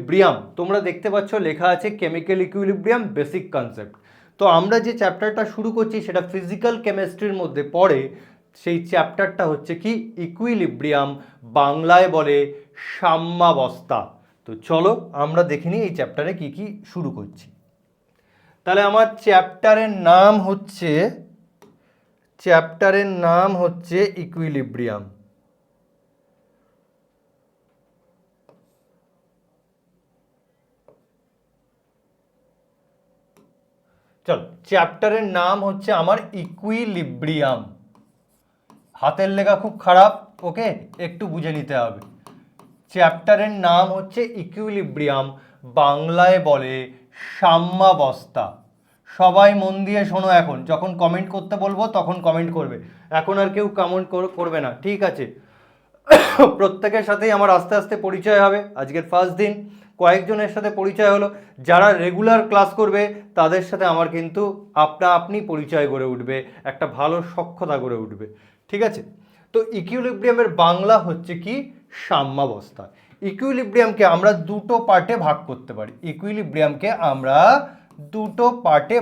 Equilibrium, তোমরা দেখতে পাচ্ছ লেখা আছে কেমিক্যাল ইকুইলিব্রিয়াম বেসিক কনসেপ্ট। তো আমরা যে চ্যাপ্টারটা শুরু করছি সেটা ফিজিক্যাল কেমিস্ট্রির মধ্যে পড়ে। সেই চ্যাপ্টারটা হচ্ছে কি ইকুইলিব্রিয়াম, বাংলায় বলে সাম্যাবস্থা। তো চলো আমরা দেখে নিই এই চ্যাপ্টারে কি কি শুরু করছি। তাহলে আমার চ্যাপ্টারের নাম হচ্ছে ইকুইলিব্রিয়াম। চল, চ্যাপ্টারের নাম হচ্ছে আমার ইকুইলিব্রিয়াম। হাতের লেখা খুব খারাপ, ওকে, একটু বুঝে নিতে হবে। চ্যাপ্টারের নাম হচ্ছে ইকুইলিব্রিয়াম, বাংলায় বলে সাম্যাবস্থা। সবাই মন দিয়ে শোনো, এখন যখন কমেন্ট করতে বলবো তখন কমেন্ট করবে, এখন আর কেউ কমেন্ট করবে না, ঠিক আছে? প্রত্যেকের সাথেই আমার আস্তে আস্তে পরিচয় হবে। আজকের ফার্স্ট দিন, কয়েকজনের সাথে পরিচয় হলো। যারা রেগুলার ক্লাস করবে তাদের সাথে আমার কিন্তু আপনি পরিচয় গড়ে উঠবে, একটা ভালো সখ্যতা গড়ে উঠবে, ঠিক আছে? তো ইকুইলিব্রিয়ামের বাংলা হচ্ছে কি সাম্যাবস্থা। ইকুইলিব্রিয়ামকে আমরা দুটো পার্টে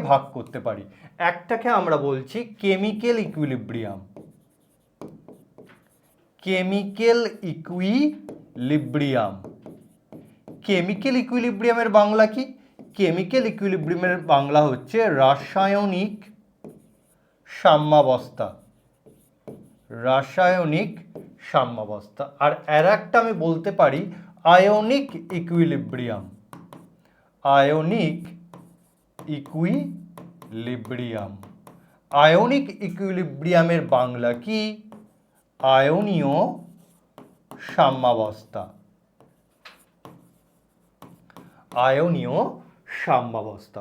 ভাগ করতে পারি। একটাকে আমরা বলছি কেমিক্যাল ইকুইলিব্রিয়াম। কেমিক্যাল ইকুইলিব্রিয়ামের বাংলা কি? কেমিক্যাল ইকুইলিব্রিয়ামের বাংলা হচ্ছে রাসায়নিক সাম্যাবস্থা। আর একটা আমি বলতে পারি আয়নিক ইকুইলিব্রিয়াম। আয়নিক ইকুইলিব্রিয়ামের বাংলা কি? আয়নীয় সাম্যাবস্থা।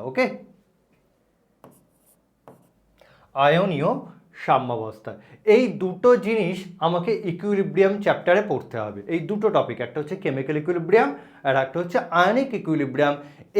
ওকে, আয়নীয় সাম্যাবস্থা। এই দুটো জিনিস আমাকে ইকুইলিব্রিয়াম চ্যাপ্টারে পড়তে হবে। এই দুটো টপিক, একটা হচ্ছে কেমিক্যাল ইকুইলিব্রিয়াম আর একটা হচ্ছে আয়নিক ইকুইলিব্রিয়াম।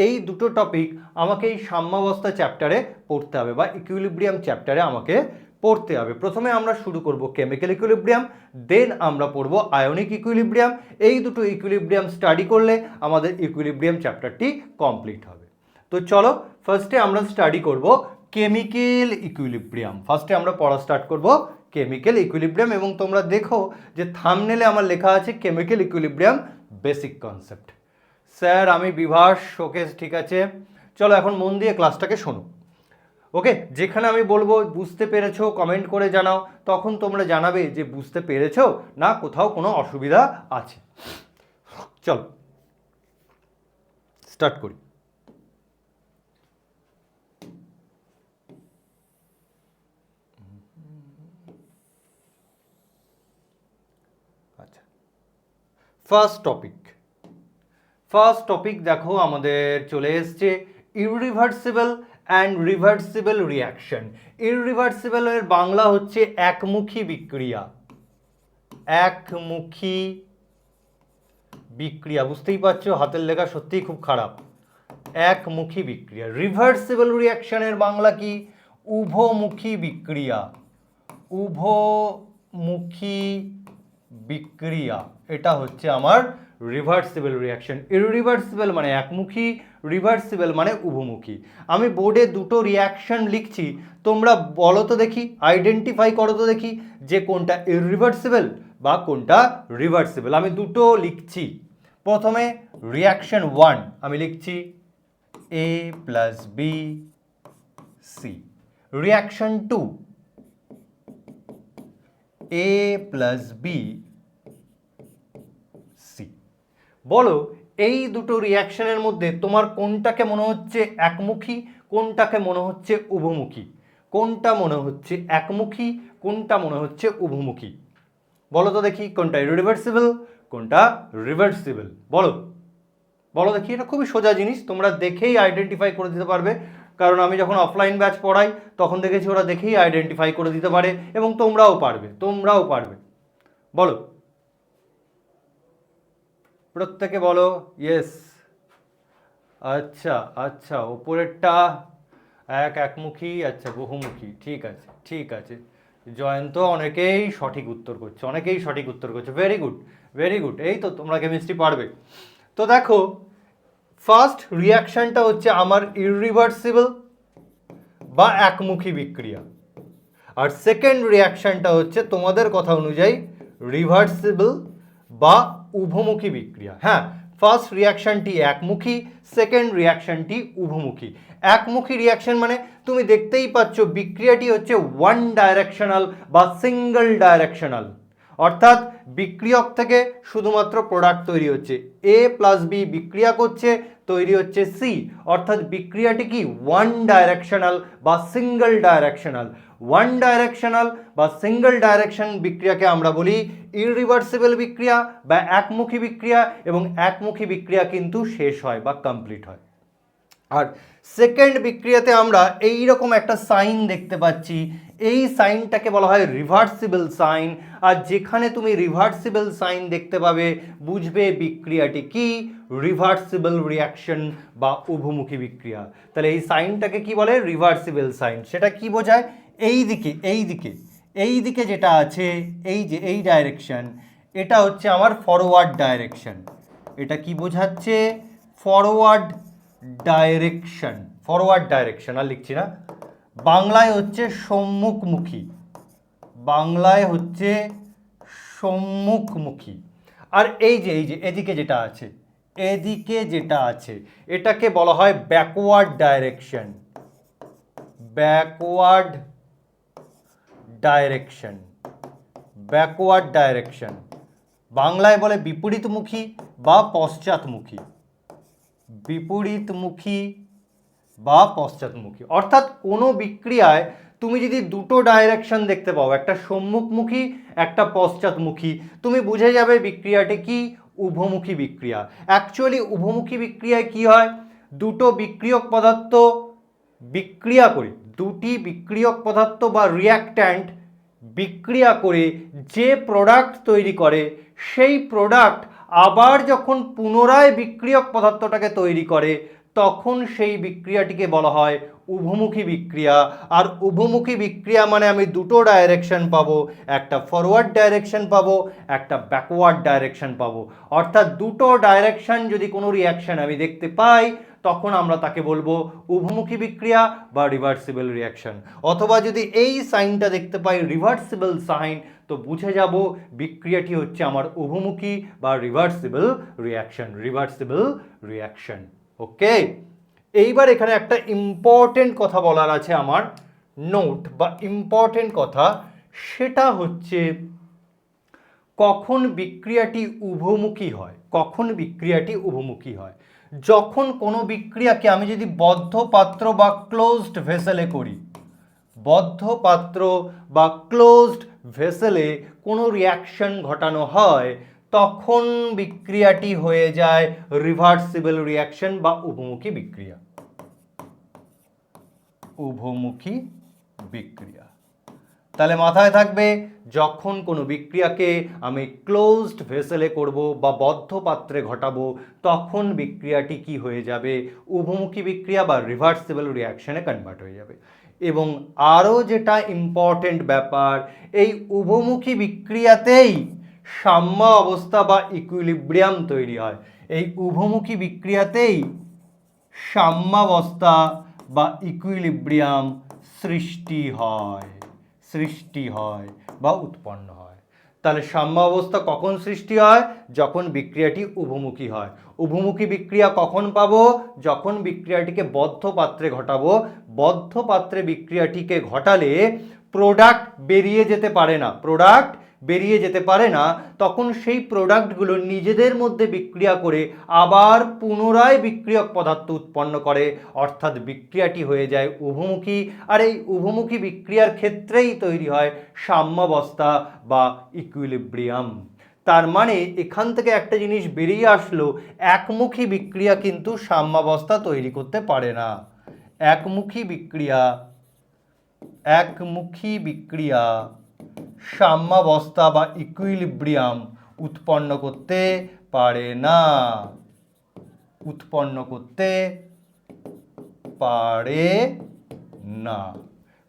এই দুটো টপিক আমাকে এই সাম্যাবস্থা চ্যাপ্টারে পড়তে হবে বা ইকুইলিব্রিয়াম চ্যাপ্টারে আমাকে পড়তে হবে। প্রথমে আমরা শুরু করব কেমিক্যাল ইকুইলিব্রিয়াম, দেন আমরা পড়ব আয়নিক ইকুইলিব্রিয়াম। এই দুটো ইকুইলিব্রিয়াম স্টাডি করলে আমাদের ইকুইলিব্রিয়াম চ্যাপ্টারটি কমপ্লিট হবে। তো চলো ফার্স্টে আমরা স্টাডি করব কেমিক্যাল ইকুইলিব্রিয়াম। ফার্স্টে আমরা পড়া স্টার্ট করব কেমিক্যাল ইকুইলিব্রিয়াম, এবং তোমরা দেখো যে থাম্বনেলে আমার লেখা আছে chemical equilibrium basic concept. Sir আমি বিভাস শোকেশ, ঠিক আছে? চলো এখন মন দিয়ে ক্লাসটাকে শোনো, ওকে? যেখানে আমি বলবো বুঝতে পেরেছো কমেন্ট করে জানাও, তখন তোমরা জানাবে যে বুঝতে পেরেছো না কোথাও কোনো অসুবিধা আছে। চলো স্টার্ট করি। আচ্ছা, ফার্স্ট টপিক দেখো আমাদের চলে এসছে ইররিভার্সিবল অ্যান্ড রিভার্সিবল রিয়াকশন। ইররিভার্সিবলের বাংলা হচ্ছে একমুখী বিক্রিয়া। বুঝতেই পারছো হাতের লেখা সত্যিই খুব খারাপ। একমুখী বিক্রিয়া। রিভার্সিবল রিয়াকশনের বাংলা কি? উভমুখী বিক্রিয়া। এটা হচ্ছে আমার রিভার্সিবল রিয়াকশন। ইররিভার্সিবল মানে একমুখী, রিভার্সিবল মানে উভমুখী। আমি বোর্ডে দুটো রিয়াকশন লিখছি, তোমরা বলো তো দেখি, আইডেন্টিফাই করো তো দেখি যে কোনটা ইররিভার্সিবল বা কোনটা রিভার্সিবল। আমি দুটো লিখছি। প্রথমে রিয়াকশন 1 আমি লিখছি A+B+C। Reaction 2 A+B+C। বলো এই দুটো রিয়াকশনের মধ্যে তোমার কোনটাকে মনে হচ্ছে একমুখী, কোনটাকে মনে হচ্ছে উভমুখী? কোনটা মনে হচ্ছে একমুখী, কোনটা মনে হচ্ছে উভমুখী? বলো তো দেখি কোনটা ইররিভার্সিবল, কোনটা রিভার্সিবল? বলো দেখি। এটা খুবই সোজা জিনিস, তোমরা দেখেই আইডেন্টিফাই করে দিতে পারবে, কারণ আমি যখন অফলাইন ব্যাচ পড়াই তখন দেখেছি ওরা দেখেই আইডেন্টিফাই করে দিতে পারে, এবং তোমরাও পারবে। বলো, প্রত্যেকে বলো ইয়েস। আচ্ছা, ওপরেরটা একমুখী, আচ্ছা বহুমুখী, ঠিক আছে। জয়ন্ত অনেকেই সঠিক উত্তর করছে, ভেরি গুড। এই তো তোমরা কেমিস্ট্রি পারবে। তো দেখো ফার্স্ট রিয়াকশনটা হচ্ছে আমার ইররিভার্সিবল বা একমুখী বিক্রিয়া, আর সেকেন্ড রিয়াকশনটা হচ্ছে তোমাদের কথা অনুযায়ী রিভার্সিবল বা উভমুখী বিক্রিয়া। হ্যাঁ, ফার্স্ট রিয়াকশনটি একমুখী, সেকেন্ড রিয়াকশনটি উভমুখী। একমুখী রিয়াকশন মানে তুমি দেখতেই পাচ্ছ বিক্রিয়াটি হচ্ছে ওয়ান ডাইরেকশনাল বা সিঙ্গল ডাইরেকশনাল, অর্থাৎ বিক্রিয়ক থেকে শুধুমাত্র প্রোডাক্ট তৈরি হচ্ছে, এ প্লাস বি বিক্রিয়া করছে, তৈরি হচ্ছে সি, অর্থাৎ বিক্রিয়াটি কি ওয়ান ডাইরেকশনাল বা সিঙ্গল ডাইরেকশনাল। ওয়ান ডাইরেকশনাল বা সিঙ্গল ডাইরেকশন বিক্রিয়াকে আমরা বলি ইররিভার্সিবল বিক্রিয়া বা একমুখী বিক্রিয়া, এবং একমুখী বিক্রিয়া কিন্তু শেষ হয় বা কমপ্লিট হয়। আর সেকেন্ড বিক্রিয়াতে আমরা এই রকম একটা সাইন দেখতে পাচ্ছি, এই সাইনটাকে বলা হয় রিভার্সিবল সাইন। আর যেখানে তুমি রিভার্সিবল সাইন দেখতে পাবে বুঝবে বিক্রিয়াটি কি রিভার্সিবল রিয়াকশন বা উভমুখী বিক্রিয়া। তাহলে এই সাইনটাকে কি বলে রিভার্সিবল সাইন। সেটা কি বোঝায়, এই দিকে এই দিকে যেটা আছে, এই যে এই ডাইরেকশন, এটা হচ্ছে আমার ফরওয়ার্ড ডাইরেকশন। এটা কি বোঝাচ্ছে, ফরওয়ার্ড ডাইরেকশন। ফরওয়ার্ড ডাইরেকশন আর লিখছি না, বাংলায় হচ্ছে সম্মুখমুখী, বাংলায় হচ্ছে সম্মুখমুখী। আর এই যে এদিকে যেটা আছে, এদিকে যেটা আছে এটাকে বলা হয় backward direction. Backward direction, backward direction বাংলায় বলে বিপরীতমুখী বা পশ্চাৎমুখী, বিপরীতমুখী বা পশ্চাৎমুখী। অর্থাৎ কোনো বিক্রিয়ায় তুমি যদি দুটো ডাইরেকশন দেখতে পাও, একটা সম্মুখমুখী একটা পশ্চাৎমুখী, তুমি বুঝে যাবে বিক্রিয়াটি কি উভমুখী বিক্রিয়া। অ্যাকচুয়ালি উভমুখী বিক্রিয়ায় কি হয়, দুটো বিক্রিয়ক পদার্থ বিক্রিয়া করে, দুটি বিক্রিয়ক পদার্থ বা রিয়াক্ট্যান্ট বিক্রিয়া করে যে প্রোডাক্ট তৈরি করে, সেই প্রোডাক্ট আবার যখন পুনরায় বিক্রিয়ক পদার্থটাকে তৈরি করে তখন সেই বিক্রিয়াটিকে বলা হয় উভমুখী বিক্রিয়া। আর উভমুখী বিক্রিয়া মানে আমি দুটো ডাইরেকশন পাবো, একটা ফরওয়ার্ড ডাইরেকশন পাবো, একটা ব্যাকওয়ার্ড ডাইরেকশন পাবো। অর্থাৎ দুটো ডাইরেকশন যদি কোনো রিয়াকশন আমি দেখতে পাই তখন আমরা তাকে বলবো উভমুখী বিক্রিয়া বা রিভার্সিবল রিয়াকশন। অথবা যদি এই সাইনটা দেখতে পাই রিভার্সিবল সাইন, তো বুঝে যাব বিক্রিয়াটি হচ্ছে আমার উভমুখী বা রিভার্সিবল রিয়াকশন, রিভার্সিবল রিয়াকশন। ওকে, এইবার এখানে একটা ইম্পর্টেন্ট কথা বলার আছে আমার, নোট বা ইম্পর্টেন্ট কথা, সেটা হচ্ছে কখন বিক্রিয়াটি উভমুখী হয়। কখন বিক্রিয়াটি উভমুখী হয়, যখন কোনো বিক্রিয়াকে আমি যদি বদ্ধ পাত্র বা ক্লোজড ভেসেলে করি, বদ্ধ পাত্র বা ক্লোজড ভেসেলে কোনো রিয়াকশন ঘটানো হয় তখন বিক্রিয়াটি হয়ে যায় রিভার্সিবল রিয়াকশন বা উভমুখী বিক্রিয়া। উভমুখী বিক্রিয়া। তাহলে মাথায় থাকবে, যখন কোনো বিক্রিয়াকে আমি ক্লোজড ভেসেলে করব বা বদ্ধ পাত্রে ঘটাবো তখন বিক্রিয়াটি কি হয়ে যাবে উভমুখী বিক্রিয়া বা রিভার্সিবল রিয়াকশনে কনভার্ট হয়ে যাবে। এবং আরও যেটা ইম্পর্টেন্ট ব্যাপার, এই উভমুখী বিক্রিয়াতেই সাম্য অবস্থা বা ইকুইলিব্রিয়াম তৈরি হয়। এই উভমুখী বিক্রিয়াতেই সাম্যাবস্থা বা ইকুইলিব্রিয়াম সৃষ্টি হয় বা উৎপন্ন হয়। তাহলে সাম্যাবস্থা কখন সৃষ্টি হয়, যখন বিক্রিয়াটি উভমুখী হয়। উভমুখী বিক্রিয়া কখন পাবো, যখন বিক্রিয়াটিকে বদ্ধ পাত্রে ঘটাবো। বদ্ধ পাত্রে বিক্রিয়াটিকে ঘটালে প্রোডাক্ট বেরিয়ে যেতে পারে না, প্রোডাক্ট বেরিয়ে যেতে পারে না, তখন সেই প্রোডাক্টগুলো নিজেদের মধ্যে বিক্রিয়া করে আবার পুনরায় বিক্রিয়ক পদার্থ উৎপন্ন করে, অর্থাৎ বিক্রিয়াটি হয়ে যায় উভমুখী। আর এই উভমুখী বিক্রিয়ার ক্ষেত্রেই তৈরি হয় সাম্যাবস্থা বা ইকুইলিব্রিয়াম। তার মানে এখান থেকে একটা জিনিস বেরিয়ে আসলো, একমুখী বিক্রিয়া কিন্তু সাম্যাবস্থা তৈরি করতে পারে না। একমুখী বিক্রিয়া সাম্যাবস্থা বা ইকুইলিব্রিয়াম উৎপন্ন করতে পারে না, উৎপন্ন করতে পারে না।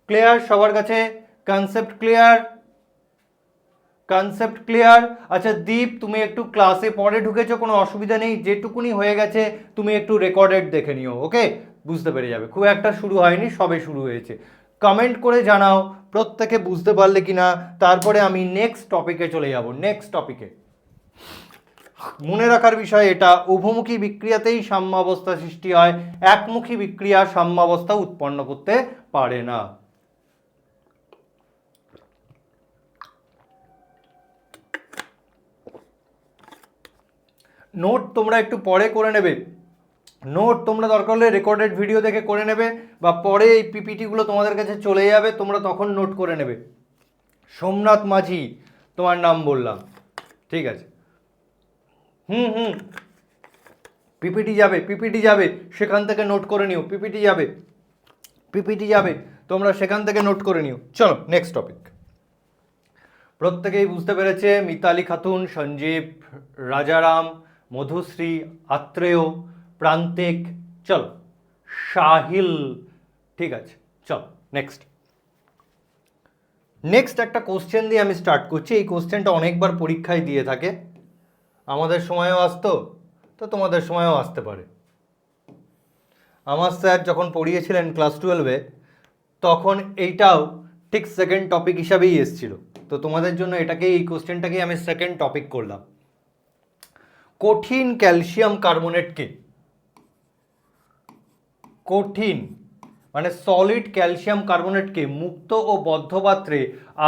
ক্লিয়ার সবার কাছে, কনসেপ্ট ক্লিয়ার? Concept clear? আচ্ছা দীপ, তুমি একটু ক্লাসে পরে ঢুকেছো, কোনো অসুবিধা নেই, যেটুকুনি হয়ে গেছে তুমি একটু রেকর্ডেড দেখে নিও, ওকে? বুঝতে পেরে যাবে, খুব একটা শুরু হয়নি, সবে শুরু হয়েছে। কমেন্ট করে জানাও প্রত্যেকে বুঝতে পারলে কিনা, তারপরে আমি নেক্সট টপিকে চলে যাব। নেক্সট টপিকে মনে রাখার বিষয় এটা, উভমুখী বিক্রিয়াতেই সাম্যাবস্থা সৃষ্টি হয়, একমুখী বিক্রিয়া সাম্যাবস্থা উৎপন্ন করতে পারে না। নোট তোমরা একটু পরে করে নেবে, নোট তোমরা দরকার হলে রেকর্ডেড ভিডিও দেখে করে নেবে, বা পরে এই পিপিটিগুলো তোমাদের কাছে চলে যাবে, তোমরা তখন নোট করে নেবে। সোমনাথ মাঝি তোমার নাম বললাম, ঠিক আছে? হুম, পিপিটি যাবে, পিপিটি যাবে, সেখান থেকে নোট করে নিও, পিপিটি যাবে, পিপিটি যাবে, তোমরা সেখান থেকে নোট করে নিও। চলো নেক্সট টপিক। প্রত্যেকেই বুঝতে পেরেছে, মিতালি খাতুন, সঞ্জীব, রাজারাম, মধুশ্রী, আত্রেয়, প্রান্তিক, চলো সাহিল, ঠিক আছে? চলো নেক্সট। নেক্সট একটা কোশ্চেন দিয়ে আমি স্টার্ট করছি। এই কোশ্চেনটা অনেকবার পরীক্ষায় দিয়ে থাকে, আমাদের সময়ও আসতো, তো তোমাদের সময়ও আসতে পারে। আমার স্যার যখন পড়িয়েছিলেন ক্লাস 12-এ, তখন এইটাও ঠিক সেকেন্ড টপিক হিসাবেই এসেছিল, তো তোমাদের জন্য এটাকেই, এই কোশ্চেনটাকেই আমি সেকেন্ড টপিক করলাম। কঠিন ক্যালসিয়াম কার্বনেটকে, কঠিন মানে সলিড ক্যালসিয়াম কার্বনেটকে মুক্ত ও বদ্ধ পাত্রে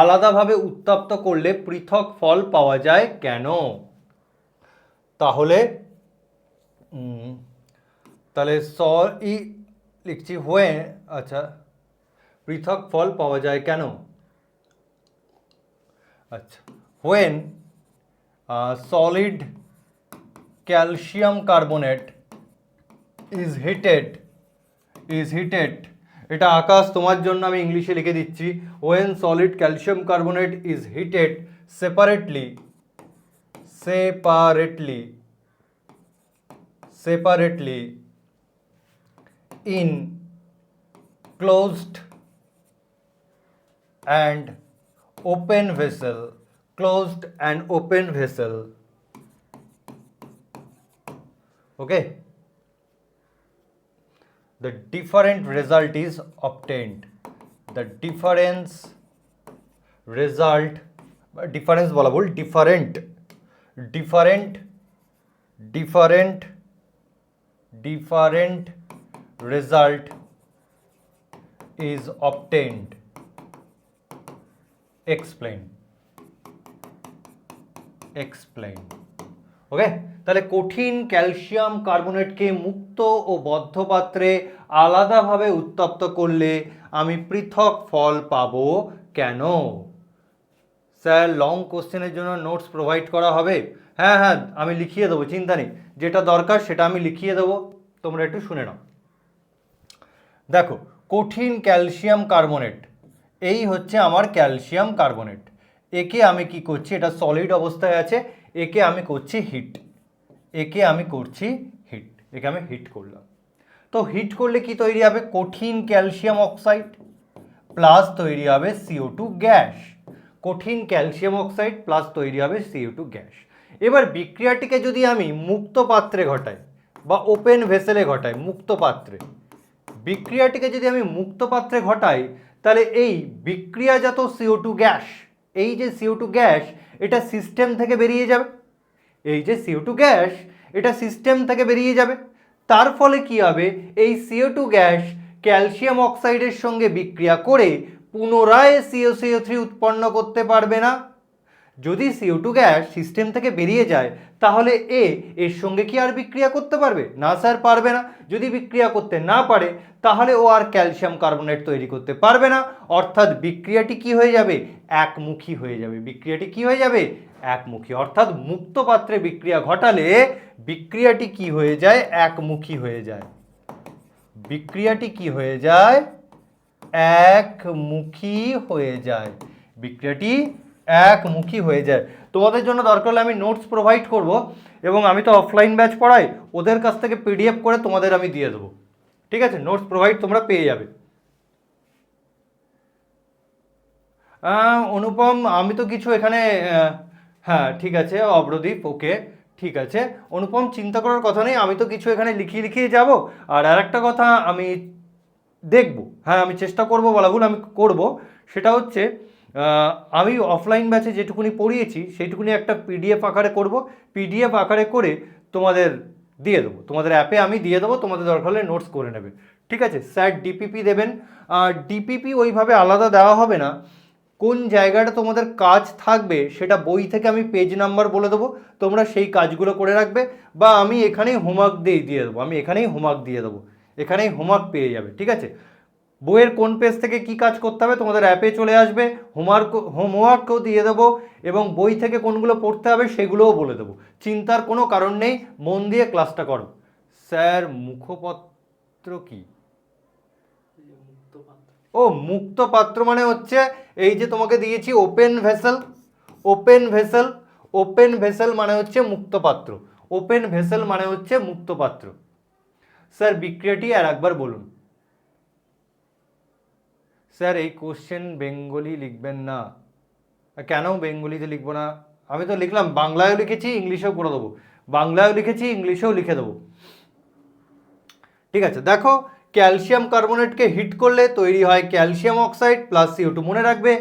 আলাদাভাবে উত্তপ্ত করলে পৃথক ফল পাওয়া যায় কেন? তাহলে তাহলে লিখছি হয়ে, আচ্ছা পৃথক ফল পাওয়া যায় কেন? আচ্ছা, when solid calcium carbonate is heated, এটা আকাশ তোমার জন্য আমি ইংলিশে লিখে দিচ্ছি। when solid calcium carbonate is heated separately in closed and open vessel, okay, the different result is obtained, the difference বলা ভুল, different result is obtained. explain, ওকে? তাহলে কঠিন ক্যালসিয়াম কার্বনেটকে মুক্ত ও বদ্ধ পাত্রে আলাদাভাবে উত্তপ্ত করলে আমি পৃথক ফল পাবো কেন? স্যার লং কোশ্চেনের জন্য নোটস প্রোভাইড করা হবে? হ্যাঁ, আমি লিখিয়ে দেবো, চিন্তা নেই, যেটা দরকার সেটা আমি লিখিয়ে দেবো, তোমরা একটু শুনে নাও। দেখো, কঠিন ক্যালসিয়াম কার্বনেট, এই হচ্ছে আমার ক্যালসিয়াম কার্বনেট, একে আমি কি করছি, এটা সলিড অবস্থায় আছে, একে আমি করছি হিট, একে আমি হিট করলাম। তো হিট করলে কি তৈরি হবে? কঠিন ক্যালসিয়াম অক্সাইড প্লাস তৈরি হবে CO2 গ্যাস, কঠিন ক্যালসিয়াম অক্সাইড প্লাস তৈরি হবে CO2 গ্যাস। এবার বিক্রিয়াটিকে যদি আমি মুক্ত পাত্রে ঘটাই বা ওপেন ভেসেলে ঘটাই, বিক্রিয়াটিকে যদি আমি মুক্ত পাত্রে ঘটাই, তাহলে এই বিক্রিয়াজাত CO2 গ্যাস, এই যে CO2 গ্যাস, এটা সিস্টেম থেকে বেরিয়ে যাবে, এই যে CO2 গ্যাস, এটা সিস্টেম থেকে বেরিয়ে যাবে। তার ফলে কি হবে? এই CO2 গ্যাস ক্যালসিয়াম অক্সাইডের সঙ্গে বিক্রিয়া করে পুনরায় CaCO3 উৎপন্ন করতে পারবে না। যদি CO2 গ্যাস সিস্টেম থেকে বেরিয়ে যায়, তাহলে এর সঙ্গে কি আর বিক্রিয়া করতে পারবে? না স্যার, পারবে না। যদি বিক্রিয়া করতে না পারে, তাহলে ও আর ক্যালসিয়াম কার্বনেট তৈরি করতে পারবে না, অর্থাৎ বিক্রিয়াটি কি হয়ে যাবে? একমুখী হয়ে যাবে। বিক্রিয়াটি কি হয়ে যাবে? একমুখী। অর্থাৎ মুক্ত পাত্রে বিক্রিয়া ঘটালে বিক্রিয়াটি কি হয়ে যায়? একমুখী হয়ে যায়। বিক্রিয়াটি কি হয়ে যায়? একমুখী হয়ে যায়। বিক্রিয়াটি একমুখী হয়ে যায়। তোমাদের জন্য দরকার হলে আমি নোটস প্রোভাইড করব, এবং আমি তো অফলাইন ব্যাচ পড়াই, ওদের কাছ থেকে PDF করে তোমাদের আমি দিয়ে দেবো, ঠিক আছে? নোটস প্রোভাইড তোমরা পেয়ে যাবে। অনুপম, আমি তো কিছু এখানে হ্যাঁ ঠিক আছে অব্রদীপ, ওকে ঠিক আছে অনুপম, চিন্তা করার কথা নেই, আমি তো কিছু এখানে লিখিয়ে লিখিয়ে যাব। আর আরেকটা কথা আমি দেখব, হ্যাঁ আমি চেষ্টা করব, বলা ভুল, আমি করব। সেটা হচ্ছে আমি অফলাইন ব্যাচে যেটুকুনি পড়িয়েছি সেইটুকুনি একটা পিডিএফ আকারে করব, পিডিএফ আকারে করে তোমাদের দিয়ে দেবো, তোমাদের অ্যাপে আমি দিয়ে দেবো, তোমাদের দরকার হলে নোটস করে নেবে। ঠিক আছে স্যার, ডিপিপি দেবেন। আর ডিপিপি ওইভাবে আলাদা দেওয়া হবে না, কোন জায়গাটা তোমাদের কাজ থাকবে সেটা বই থেকে আমি পেজ নাম্বার বলে দেবো, তোমরা সেই কাজগুলো করে রাখবে, বা আমি এখানেই হোমওয়ার্ক দিয়ে দেবো, আমি এখানেই হোমওয়ার্ক দিয়ে দেবো, এখানেই হোমওয়ার্ক পেয়ে যাবে। ঠিক আছে, বইয়ের কোন পেজ থেকে কি কাজ করতে হবে তোমাদের অ্যাপে চলে আসবে, হোমওয়ার্কও দিয়ে দেবো, এবং বই থেকে কোনগুলো পড়তে হবে সেগুলোও বলে দেবো। চিন্তার কোনো কারণ নেই, মন দিয়ে ক্লাসটা করো। স্যার মুখপত্র কি? ও মুক্ত পাত্র মানে হচ্ছে এই যে তোমাকে দিয়েছি open vessel, open vessel, open vessel মানে হচ্ছে মুক্ত পাত্র, ওপেন ভেসেল মানে হচ্ছে মুক্ত পাত্র। স্যার বিক্রিয়াটি আর একবার বলুন। স্যার এই কোশ্চেন বেঙ্গলি লিখবেন না। কেন বেঙ্গলিতে লিখবো না? আমি তো লিখলাম, বাংলায়ও লিখেছি ইংলিশেও করে দেবো, বাংলায়ও লিখেছি ইংলিশেও লিখে দেবো। ঠিক আছে, দেখো ক্যালসিয়াম কার্বনেটকে হিট করলে তৈরি হয় ক্যালসিয়াম অক্সাইড প্লাস CO2। মনে রাখবে,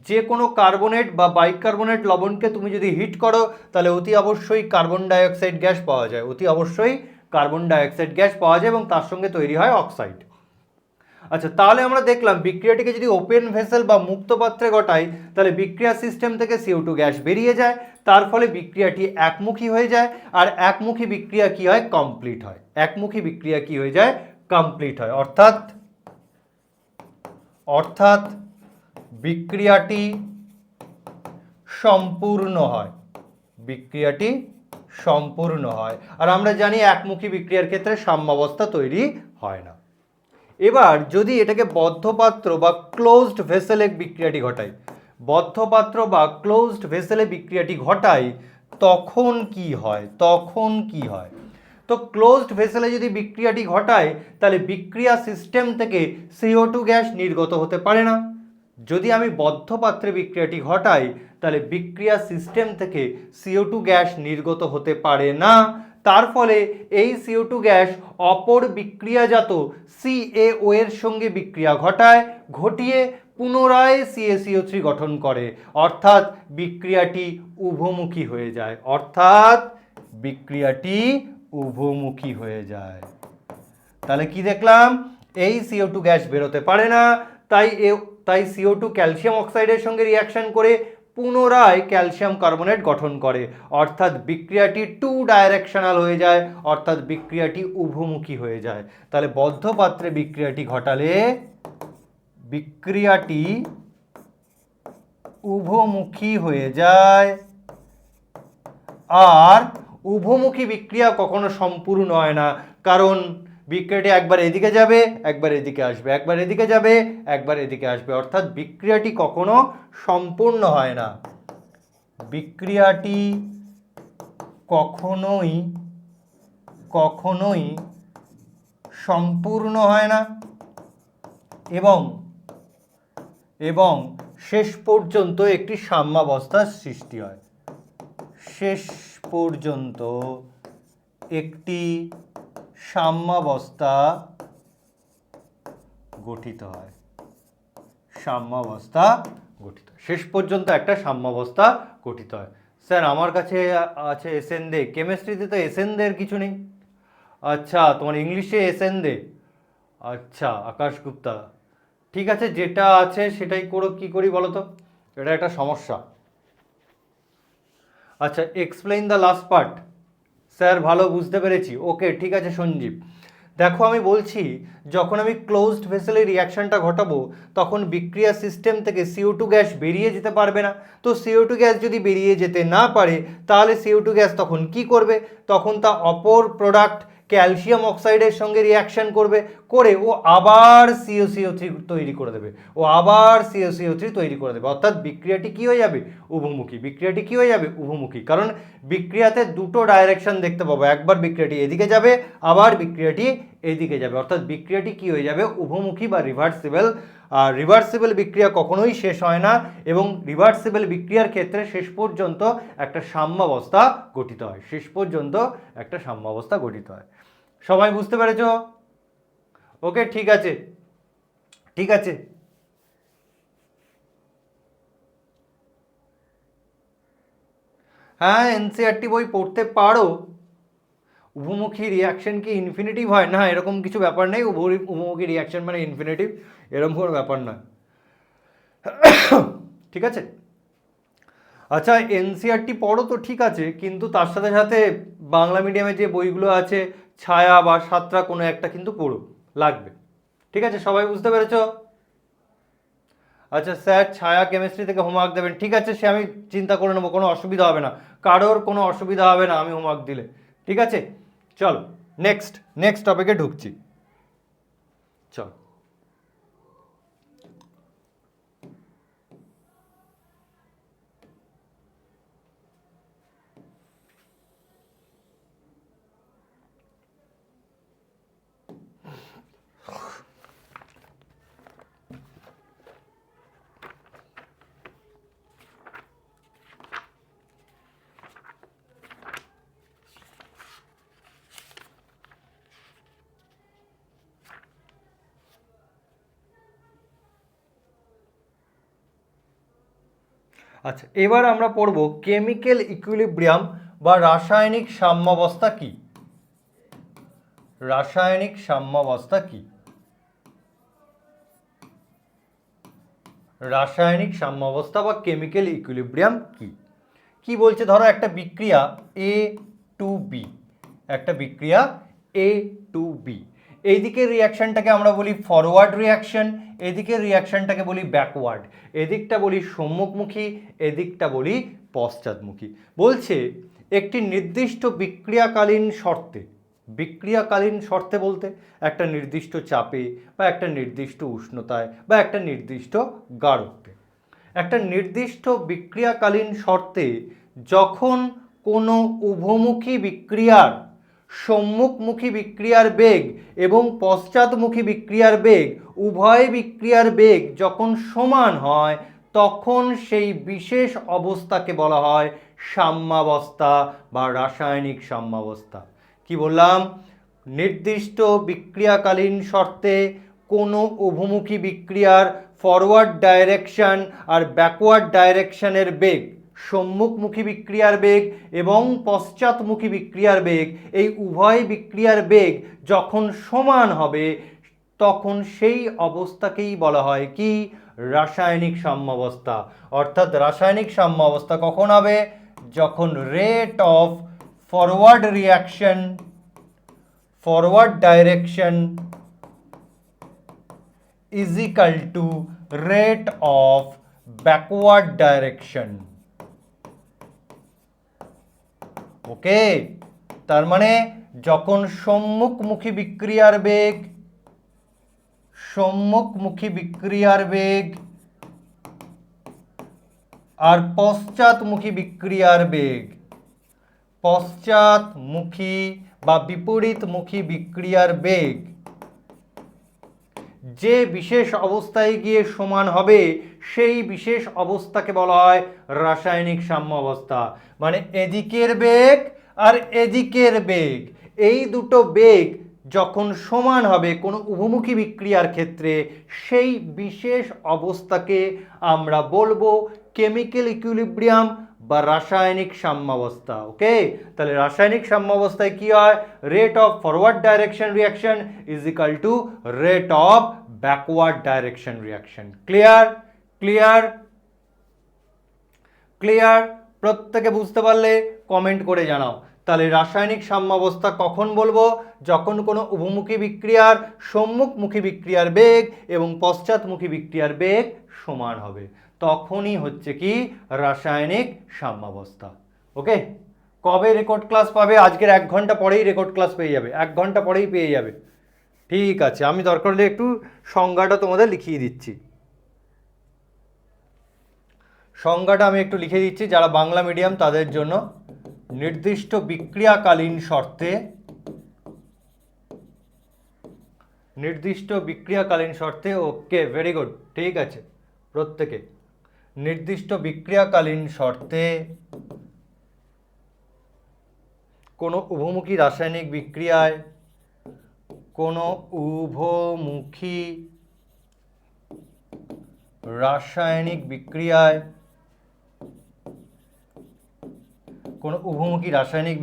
যে কোনো কার্বনেট বা বাইকার্বনেট লবণকে তুমি যদি হিট করো তাহলে অতি অবশ্যই কার্বন ডাইঅক্সাইড গ্যাস পাওয়া যায়, অতি অবশ্যই কার্বন ডাইঅক্সাইড গ্যাস পাওয়া যায়, এবং তার সঙ্গে তৈরি হয় অক্সাইড। আচ্ছা, তাহলে আমরা দেখলাম বিক্রিয়াটিকে যদি ওপেন ভেসেল বা মুক্ত পাত্রে ঘটাই তাহলে বিক্রিয়া সিস্টেম থেকে CO2 গ্যাস বেরিয়ে যায়, তার ফলে বিক্রিয়াটি একমুখী হয়ে যায়, আর একমুখী বিক্রিয়া কি হয়? কমপ্লিট হয়। একমুখী বিক্রিয়া কি হয়ে যায়? কমপ্লিট হয়। অর্থাৎ অর্থাৎ বিক্রিয়াটি সম্পূর্ণ হয়, বিক্রিয়াটি সম্পূর্ণ হয়। আর আমরা জানি একমুখী বিক্রিয়ার ক্ষেত্রে সাম্যাবস্থা তৈরি হয় না। এবার যদি এটাকে বদ্ধ পাত্র বা ক্লোজড ভেসেলে বিক্রিয়াটি ঘটাই, বদ্ধ পাত্র বা ক্লোজড ভেসেলে বিক্রিয়াটি ঘটাই, তখন কি হয়? তখন কি হয়? তো ক্লোজড ভেসেলে যদি বিক্রিয়াটি ঘটায় তাহলে বিক্রিয়া সিস্টেম থেকে CO2 গ্যাস নির্গত হতে পারে না। যদি আমি বদ্ধ পাত্রে বিক্রিয়াটি ঘটাই তাহলে বিক্রিয়া সিস্টেম থেকে CO2 গ্যাস নির্গত হতে পারে না, তার ফলে এই CO2 গ্যাস অপর বিক্রিয়াজাত CaO এর সঙ্গে বিক্রিয়া ঘটায়, ঘটিয়ে পুনরায় CaCO3 গঠন করে, অর্থাৎ বিক্রিয়াটি উভমুখী হয়ে যায়, অর্থাৎ বিক্রিয়াটি উভমুখী হয়ে যায়। তাহলে কি দেখলাম? এই CO2 গ্যাস বেরোতে পারে না, তাই CO2 ক্যালসিয়াম অক্সাইডের সঙ্গে রিয়াকশন করে পুনরায় ক্যালসিয়াম কার্বনেট গঠন করে, অর্থাৎ বিক্রিয়াটি টু ডাইরেকশনাল হয়ে যায়, অর্থাৎ বিক্রিয়াটি উভমুখী হয়ে যায়। তাহলে বদ্ধ পাত্রে বিক্রিয়াটি ঘটালে বিক্রিয়াটি উভমুখী হয়ে যায়, আর উভমুখী বিক্রিয়া কখনো সম্পূর্ণ হয় না, কারণ বিক্রিয়াটি একবার এদিকে যাবে, একবার এদিকে আসবে, একবার এদিকে যাবে, একবার এদিকে আসবে, অর্থাৎ বিক্রিয়াটি কখনো সম্পূর্ণ হয় না। বিক্রিয়াটি কখনোই সম্পূর্ণ হয় না, এবং শেষ পর্যন্ত একটি সাম্যাবস্থার সৃষ্টি হয়, শেষ পর্যন্ত একটি সাম্যাবস্থা গঠিত হয়, সাম্যাবস্থা গঠিত, শেষ পর্যন্ত একটা সাম্যাবস্থা গঠিত হয়। স্যার আমার কাছে আছে এসএন দে, কেমিস্ট্রিতে তো এসএন দের কিছু নেই। আচ্ছা, তোমার ইংলিশে এসএন দে, আচ্ছা আকাশ গুপ্তা, ঠিক আছে যেটা আছে সেটাই করো, কি করি বলো তো, এটা একটা সমস্যা। আচ্ছা, explain the last part. Sir ভালো বুঝতে পেরেছি, ওকে ঠিক আছে সঞ্জীব। দেখো আমি বলছি, যখন আমি ক্লোজড ভেসেলে রিয়াকশনটা ঘটাবো তখন বিক্রিয়া সিস্টেম থেকে CO2 গ্যাস বেরিয়ে যেতে পারবে না। তো CO2 গ্যাস যদি বেরিয়ে যেতে না পারে তাহলে CO2 গ্যাস তখন কি করবে? তখন তা অপর প্রোডাক্ট ক্যালসিয়াম অক্সাইডের সঙ্গে রিয়াকশন করবে, করে ও আবার CaCO3 তৈরি করে দেবে, ও আবার CaCO3 তৈরি করে দেবে, অর্থাৎ বিক্রিয়াটি কি হয়ে যাবে? উভমুখী। বিক্রিয়াটি কি হয়ে যাবে? উভমুখী। কারণ বিক্রিয়াতে দুটো ডাইরেকশন দেখতে পাবো, একবার বিক্রিয়াটি এদিকে যাবে, আবার বিক্রিয়াটি এদিকে যাবে, অর্থাৎ বিক্রিয়াটি কি হয়ে যাবে, উভমুখী বা রিভার্সিবল। আর রিভার্সিবল বিক্রিয়া কখনোই শেষ হয় না, এবং রিভার্সিবল বিক্রিয়ার ক্ষেত্রে শেষ পর্যন্ত একটা সাম্যাবস্থা গঠিত হয়, শেষ পর্যন্ত একটা সাম্যাবস্থা গঠিত হয়। সবাই বুঝতে পেরেছো? ওকে, ঠিক আছে, ঠিক আছে। হ্যাঁ, এনসিইআরটি বই পড়তে পারো। উভমুখী রিয়াকশন কি ইনফিনিটিভ হয়? না, এরকম কিছু ব্যাপার নেই। উভমুখী রিয়াকশন মানে ইনফিনিটিভ, এরকম কোনো ব্যাপার নয়। ঠিক আছে, আচ্ছা এনসিইআরটি পড়ো তো ঠিক আছে, কিন্তু তার সাথে সাথে বাংলা মিডিয়ামে যে বইগুলো আছে ছায়া বা সাতরা কোনো একটা কিন্তু পড়ো, লাগবে। ঠিক আছে, সবাই বুঝতে পেরেছো? আচ্ছা স্যার ছায়া কেমিস্ট্রি থেকে হোমওয়ার্ক দেবেন, ঠিক আছে, সে আমি চিন্তা করে নেবো, কোনো অসুবিধা হবে না, কারোর কোনো অসুবিধা হবে না আমি হোমওয়ার্ক দিলে। ঠিক আছে, চলো নেক্সট নেক্সট টপিকে ঢুকছি। চল, আচ্ছা এবার আমরা পড়ব কেমিক্যাল ইকুইলিব্রিয়াম বা রাসায়নিক সাম্যাবস্থা কি। রাসায়নিক সাম্যাবস্থা কি? রাসায়নিক সাম্যাবস্থা বা কেমিক্যাল ইকুইলিব্রিয়াম কি? কি বলছে, ধরো একটা বিক্রিয়া এ টু বি, একটা বিক্রিয়া এ টু বি, এইদিকের রিয়াকশনটাকে আমরা বলি ফরওয়ার্ড রিয়াকশন, এদিকের রিয়াকশনটাকে বলি ব্যাকওয়ার্ড, এদিকটা বলি সম্মুখমুখী, এদিকটা বলি পশ্চাৎমুখী। বলছে একটি নির্দিষ্ট বিক্রিয়াকালীন শর্তে, বিক্রিয়াকালীন শর্তে বলতে একটা নির্দিষ্ট চাপে বা একটা নির্দিষ্ট উষ্ণতায় বা একটা নির্দিষ্ট গাঢ়ত্বে, একটা নির্দিষ্ট বিক্রিয়াকালীন শর্তে যখন কোনো উভমুখী বিক্রিয়ার সম্মুখমুখী বিক্রিয়ার বেগ এবং পশ্চাৎমুখী বিক্রিয়ার বেগ, উভয় বিক্রিয়ার বেগ যখন সমান হয়, তখন সেই বিশেষ অবস্থাকে বলা হয় সাম্যাবস্থা বা রাসায়নিক সাম্যাবস্থা। কি বললাম? নির্দিষ্ট বিক্রিয়াকালীন শর্তে কোনো উভমুখী বিক্রিয়ার ফরওয়ার্ড ডাইরেকশন আর ব্যাকওয়ার্ড ডাইরেকশনের বেগ, সম্মুখমুখী বিক্রিয়ার বেগ এবং পশ্চাৎমুখী বিক্রিয়ার বেগ, এই উভয় বিক্রিয়ার বেগ যখন সমান হবে, তখন সেই অবস্থাকেই বলা হয় কি? রাসায়নিক সাম্যাবস্থা। অর্থাৎ রাসায়নিক সাম্যাবস্থা কখন হবে? যখন rate of forward reaction, forward direction is equal to rate of backward direction. ওকে, তার মানে যখন সম্মুখমুখী বিক্রিয়ার বেগ, সম্মুখমুখী বিক্রিয়ার বেগ আর পশ্চাৎমুখী বিক্রিয়ার বেগ, পশ্চাৎমুখী বা বিপরীতমুখী বিক্রিয়ার বেগ যে বিশেষ অবস্থায় গিয়ে সমান হবে, সেই বিশেষ অবস্থাকে বলা হয় রাসায়নিক সাম্যাবস্থা। মানে এদিকের বেগ আর এদিকের বেগ, এই দুটো বেগ যখন সমান হবে কোনো উভমুখী বিক্রিয়ার ক্ষেত্রে, সেই বিশেষ অবস্থাকে আমরা বলবো কেমিক্যাল ইকুইলিব্রিয়াম বা রাসায়নিক সাম্যাবস্থা। ওকে, তাহলে রাসায়নিক সাম্যাবস্থায় কি হয়? Rate of forward direction reaction is equal two rate of backward direction reaction. Clear? Clear? Clear? প্রত্যেকে বুঝতে পারলে কমেন্ট করে জানাও। তাহলে রাসায়নিক সাম্যাবস্থা কখন বলবো? যখন কোনো উভমুখী বিক্রিয়ার সম্মুখমুখী বিক্রিয়ার বেগ এবং পশ্চাৎমুখী বিক্রিয়ার বেগ সমান হবে, তখনই হচ্ছে কি রাসায়নিক সাম্যাবস্থা। ওকে, কবে রেকর্ড ক্লাস পাবে? আজকের 1 ঘন্টা পরেই রেকর্ড ক্লাস পেয়ে যাবে, 1 ঘন্টা পরেই পেয়ে যাবে। ঠিক আছে, আমি দরকার হলে একটু সংজ্ঞাটা তোমাদের লিখিয়ে দিচ্ছি। সংজ্ঞাটা আমি একটু লিখে দিচ্ছি যারা বাংলা মিডিয়াম তাদের জন্য। নির্দিষ্ট বিক্রিয়াকালীন শর্তে, নির্দিষ্ট বিক্রিয়াকালীন শর্তে, ওকে ভেরি গুড, ঠিক আছে প্রত্যেকে। নির্দিষ্ট বিক্রিয়াকালীন শর্তে কোনো উভমুখী রাসায়নিক বিক্রিয়ায় কোনো উভমুখী রাসায়নিক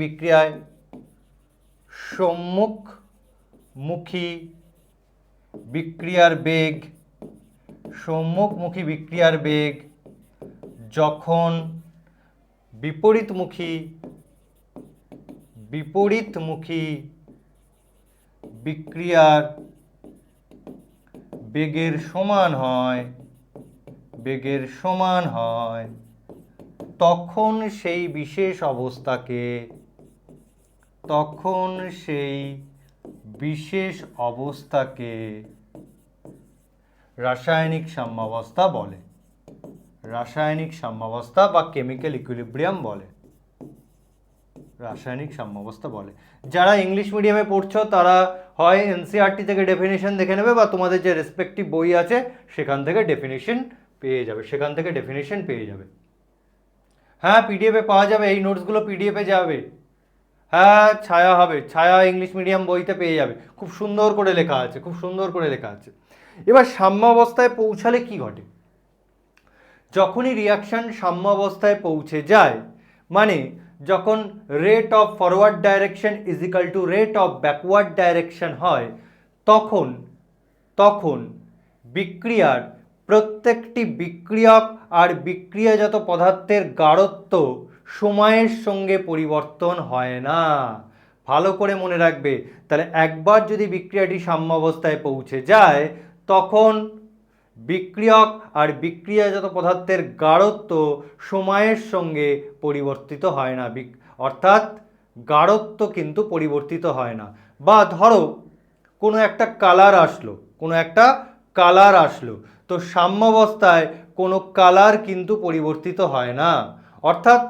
বিক্রিয়ায় সম্মুখমুখী বিক্রিয়ার বেগ যখন বিপরীতমুখী বিক্রিয়ার বেগের সমান হয় তখন সেই বিশেষ অবস্থাকে রাসায়নিক সাম্যাবস্থা বলে, রাসায়নিক সাম্যাবস্থা বা কেমিক্যাল ইকুইলিব্রিয়াম বলে, রাসায়নিক সাম্যাবস্থা বলে। যারা ইংলিশ মিডিয়ামে পড়ছো তারা হয় এনসিইআরটি থেকে ডেফিনেশন দেখে নেবে বা তোমাদের যে রেসপেক্টিভ বই আছে সেখান থেকে ডেফিনেশন পেয়ে যাবে, হ্যাঁ পিডিএফে পাওয়া যাবে, এই নোটসগুলো পিডিএফে যাবে, হ্যাঁ ছায়া হবে, ছায়া ইংলিশ মিডিয়াম বইতে পেয়ে যাবে, খুব সুন্দর করে লেখা আছে। এবার সাম্যাবস্থায় পৌঁছালে কি ঘটে? যখনই রিয়াকশন সাম্যাবস্থায় পৌঁছে যায়, মানে যখন rate of forward direction is equal two rate of backward direction হয়, তখন বিক্রিয়ার প্রত্যেকটি বিক্রিয়ক আর বিক্রিয়াজাত পদার্থের গাঢ়ত্ব সময়ের সঙ্গে পরিবর্তন হয় না। ভালো করে মনে রাখবে, তাহলে একবার যদি বিক্রিয়াটি সাম্যাবস্থায় পৌঁছে যায় তখন বিক্রিয়ক আর বিক্রিয়াজাত পদার্থের গাঢ়ত্ব সময়ের সঙ্গে পরিবর্তিত হয় না, অর্থাৎ গাঢ়ত্ব কিন্তু পরিবর্তিত হয় না। বা ধরো কোনো একটা কালার আসলো, তো সাম্যাবস্থায় কোনো কালার কিন্তু পরিবর্তিত হয় না, অর্থাৎ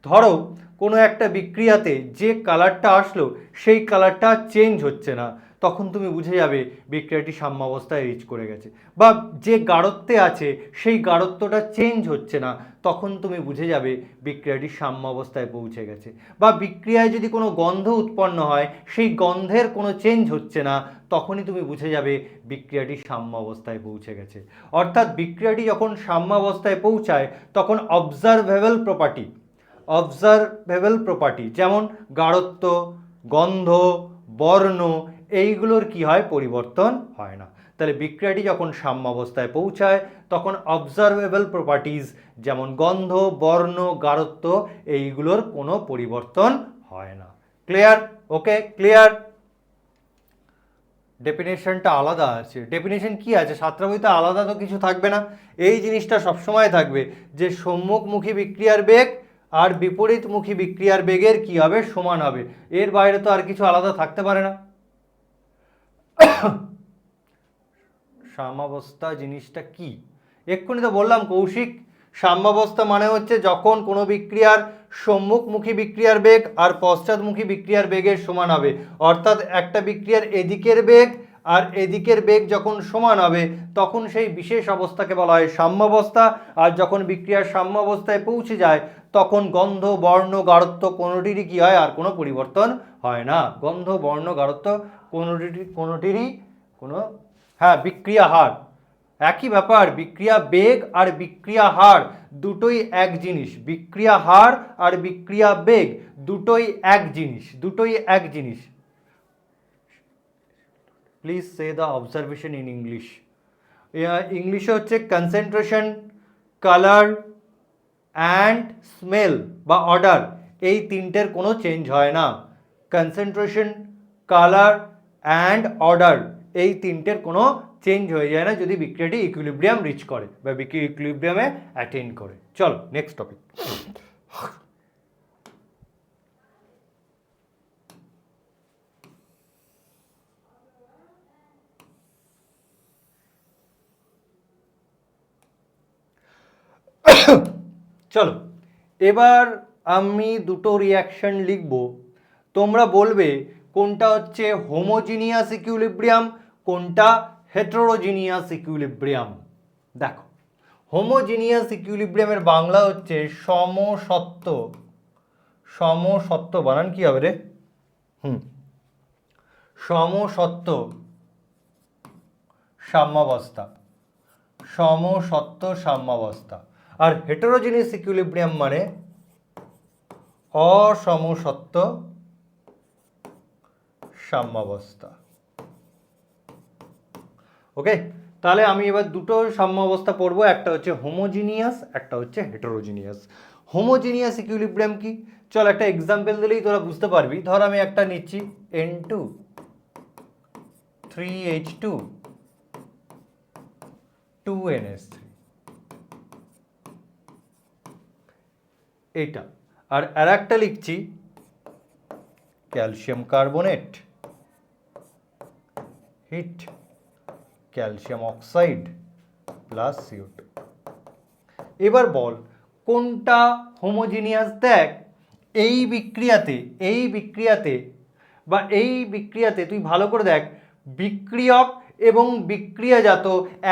ধরো কোনো একটা বিক্রিয়াতে যে কালারটা আসলো সেই কালারটা চেঞ্জ হচ্ছে না, তখন তুমি বুঝে যাবে বিক্রিয়াটি সাম্যাবস্থায় রিচ করে গেছে। বা যে গাঢ়ত্বে আছে সেই গাঢ়ত্বটা চেঞ্জ হচ্ছে না, তখন তুমি বুঝে যাবে বিক্রিয়াটি সাম্যাবস্থায় পৌঁছে গেছে। বা বিক্রিয়ায় যদি কোনো গন্ধ উৎপন্ন হয়, সেই গন্ধের কোনো চেঞ্জ হচ্ছে না, তখনই তুমি বুঝে যাবে বিক্রিয়াটি সাম্যাবস্থায় পৌঁছে গেছে। অর্থাৎ বিক্রিয়াটি যখন সাম্যাবস্থায় পৌঁছায় তখন অবজারভেবল প্রপার্টি যেমন গাঢ়ত্ব, গন্ধ, বর্ণ এইগুলোর কি হয়? পরিবর্তন হয় না। তাহলে বিক্রিয়াটি যখন সাম্যাবস্থায় পৌঁছায় তখন অবজারভেবল প্রপার্টিজ যেমন গন্ধ, বর্ণ, গাঢ়ত্ব এইগুলোর কোনো পরিবর্তন হয় না। ক্লিয়ার? ওকে, ক্লিয়ার। ডেফিনেশনটা আলাদা আছে। ডেফিনেশন কি আছে? সাতটা বইতে আলাদা তো কিছু থাকবে না, এই জিনিসটা সবসময় থাকবে যে সম্মুখমুখী বিক্রিয়ার বেগ আর বিপরীতমুখী বিক্রিয়ার বেগের কি হবে? সমান হবে। এর বাইরে তো আর কিছু আলাদা থাকতে পারে না। সাম্যাবস্থা জিনিসটা কি এক্ষুনি তো বললাম কৌশিক। সাম্যাবস্থা মানে হচ্ছে যখন কোনো বিক্রিয়ার সম্মুখমুখী বিক্রিয়ার বেগ আর পশ্চাৎমুখী বিক্রিয়ার বেগের সমান হবে, অর্থাৎ একটা বিক্রিয়ার এদিকের বেগ আর এদিকের বেগ যখন সমান হবে তখন সেই বিশেষ অবস্থাকে বলা হয় সাম্যাবস্থা। আর যখন বিক্রিয়ার সাম্যাবস্থায় পৌঁছে যায় তখন গন্ধ, বর্ণ, গাঢ়ত্ব কোনোটিরই কি হয়? আর কোনো পরিবর্তন হয় না। গন্ধ, বর্ণ, গাঢ়ত্ব কোনোটিরই কোনো, হ্যাঁ বিক্রিয়া হার একই ব্যাপার। বিক্রিয়া বেগ আর বিক্রিয়া হার দুটোই এক জিনিস। বিক্রিয়া হার আর বিক্রিয়া বেগ দুটোই এক জিনিস। Please say the observation in English. ইংলিশে হচ্ছে কনসেন্ট্রেশন, কালার অ্যান্ড স্মেল বা অর্ডার, এই তিনটের কোনো চেঞ্জ হয় না। কনসেন্ট্রেশন, কালার অ্যান্ড অর্ডার এই তিনটের কোনো চেঞ্জ হয়ে যায় না যদি বিক্রিয়াটি ইকুইলিব্রিয়াম রিচ করে বা ইকুইলিব্রিয়ামে অ্যাটেইন করে। চলো নেক্সট টপিক। চলো এবার আমি দুটো রিয়াকশন লিখব, তোমরা বলবে কোনটা হচ্ছে হোমোজিনিয়াস ইকুইলিব্রিয়াম, কোনটা হেটেরোজিনিয়াস ইকুইলিব্রিয়াম। দেখো হোমোজিনিয়াস ইকুইলিব্রিয়ামের বাংলা হচ্ছে সমসত্ব। সমসত্ব বানান কি হবে রে? সমসত্ব সাম্যাবস্থা। সমসত্ব সাম্যাবস্থা। আর হেটেরোজিনিয়াস ইকুইলিব্রিয়াম মানে অসমসত্ব সাম্যাবস্থা। ওকে, তাহলে আমি এবার দুটো সাম্যাবস্থা পড়বো, একটা হচ্ছে হোমোজিনিয়াস, একটা হচ্ছে হেটেরোজিনিয়াস। হোমোজিনিয়াস ইকুইলিব্রিয়াম কি? চল একটা এক্সাম্পল দিলেই তোরা বুঝতে পারবি। ধর আমি একটা নিচ্ছি N2 3H2 2NH3 এইটা, আর একটা লিখছি calcium carbonate heat calcium oxide plus CO2। এবার বল কোনটা হোমোজিনিয়াস। দেখ এই বিক্রিয়াতে তুই ভালো করে দেখ, বিক্রিয়ক এবং বিক্রিয়াজাত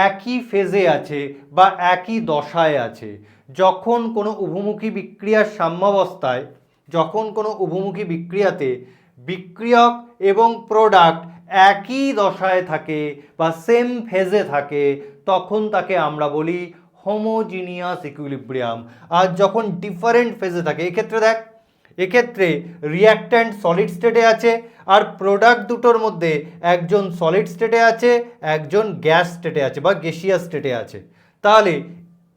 একই ফেজে আছে বা একই দশায় আছে। যখন কোনো উভমুখী বিক্রিয়ার সাম্যাবস্থায়, যখন কোনো উভমুখী বিক্রিয়াতে বিক্রিয়ক এবং প্রোডাক্ট একই দশায় থাকে বা সেম ফেজে থাকে, তখন তাকে আমরা বলি হোমোজিনিয়াস ইকুইলিব্রিয়াম। আর যখন ডিফারেন্ট ফেজে থাকে, এক্ষেত্রে দেখ, এক্ষেত্রে রিঅ্যাক্ট্যান্ট সলিড স্টেটে আছে আর প্রোডাক্ট দুটোর মধ্যে একজন সলিড স্টেটে আছে, একজন গ্যাস স্টেটে আছে বা গ্যাসিয়াস স্টেটে আছে। তাহলে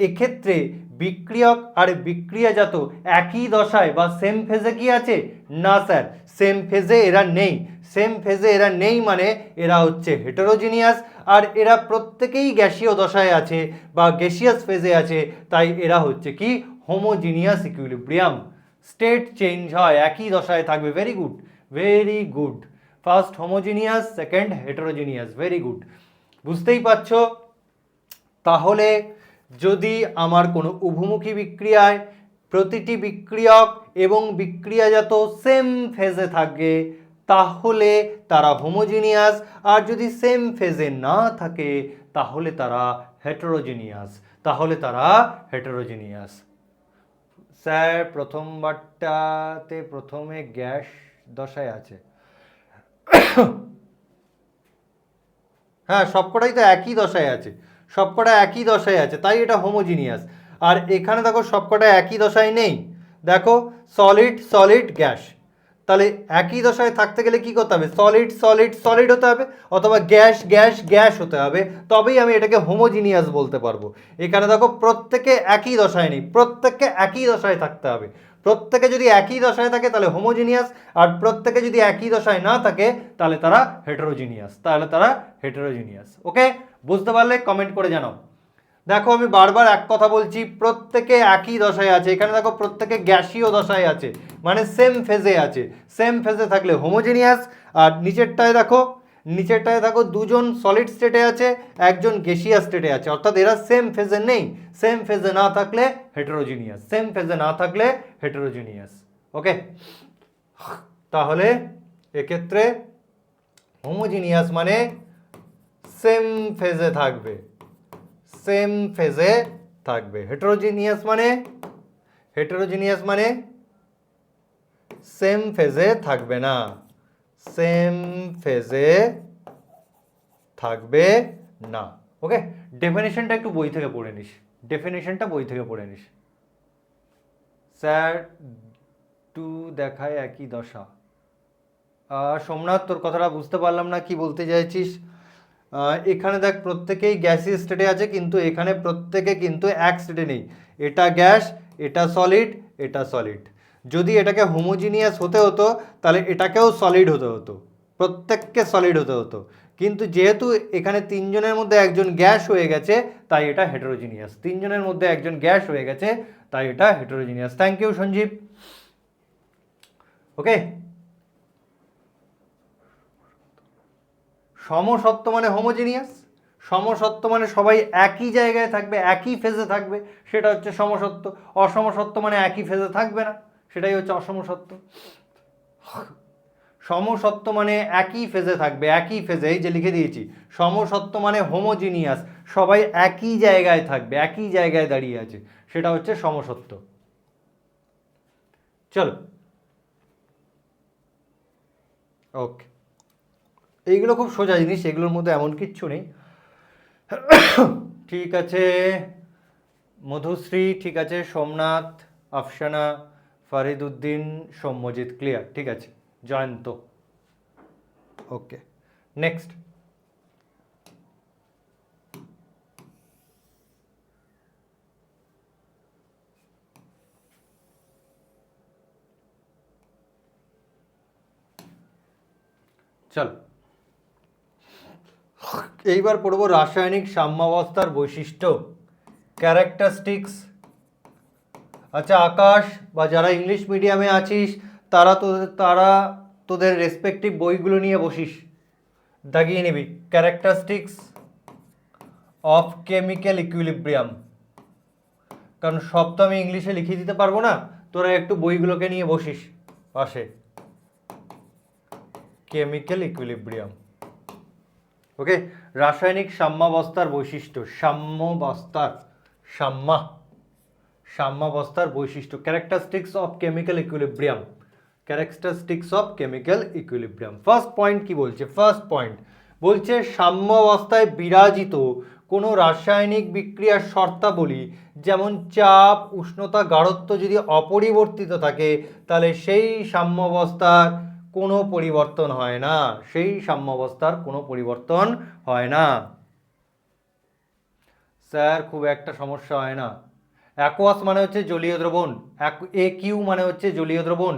এক্ষেত্রে বিক্রিয়ক আর বিক্রিয়াজাত একই দশায় বা সেম ফেজে কি আছে? না স্যার, সেম ফেজে এরা নেই। সেম ফেজে এরা নেই মানে এরা হচ্ছে হেটেরোজিনিয়াস। আর এরা প্রত্যেকেই গ্যাসীয় দশায় আছে বা গ্যাসিয়াস ফেজে আছে, তাই এরা হচ্ছে কি হোমোজিনিয়াস ইকুইলিব্রিয়াম। স্টেট চেঞ্জ হয়, একই দশায় থাকবে। Very good, very good. First homogeneous, second heterogeneous. Very good, বুঝতেই পারছো। তাহলে যদি আমার কোনো উভমুখী বিক্রিয়ায় প্রতিটি বিক্রিয়ক এবং বিক্রিয়াজাত সেম ফেজে থাকে, তাহলে তারা হোমোজিনিয়াস। আর যদি সেম ফেজে না থাকে তাহলে তারা হেটেরোজিনিয়াস। স্যার প্রথমবারটাতে প্রথমে গ্যাস দশায় আছে। হ্যাঁ, সবকটাই তো একই দশায় আছে, সবকটা একই দশায় আছে, তাই এটা হোমোজিনিয়াস। আর এখানে দেখো সবকটা একই দশায় নেই। দেখো সলিড সলিড গ্যাস, তাহলে একই দশায় থাকতে গেলে কি করতে হবে? সলিড সলিড সলিড হতে হবে, অথবা গ্যাস গ্যাস গ্যাস হতে হবে, তবেই আমি এটাকে হোমোজিনিয়াস বলতে পারবো। এখানে দেখো প্রত্যেকে একই দশায় নেই, প্রত্যেককে একই দশায় থাকতে হবে। প্রত্যেকে যদি একই দশায় থাকে তাহলে হোমোজিনিয়াস, আর প্রত্যেকে যদি একই দশায় না থাকে তাহলে তারা হেটেরোজিনিয়াস। ওকে, বুঝতে পারলে কমেন্ট করে জানাও। দেখো আমি বারবার এক কথা বলছি, প্রত্যেকে একই দশায় আছে। এখানে দেখো প্রত্যেকে গ্যাসীয় দশায় আছে, মানে সেম ফেজে আছে। সেম ফেজে থাকলে হোমোজিনিয়াস। আর নিচেরটায় দেখো দুজন সলিড স্টেটে আছে, একজন গ্যাসিয়াস স্টেটে আছে, অর্থাৎ এরা সেম ফেজে নেই। সেম ফেজে না থাকলে হেটেরোজিনিয়াস। ওকে, তাহলে এক্ষেত্রে হোমোজিনিয়াস মানে সেম ফেজে থাকবে, হেটেরোজিনিয়াস মানে সেম ফেজে থাকবে না, ওকে, ডেফিনেশনটা একটু বই থেকে পড়ে নিস। স্যার টু দেখায় একই দশা। সোমনাথ, তোর কথাটা বুঝতে পারলাম না, কি বলতে চাইছিস। এখানে দেখ প্রত্যেকেই গ্যাসিয়াস স্টেটে আছে, কিন্তু এখানে প্রত্যেকে কিন্তু এক স্টেটে নেই। এটা গ্যাস, এটা সলিড। যদি এটাকে হোমোজিনিয়াস হতে হতো তাহলে এটাকেও সলিড হতে হতো, প্রত্যেককে সলিড হতে হতো। কিন্তু যেহেতু এখানে তিনজনের মধ্যে একজন গ্যাস হয়ে গেছে, তাই এটা heterogeneous. Thank you Sanjib. Okay, সমসত্ব মানে হোমোজিনিয়াস, সমসত্ব মানে সবাই একই জায়গায় থাকবে, একই ফেজে থাকবে, সেটা হচ্ছে সমসত্ব। অসমসত্ব মানে একই ফেজে থাকবে না, সেটাই হচ্ছে অসমসত্ব। সমসত্ব মানে একই ফেজে থাকবে, একই ফেজে, এই যে লিখে দিয়েছি। সমসত্ব মানে হোমোজিনিয়াস, সবাই একই জায়গায় থাকবে, একই জায়গায় দাঁড়িয়ে আছে, সেটা হচ্ছে সমসত্ব। চলো, ওকে, এইগুলো খুব সোজা জিনিস, এগুলোর মধ্যে এমন কিচ্ছু নেই। ঠিক আছে মধুশ্রী, ঠিক আছে সোমনাথ, আফসানা, ফারিদউদ্দিন, সৌম্যজিৎ, ক্লিয়ার, ঠিক আছে, জয়ন্ত, ওকে, নেক্সট। চল, এইবার পড়বো রাসায়নিক সাম্যাবস্থার বৈশিষ্ট্য, ক্যারেক্টারিস্টিক্স। আচ্ছা আকাশ, বা যারা ইংলিশ মিডিয়ামে আছিস তারা তোদের রেসপেক্টিভ বইগুলো নিয়ে বসিস, দাগিয়ে নিবি, ক্যারেক্টারিস্টিক্স অফ কেমিক্যাল ইকুইলিব্রিয়াম, কারণ সব তো আমি ইংলিশে লিখে দিতে পারবো না, তোরা একটু বইগুলোকে নিয়ে বসিস পাশে। কেমিক্যাল ইকুইলিব্রিয়াম, ওকে, রাসায়নিক সাম্যাবস্থার বৈশিষ্ট্য, সাম্যাবস্থার বৈশিষ্ট্য, characteristics of chemical equilibrium, characteristics of chemical equilibrium. First point কি বলছে? ফার্স্ট পয়েন্ট বলছে সাম্যাবস্থায় বিরাজিত কোনো রাসায়নিক বিক্রিয়ার শর্তাবলী, যেমন চাপ, উষ্ণতা, গাঢ়ত্ব যদি অপরিবর্তিত থাকে, তাহলে সেই সাম্যাবস্থার কোনো পরিবর্তন হয় না, সেই সাম্যাবস্থার কোনো পরিবর্তন হয় না। স্যার খুব একটা সমস্যা হয় না। অ্যাকোয়াস মানে হচ্ছে জলীয় দ্রবণ, AQ মানে হচ্ছে জলীয় দ্রবণ,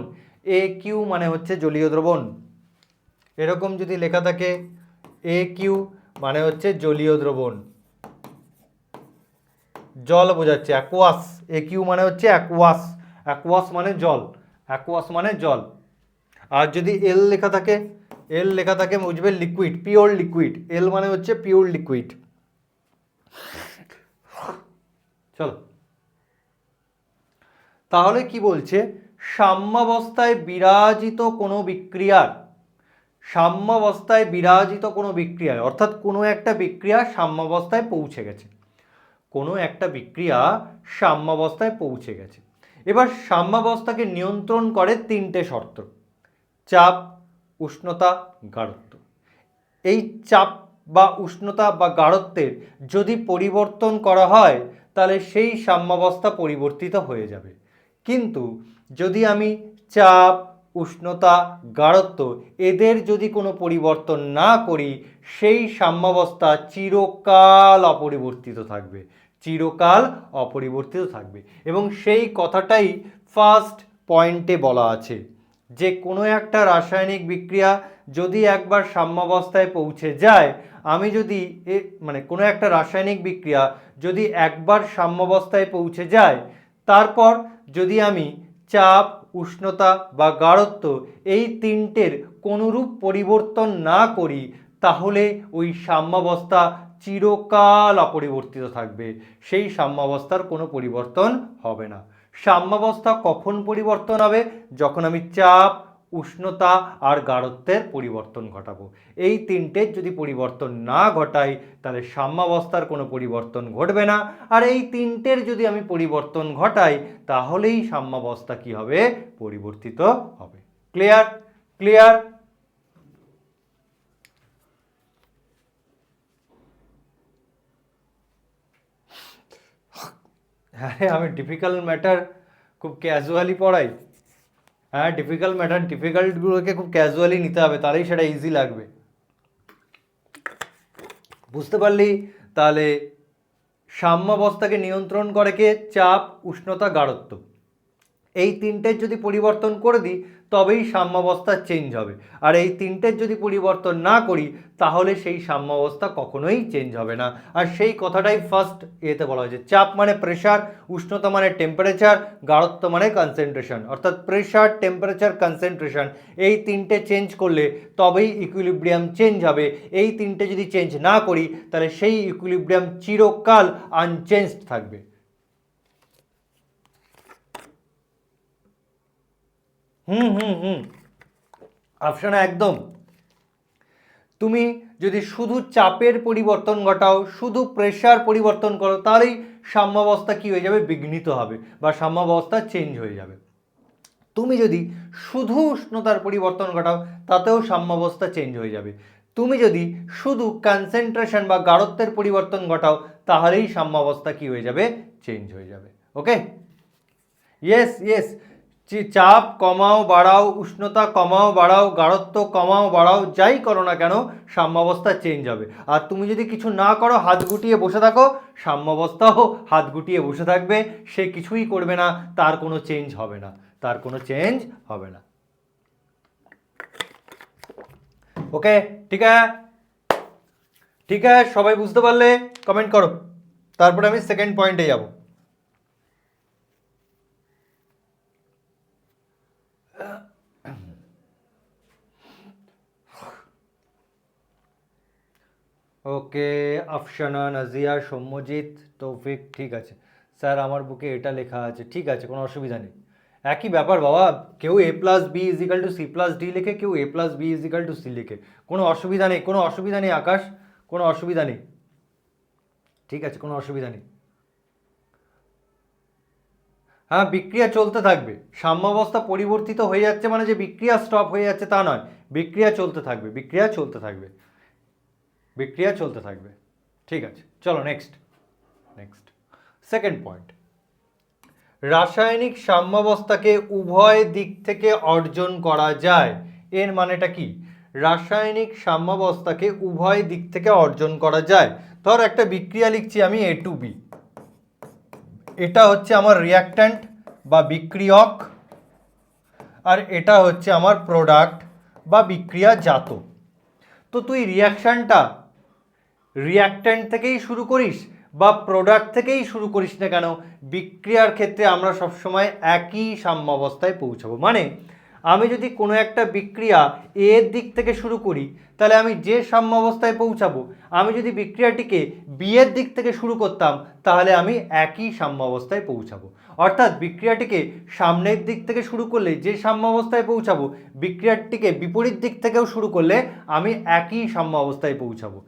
AQ মানে হচ্ছে জলীয় দ্রবণ, এরকম যদি লেখা থাকে AQ মানে হচ্ছে জলীয় দ্রবণ, জল বোঝাচ্ছে, অ্যাকোয়াস, AQ মানে হচ্ছে অ্যাকোয়াস, অ্যাকোয়াস মানে জল, অ্যাকোয়াস মানে জল। আর যদি L লেখা থাকে, L লেখা থাকে বুঝবে লিকুইড, পিওর লিকুইড, L মানে হচ্ছে পিওর লিকুইড। চলো, তাহলে কি বলছে? সাম্যাবস্থায় বিরাজিত কোনো বিক্রিয়ার, সাম্যাবস্থায় বিরাজিত কোনো বিক্রিয়ার, অর্থাৎ কোনো একটা বিক্রিয়া সাম্যাবস্থায় পৌঁছে গেছে, কোনো একটা বিক্রিয়া সাম্যাবস্থায় পৌঁছে গেছে। এবার সাম্যাবস্থাকে নিয়ন্ত্রণ করে তিনটে শর্ত, চাপ, উষ্ণতা, গাঢ়ত্ব। এই চাপ বা উষ্ণতা বা গাঢ়ত্বের যদি পরিবর্তন করা হয়, তাহলে সেই সাম্যাবস্থা পরিবর্তিত হয়ে যাবে। কিন্তু যদি আমি চাপ, উষ্ণতা, গাঢ়ত্ব এদের যদি কোনো পরিবর্তন না করি, সেই সাম্যাবস্থা চিরকাল অপরিবর্তিত থাকবে, চিরকাল অপরিবর্তিত থাকবে। এবং সেই কথাটাই ফার্স্ট পয়েন্টে বলা আছে, যে কোনো একটা রাসায়নিক বিক্রিয়া যদি একবার সাম্যাবস্থায় পৌঁছে যায়, আমি যদি মানে কোনো একটা রাসায়নিক বিক্রিয়া যদি একবার সাম্যাবস্থায় পৌঁছে যায়, তারপর যদি আমি চাপ, উষ্ণতা বা গাঢ়ত্ব এই তিনটের কোনোরূপ পরিবর্তন না করি, তাহলে ওই সাম্যাবস্থা চিরকাল অপরিবর্তিত থাকবে, সেই সাম্যাবস্থার কোনো পরিবর্তন হবে না। সাম্যাবস্থা কখন পরিবর্তন হবে? যখন আমি চাপ, উষ্ণতা আর গাঢ়ত্বের পরিবর্তন ঘটাবো। এই তিনটের যদি পরিবর্তন না ঘটাই, তাহলে সাম্যাবস্থার কোনো পরিবর্তন ঘটবে না। আর এই তিনটের যদি আমি পরিবর্তন ঘটাই, তাহলেই সাম্যাবস্থা কি হবে? পরিবর্তিত হবে। ক্লিয়ার? ক্লিয়ার? হ্যাঁ, আমি ডিফিকাল্ট ম্যাটার খুব ক্যাজুয়ালি পড়াই। হ্যাঁ, ডিফিকাল্ট ম্যাটার, ডিফিকাল্টগুলোকে খুব ক্যাজুয়ালি নিতে হবে, তাহলেই সেটা ইজি লাগবে। বুঝতে পারলি? তাহলে সাম্যাবস্থাকে নিয়ন্ত্রণ করে কে? চাপ, উষ্ণতা, গাঢ়ত্ব। এই তিনটের যদি পরিবর্তন করে দিই, তবেই সাম্যাবস্থা চেঞ্জ হবে। আর এই তিনটের যদি পরিবর্তন না করি, তাহলে সেই সাম্যাবস্থা কখনোই চেঞ্জ হবে না। আর সেই কথাটাই ফার্স্ট এতে বলা হয়েছে, চাপ মানে প্রেশার, উষ্ণতা মানে টেম্পারেচার, গাঢ়ত্ব মানে কনসেন্ট্রেশন। অর্থাৎ প্রেশার, টেম্পারেচার, কনসেন্ট্রেশন এই তিনটে চেঞ্জ করলে তবেই ইকুইলিব্রিয়াম চেঞ্জ হবে। এই তিনটে যদি চেঞ্জ না করি, তাহলে সেই ইকুইলিব্রিয়াম চিরকাল আনচেঞ্জড থাকবে। হুম হুম হুম অপশান একদম। তুমি যদি শুধু চাপের পরিবর্তন ঘটাও, শুধু প্রেশার পরিবর্তন করো, তাহলেই সাম্যাবস্থা কি হয়ে যাবে, বিঘ্নিত হবে বা সাম্যাবস্থা চেঞ্জ হয়ে যাবে। তুমি যদি শুধু উষ্ণতার পরিবর্তন ঘটাও, তাতেও সাম্যাবস্থা চেঞ্জ হয়ে যাবে। তুমি যদি শুধু কনসেন্ট্রেশন বা গাঢ়ত্বের পরিবর্তন ঘটাও, তাহলেই সাম্যাবস্থা কি হয়ে যাবে, চেঞ্জ হয়ে যাবে। ওকে, ইয়েস ইয়েস, চাপ কমাও বাড়াও, উষ্ণতা কমাও বাড়াও, গাঢ়ত্ব কমাও বাড়াও, যাই করো না কেন সাম্যাবস্থা চেঞ্জ হবে। আর তুমি যদি কিছু না করো, হাত গুটিয়ে বসে থাকো, সাম্যাবস্থাও হাত গুটিয়ে বসে থাকবে, সে কিছুই করবে না, তার কোনো চেঞ্জ হবে না, তার কোনো চেঞ্জ হবে না। ওকে, ঠিক আছে, ঠিক আছে, সবাই বুঝতে পারলে কমেন্ট করো, তারপরে আমি সেকেন্ড পয়েন্টে যাব। ওকে, আফসানা, নাজিয়া, সৌম্যজিৎ, তৌফিক, ঠিক আছে স্যার, আমার বুকে এটা লেখা আছে, ঠিক আছে, কোনো অসুবিধা নেই। একই ব্যাপার বাবা, কেউ A plus B equal to C plus D লিখে, কেউ A plus B equal to C লিখে, কোনো অসুবিধা নেই, কোনো অসুবিধা নেই আকাশ, কোনো অসুবিধা নেই, ঠিক আছে, কোনো অসুবিধা নেই। হ্যাঁ, বিক্রিয়া চলতে থাকবে, সাম্যাবস্থা পরিবর্তিত হয়ে যাচ্ছে মানে যে বিক্রিয়া স্টপ হয়ে যাচ্ছে তা নয়, বিক্রিয়া চলতে থাকবে, বিক্রিয়া চলতে থাকবে, বিক্রিয়া চলতে থাকবে। ঠিক আছে, চলো নেক্সট, নেক্সট সেকেন্ড পয়েন্ট। রাসায়নিক সাম্যাবস্থাকে উভয় দিক থেকে অর্জন করা যায়। এর মানেটা কি? রাসায়নিক সাম্যাবস্থাকে উভয় দিক থেকে অর্জন করা যায়। ধর একটা বিক্রিয়া লিখছি আমি এ টু বি, এটা হচ্ছে আমার রিয়াক্ট্যান্ট বা বিক্রিয়ক, আর এটা হচ্ছে আমার প্রোডাক্ট বা বিক্রিয়াজাত। তো তুই রিয়াক্ট্যান্ট থেকেই শুরু করিস বা প্রোডাক্ট থেকেই শুরু করিস না কেন, বিক্রিয়ার ক্ষেত্রে আমরা সবসময় একই সাম্যাবস্থায় পৌঁছাবো। মানে আমি যদি কোনো একটা বিক্রিয়া এর দিক থেকে শুরু করি, তাহলে আমি যে সাম্যাবস্থায় পৌঁছাবো, আমি যদি বিক্রিয়াটিকে বি এর দিক থেকে শুরু করতাম, তাহলে আমি একই সাম্যাবস্থায় পৌঁছাবো। অর্থাৎ বিক্রিয়াটিকে সামনের দিক থেকে শুরু করলে যে সাম্যাবস্থায় পৌঁছাবো, বিক্রিয়াটিকে বিপরীত দিক থেকেও শুরু করলে আমি একই সাম্যাবস্থায় পৌঁছাবো।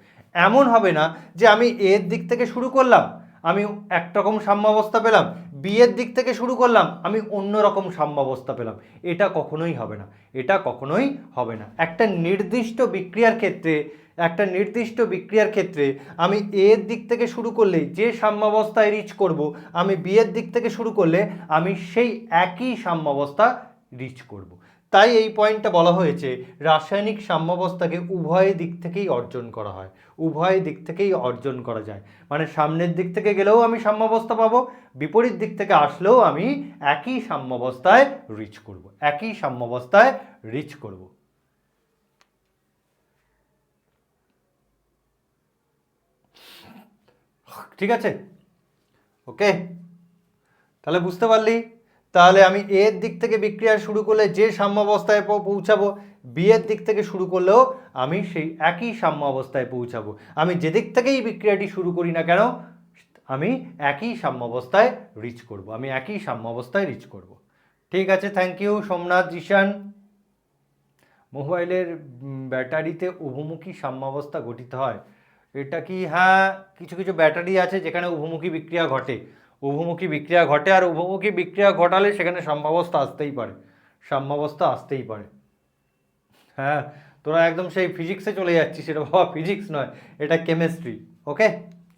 এমন হবে না যে আমি এর দিক থেকে শুরু করলাম, আমি একরকম সাম্যাবস্থা পেলাম, বি এর দিক থেকে শুরু করলাম, আমি অন্য রকম সাম্যাবস্থা পেলাম। এটা কখনোই হবে না, এটা কখনোই হবে না। একটা নির্দিষ্ট বিক্রিয়ার ক্ষেত্রে আমি এ এর দিক থেকে শুরু করলে যে সাম্যাবস্থায় রিচ করব, আমি বি এর দিক থেকে শুরু করলে আমি সেই একই সাম্যাবস্থা রিচ করব। তাই এই পয়েন্টটা বলা হয়েছে রাসায়নিক সাম্যাবস্থাকে উভয় দিক থেকেই অর্জন করা হয়, উভয় দিক থেকেই অর্জন করা যায়। মানে সামনের দিক থেকে গেলেও আমি সাম্যাবস্থা পাবো, বিপরীত দিক থেকে আসলেও আমি একই সাম্যাবস্থায় রিচ করব, একই সাম্যাবস্থায় রিচ করব। ঠিক আছে, ওকে, তাহলে বুঝতে পারলি? তাহলে আমি এর দিক থেকে বিক্রিয়া শুরু করলে যে সাম্যাবস্থায় পৌঁছাবো, বি এর দিক থেকে শুরু করলেও আমি সেই একই সাম্যাবস্থায় পৌঁছাবো। আমি যেদিক থেকেই বিক্রিয়াটি শুরু করি না কেন, আমি একই সাম্যাবস্থায় রিচ করব, আমি একই সাম্যাবস্থায় রিচ করব। ঠিক আছে, থ্যাংক ইউ সোমনাথ, জিশান। মোবাইলের ব্যাটারিতে উভমুখী সাম্যাবস্থা গঠিত হয়, এটা কি? হ্যাঁ, কিছু কিছু ব্যাটারি আছে যেখানে উভমুখী বিক্রিয়া ঘটে, উভমুখী বিক্রিয়া ঘটে, আর উভমুখী বিক্রিয়া ঘটালে সেখানে সাম্যাবস্থা আসতেই পারে, সাম্যাবস্থা আসতেই পারে। হ্যাঁ, তোরা একদম সেই ফিজিক্সে চলে যাচ্ছিস, এটা বাবা ফিজিক্স নয়, এটা কেমিস্ট্রি। ওকে,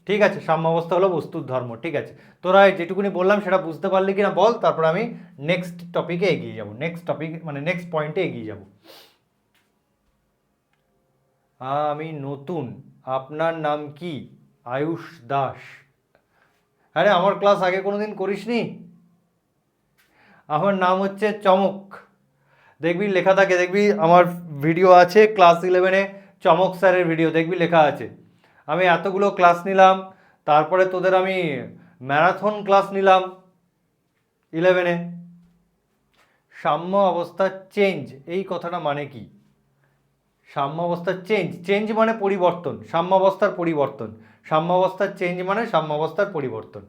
ঠিক আছে, সাম্যাবস্থা হলো বস্তুর ধর্ম। ঠিক আছে, তোরা যেটুকুনি বললাম সেটা বুঝতে পারলি কিনা বল, তারপর আমি নেক্সট টপিকে এগিয়ে যাব, নেক্সট টপিক মানে নেক্সট পয়েন্টে এগিয়ে যাব। আমি নতুন, আপনার নাম কি? আয়ুষ দাস। আরে আমার ক্লাস আগে কোনোদিন করিসনি? আমার নাম হচ্ছে চমক, দেখবি লেখা থাকে, দেখবি আমার ভিডিও আছে ক্লাস 11-এ, চমক স্যারের ভিডিও দেখবি লেখা আছে। আমি এতগুলো ক্লাস নিলাম, তারপরে তোদের আমি ম্যারাথন ক্লাস নিলাম 11-এ। সাম্য অবস্থা চেঞ্জ, এই কথাটা মানে কি? সাম্যাবস্থার চেঞ্জ মানে পরিবর্তন, সাম্যাবস্থার পরিবর্তন, সাম্যাবস্থার চেঞ্জ মানে সাম্যাবস্থার পরিবর্তন।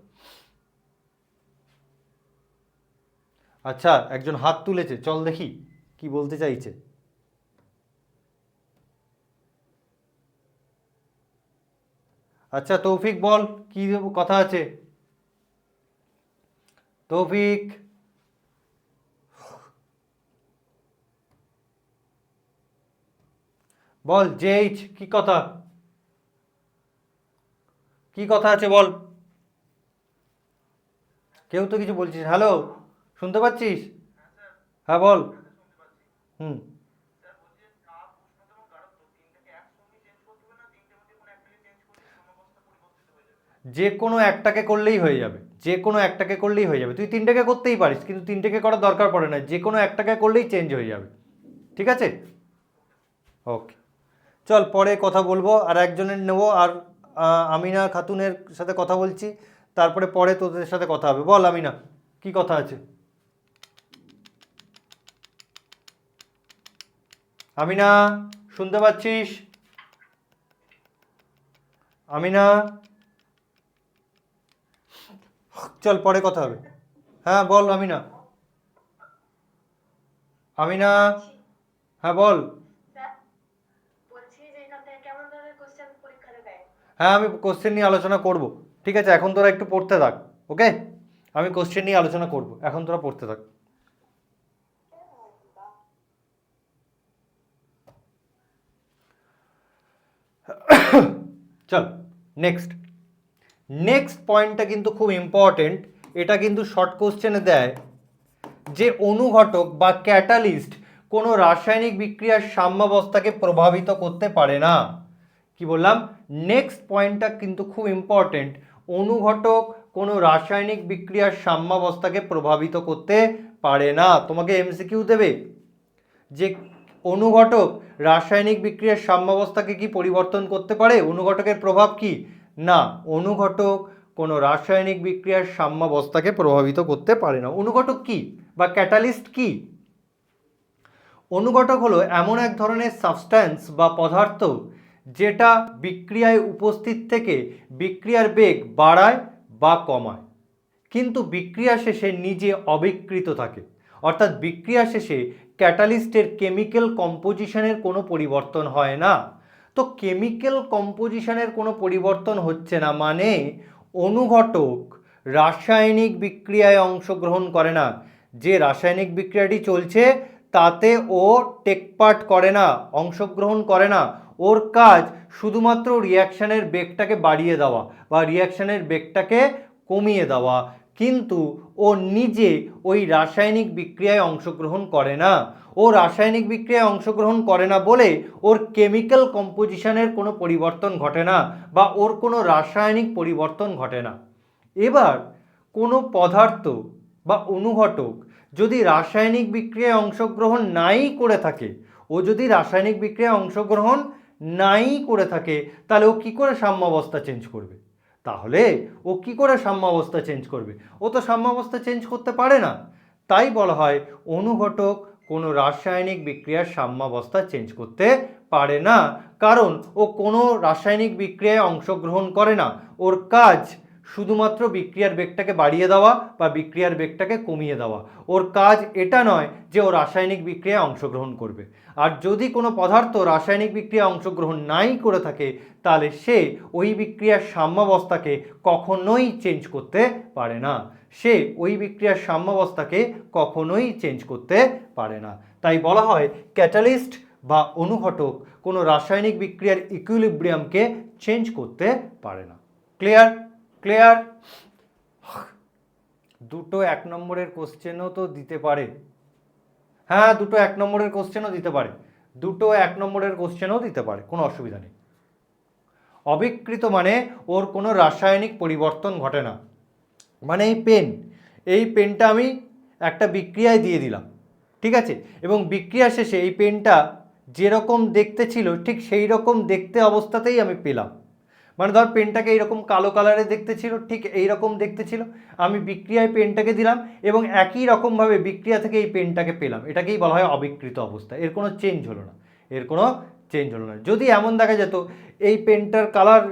আচ্ছা, একজন হাত তুলেছে, চল দেখি কি বলতে চাইছে। আচ্ছা তৌফিক বল কি কথা আছে, তৌফিক বল। জেইচ কি কথা, কি কথা আছে বল। কেউ তো কিছু বলছিস, হ্যালো শুনতে পাচ্ছিস? হ্যাঁ বল। হুম, যে কোনো একটাকে করলেই হয়ে যাবে, যে কোনো একটাকে করলেই হয়ে যাবে। তুই তিনটেকে করতেই পারিস, কিন্তু তিনটেকে করার দরকার পড়ে না, যে কোনো একটাকে করলেই চেঞ্জ হয়ে যাবে। ঠিক আছে, ওকে। চল পরে কথা বলবো, আর একজনের নেবো, আর আমিনা খাতুনের সাথে কথা বলছি, তারপরে পরে তোদের সাথে কথা হবে। বল আমিনা কি কথা আছে। আমিনা শুনতে পাচ্ছিস? আমিনা, চল পরে কথা হবে। হ্যাঁ বল আমিনা। আমিনা, হ্যাঁ বল। হ্যাঁ আমি কোশ্চেন নিয়ে আলোচনা করব, ঠিক আছে, এখন তোরা একটু পড়তে থাক। ওকে, আমি কোশ্চেন নিয়ে আলোচনা করব, এখন তোরা পড়তে থাক। চল নেক্সট, নেক্সট পয়েন্টটা কিন্তু খুব ইম্পর্টেন্ট, এটা কিন্তু শর্ট কোশ্চেনে দেয় যে অনুঘটক বা ক্যাটালিস্ট কোনো রাসায়নিক বিক্রিয়ার সাম্যাবস্থাকে প্রভাবিত করতে পারে না। কি বললাম, নেক্সট পয়েন্টটা কিন্তু খুব ইম্পর্টেন্ট, অনুঘটক কোনো রাসায়নিক বিক্রিয়ার সাম্যাবস্থাকে প্রভাবিত করতে পারে না। তোমাকে এমসিকিউ দেবে যে অনুঘটক রাসায়নিক বিক্রিয়ার সাম্যাবস্থাকে কি পরিবর্তন করতে পারে, অনুঘটকের প্রভাব কি? না, অনুঘটক কোনো রাসায়নিক বিক্রিয়ার সাম্যাবস্থাকে প্রভাবিত করতে পারে না। অনুঘটক কি বা ক্যাটালিস্ট কি? অনুঘটক হলো এমন এক ধরনের সাবস্ট্যান্স বা পদার্থ যেটা বিক্রিয়ায় উপস্থিত থেকে বিক্রিয়ার বেগ বাড়ায় বা কমায়, কিন্তু বিক্রিয়া শেষে নিজে অবিকৃত থাকে। অর্থাৎ বিক্রিয়া শেষে ক্যাটালিস্টের কেমিক্যাল কম্পোজিশনের কোনো পরিবর্তন হয় না। তো কেমিক্যাল কম্পোজিশনের কোনো পরিবর্তন হচ্ছে না মানে অনুঘটক রাসায়নিক বিক্রিয়ায় অংশগ্রহণ করে না। যে রাসায়নিক বিক্রিয়াটি চলছে তাতে ও টেক পার্ট করে না, অংশগ্রহণ করে না। ওর কাজ শুধুমাত্র রিয়াকশানের বেগটাকে বাড়িয়ে দেওয়া বা রিয়াকশানের বেগটাকে কমিয়ে দেওয়া, কিন্তু ও নিজে ওই রাসায়নিক বিক্রিয়ায় অংশগ্রহণ করে না। ও রাসায়নিক বিক্রিয়ায় অংশগ্রহণ করে না বলে ওর কেমিক্যাল কম্পোজিশনের কোনো পরিবর্তন ঘটে না বা ওর কোনো রাসায়নিক পরিবর্তন ঘটে না। এবার কোনো পদার্থ বা অনুঘটক যদি রাসায়নিক বিক্রিয়ায় অংশগ্রহণ নাই করে থাকে, ও যদি রাসায়নিক বিক্রিয়ায় অংশগ্রহণ নাই করে থাকে, তাহলে ও কী করে সাম্যাবস্থা চেঞ্জ করবে? তাহলে ও কি করে সাম্যাবস্থা চেঞ্জ করবে? ও তো সাম্যাবস্থা চেঞ্জ করতে পারে না। তাই বলা হয় অনুঘটক কোনো রাসায়নিক বিক্রিয়ার সাম্যাবস্থা চেঞ্জ করতে পারে না, কারণ ও কোনো রাসায়নিক বিক্রিয়ায় অংশগ্রহণ করে না। ওর কাজ শুধুমাত্র বিক্রিয়ার বেগটাকে বাড়িয়ে দেওয়া বা বিক্রিয়ার বেগটাকে কমিয়ে দেওয়া। ওর কাজ এটা নয় যে ও রাসায়নিক বিক্রিয়ায় অংশগ্রহণ করবে। আর যদি কোনো পদার্থ রাসায়নিক বিক্রিয়ায় অংশগ্রহণ নাই করে থাকে, তাহলে সে ওই বিক্রিয়ার সাম্যাবস্থাকে কখনোই চেঞ্জ করতে পারে না। সে ওই বিক্রিয়ার সাম্যাবস্থাকে কখনোই চেঞ্জ করতে পারে না। তাই বলা হয় ক্যাটালিস্ট বা অনুঘটক কোনো রাসায়নিক বিক্রিয়ার ইকুইলিব্রিয়ামকে চেঞ্জ করতে পারে না। ক্লিয়ার? ক্লিয়ার? দুটো এক নম্বরের কোশ্চেনও তো দিতে পারে। হ্যাঁ দুটো এক নম্বরের কোশ্চেনও দিতে পারে, দুটো এক নম্বরের কোশ্চেনও দিতে পারে, কোনো অসুবিধা নেই। অবিকৃত মানে ওর কোনো রাসায়নিক পরিবর্তন ঘটে না। মানে এই পেনটা আমি একটা বিক্রিয়ায় দিয়ে দিলাম, ঠিক আছে, এবং বিক্রিয়া শেষে এই পেনটা যেরকম দেখতে ছিল ঠিক সেই রকম দেখতে অবস্থাতেই আমি পেলাম। মানে ধর পেনটাকে এইরকম কালো কালারে দেখতে ছিল, ঠিক এইরকম দেখতে ছিল, আমি বিক্রিয়ায় পেনটাকে দিলাম এবং একই রকমভাবে বিক্রিয়া থেকে এই পেনটাকে পেলাম, এটাকেই বলা হয় অবিকৃত অবস্থা। এর কোনো চেঞ্জ হলো না, এর কোনো চেঞ্জ হলো না। যদি এমন দেখা যেত এই পেনটার কালার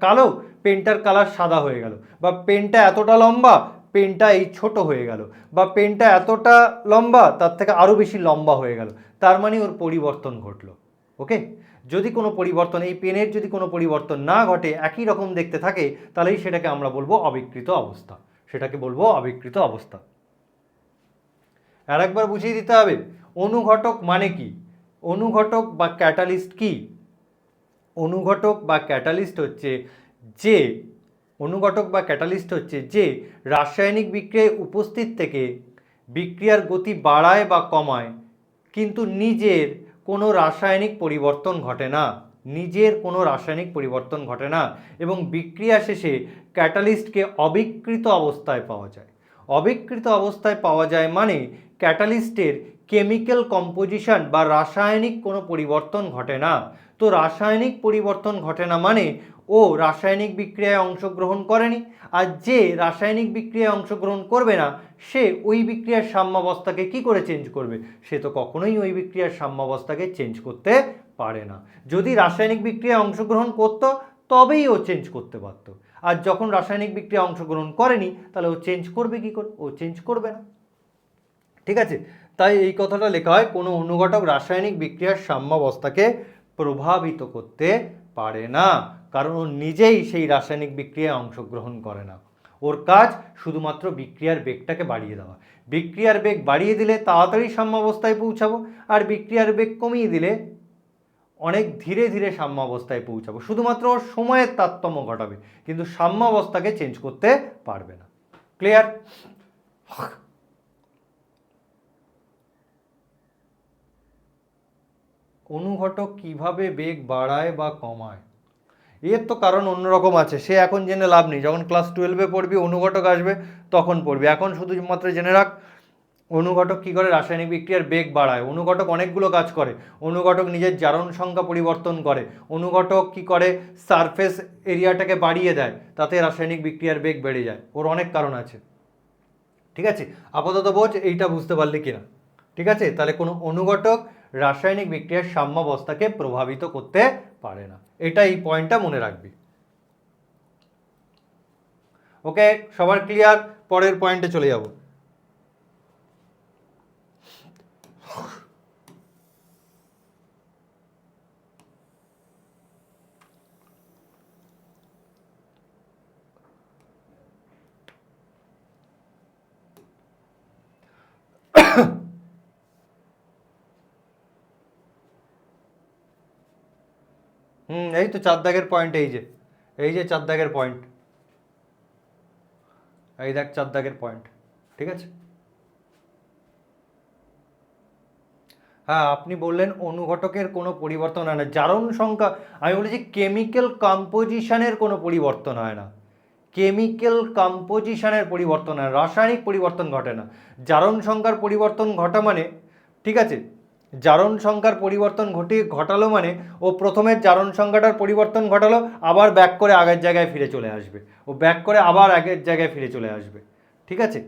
কালো, পেনটার কালার সাদা হয়ে গেল, বা পেনটা এতটা লম্বা, পেনটা এই ছোট হয়ে গেল, বা পেনটা এতটা লম্বা তার থেকে আরও বেশি লম্বা হয়ে গেল, তার মানে ওর পরিবর্তন ঘটলো। ওকে, যদি কোনো পরিবর্তন, এই পেনের যদি কোনো পরিবর্তন না ঘটে, একই রকম দেখতে থাকে, তাহলেই সেটাকে আমরা বলবো অবিকৃত অবস্থা, সেটাকে বলবো অবিকৃত অবস্থা। আর একবার বুঝিয়ে দিতে হবে অনুঘটক মানে কি। অনুঘটক বা ক্যাটালিস্ট কি? অনুঘটক বা ক্যাটালিস্ট হচ্ছে যে রাসায়নিক বিক্রিয়ায় উপস্থিত থেকে বিক্রিয়ার গতি বাড়ায় বা কমায়, কিন্তু নিজের কোনো রাসায়নিক পরিবর্তন ঘটে না, এবং বিক্রিয়া শেষে ক্যাটালিস্টকে অবিকৃত অবস্থায় পাওয়া যায়। অবিকৃত অবস্থায় পাওয়া যায় মানে ক্যাটালিস্টের কেমিক্যাল কম্পোজিশন বা রাসায়নিক কোনো পরিবর্তন ঘটে না। তো রাসায়নিক পরিবর্তন ঘটে না মানে ও রাসায়নিক বিক্রিয়ায় অংশগ্রহণ করেনি, আর যে রাসায়নিক বিক্রিয়ায় অংশগ্রহণ করবে না সে ওই বিক্রিয়ার সাম্যাবস্থাকে কি করে চেঞ্জ করবে? সে তো কখনোই ওই বিক্রিয়ার সাম্যাবস্থাকে চেঞ্জ করতে পারে না। যদি রাসায়নিক বিক্রিয়ায় অংশগ্রহণ করতো তবেই ও চেঞ্জ করতে পারতো, আর যখন রাসায়নিক বিক্রিয়ায় অংশগ্রহণ করেনি তাহলে ও চেঞ্জ করবে কি করে? ও চেঞ্জ করবে না। ঠিক আছে, তাই এই কথাটা লেখা হয় কোনো অনুঘটক রাসায়নিক বিক্রিয়ার সাম্যাবস্থাকে প্রভাবিত করতে পারে না, কারণ ও নিজেই সেই রাসায়নিক বিক্রিয়ায় অংশগ্রহণ করে না। ওর কাজ শুধুমাত্র বিক্রিয়ার বেগটাকে বাড়িয়ে দেওয়া। বিক্রিয়ার বেগ বাড়িয়ে দিলে তাড়াতাড়ি সাম্যাবস্থায় পৌঁছাবো, আর বিক্রিয়ার বেগ কমিয়ে দিলে অনেক ধীরে ধীরে সাম্যাবস্থায় পৌঁছাবো। শুধুমাত্র ওর সময়ের তারতম্য ঘটাবে, কিন্তু সাম্যাবস্থাকে চেঞ্জ করতে পারবে না। ক্লিয়ার? অনুঘটক কিভাবে বেগ বাড়ায় বা কমায়? এর তো কারণ অন্যরকম আছে, সে এখন জেনে লাভ নেই। যখন ক্লাস 12-এ পড়বি অনুঘটক আসবে তখন পড়বি। এখন শুধুমাত্র জেনে রাখ অনুঘটক কী করে রাসায়নিক বিক্রিয়ার বেগ বাড়ায়। অনুঘটক অনেকগুলো কাজ করে। অনুঘটক নিজের জারণ সংখ্যা পরিবর্তন করে। অনুঘটক কী করে? সারফেস এরিয়াটাকে বাড়িয়ে দেয়, তাতে রাসায়নিক বিক্রিয়ার বেগ বেড়ে যায়। ওর অনেক কারণ আছে। ঠিক আছে, আপাতত বোঝ এইটা বুঝতে পারলি কিনা। ঠিক আছে, তাহলে কোনো অনুঘটক রাসায়নিক বিক্রিয়ার সাম্যাবস্থাকে প্রভাবিত করতে পারে না, এটা এই পয়েন্টটা মনে রাখবি। ওকে, সবার ক্লিয়ার? পরের পয়েন্টে চলে যাব। এই তো 4 দাগের পয়েন্ট, এই যে 4 দাগের পয়েন্ট, এই দেখ 4 দাগের পয়েন্ট। ঠিক আছে, হ্যাঁ আপনি বললেন অনুঘটকের কোনো পরিবর্তন হয় না, জারণ সংখ্যা। আমি বলেছি কেমিক্যাল কম্পোজিশনের কোনো পরিবর্তন হয় না। কেমিক্যাল কম্পোজিশনের পরিবর্তন হয়, রাসায়নিক পরিবর্তন ঘটে না। জারণ সংখ্যার পরিবর্তন ঘটা মানে, ঠিক আছে, জারণ সংখ্যার পরিবর্তন ঘটালো মানে ও প্রথমের জারণ সংখ্যাটার পরিবর্তন ঘটালো, আবার ব্যাক করে আগের জায়গায় ফিরে চলে আসবে। ও ব্যাক করে আবার আগের জায়গায় ফিরে চলে আসবে। ঠিক আছে,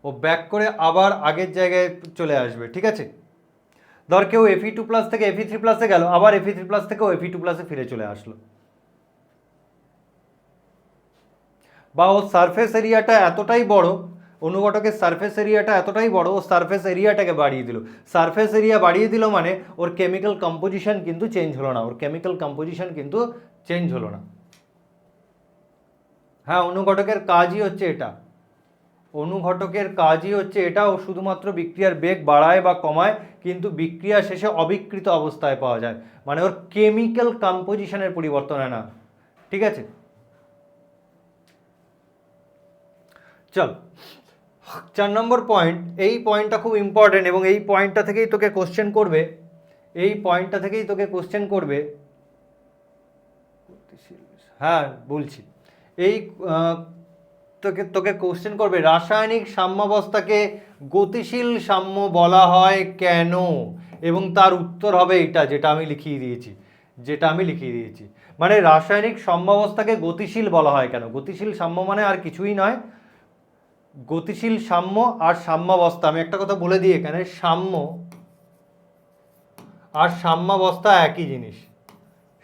ও ব্যাক করে আবার আগের জায়গায় চলে আসবে। ঠিক আছে, ধর কেউ Fe2+ থেকে Fe3+ গেল, আবার Fe3+ থেকে Fe2+ ফিরে চলে আসলো। বা ও সারফেস এরিয়াটা এতটাই বড়, অনুঘটকের সারফেস এরিয়াটা এতটাই বড়, ও সারফেস এরিয়াটাকে বাড়িয়ে দিল। সারফেস এরিয়া বাড়িয়ে দিল মানে ওর কেমিক্যাল কম্পোজিশন কিন্তু চেঞ্জ হলো না। ওর কেমিক্যাল কম্পোজিশন কিন্তু চেঞ্জ হলো না। হ্যাঁ, অনুঘটকের কাজই হচ্ছে এটা। অনুঘটকের কাজই হচ্ছে এটা। ও শুধুমাত্র বিক্রিয়ার বেগ বাড়ায় বা কমায়, কিন্তু বিক্রিয়া শেষে অবিকৃত অবস্থায় পাওয়া যায়, মানে ওর কেমিক্যাল কম্পোজিশনের পরিবর্তন হয় না। ঠিক আছে, চল 4 নম্বর পয়েন্ট। এই পয়েন্টটা খুব ইম্পর্টেন্ট এবং এই পয়েন্টটা থেকেই তোকে কোশ্চেন করবে। এই পয়েন্টটা থেকেই তোকে কোশ্চেন করবে। হ্যাঁ বলছি, এই তোকে কোশ্চেন করবে রাসায়নিক সাম্যাবস্থাকে গতিশীল সাম্য বলা হয় কেন, এবং তার উত্তর হবে এটা, যেটা আমি লিখিয়ে দিয়েছি। মানে রাসায়নিক সাম্যাবস্থাকে গতিশীল বলা হয় কেন? গতিশীল সাম্য মানে আর কিছুই নয়, গতিশীল সাম্য আর সাম্যাবস্থা। আমি একটা কথা বলে দিই এখানে, সাম্য আর সাম্যাবস্থা একই জিনিস।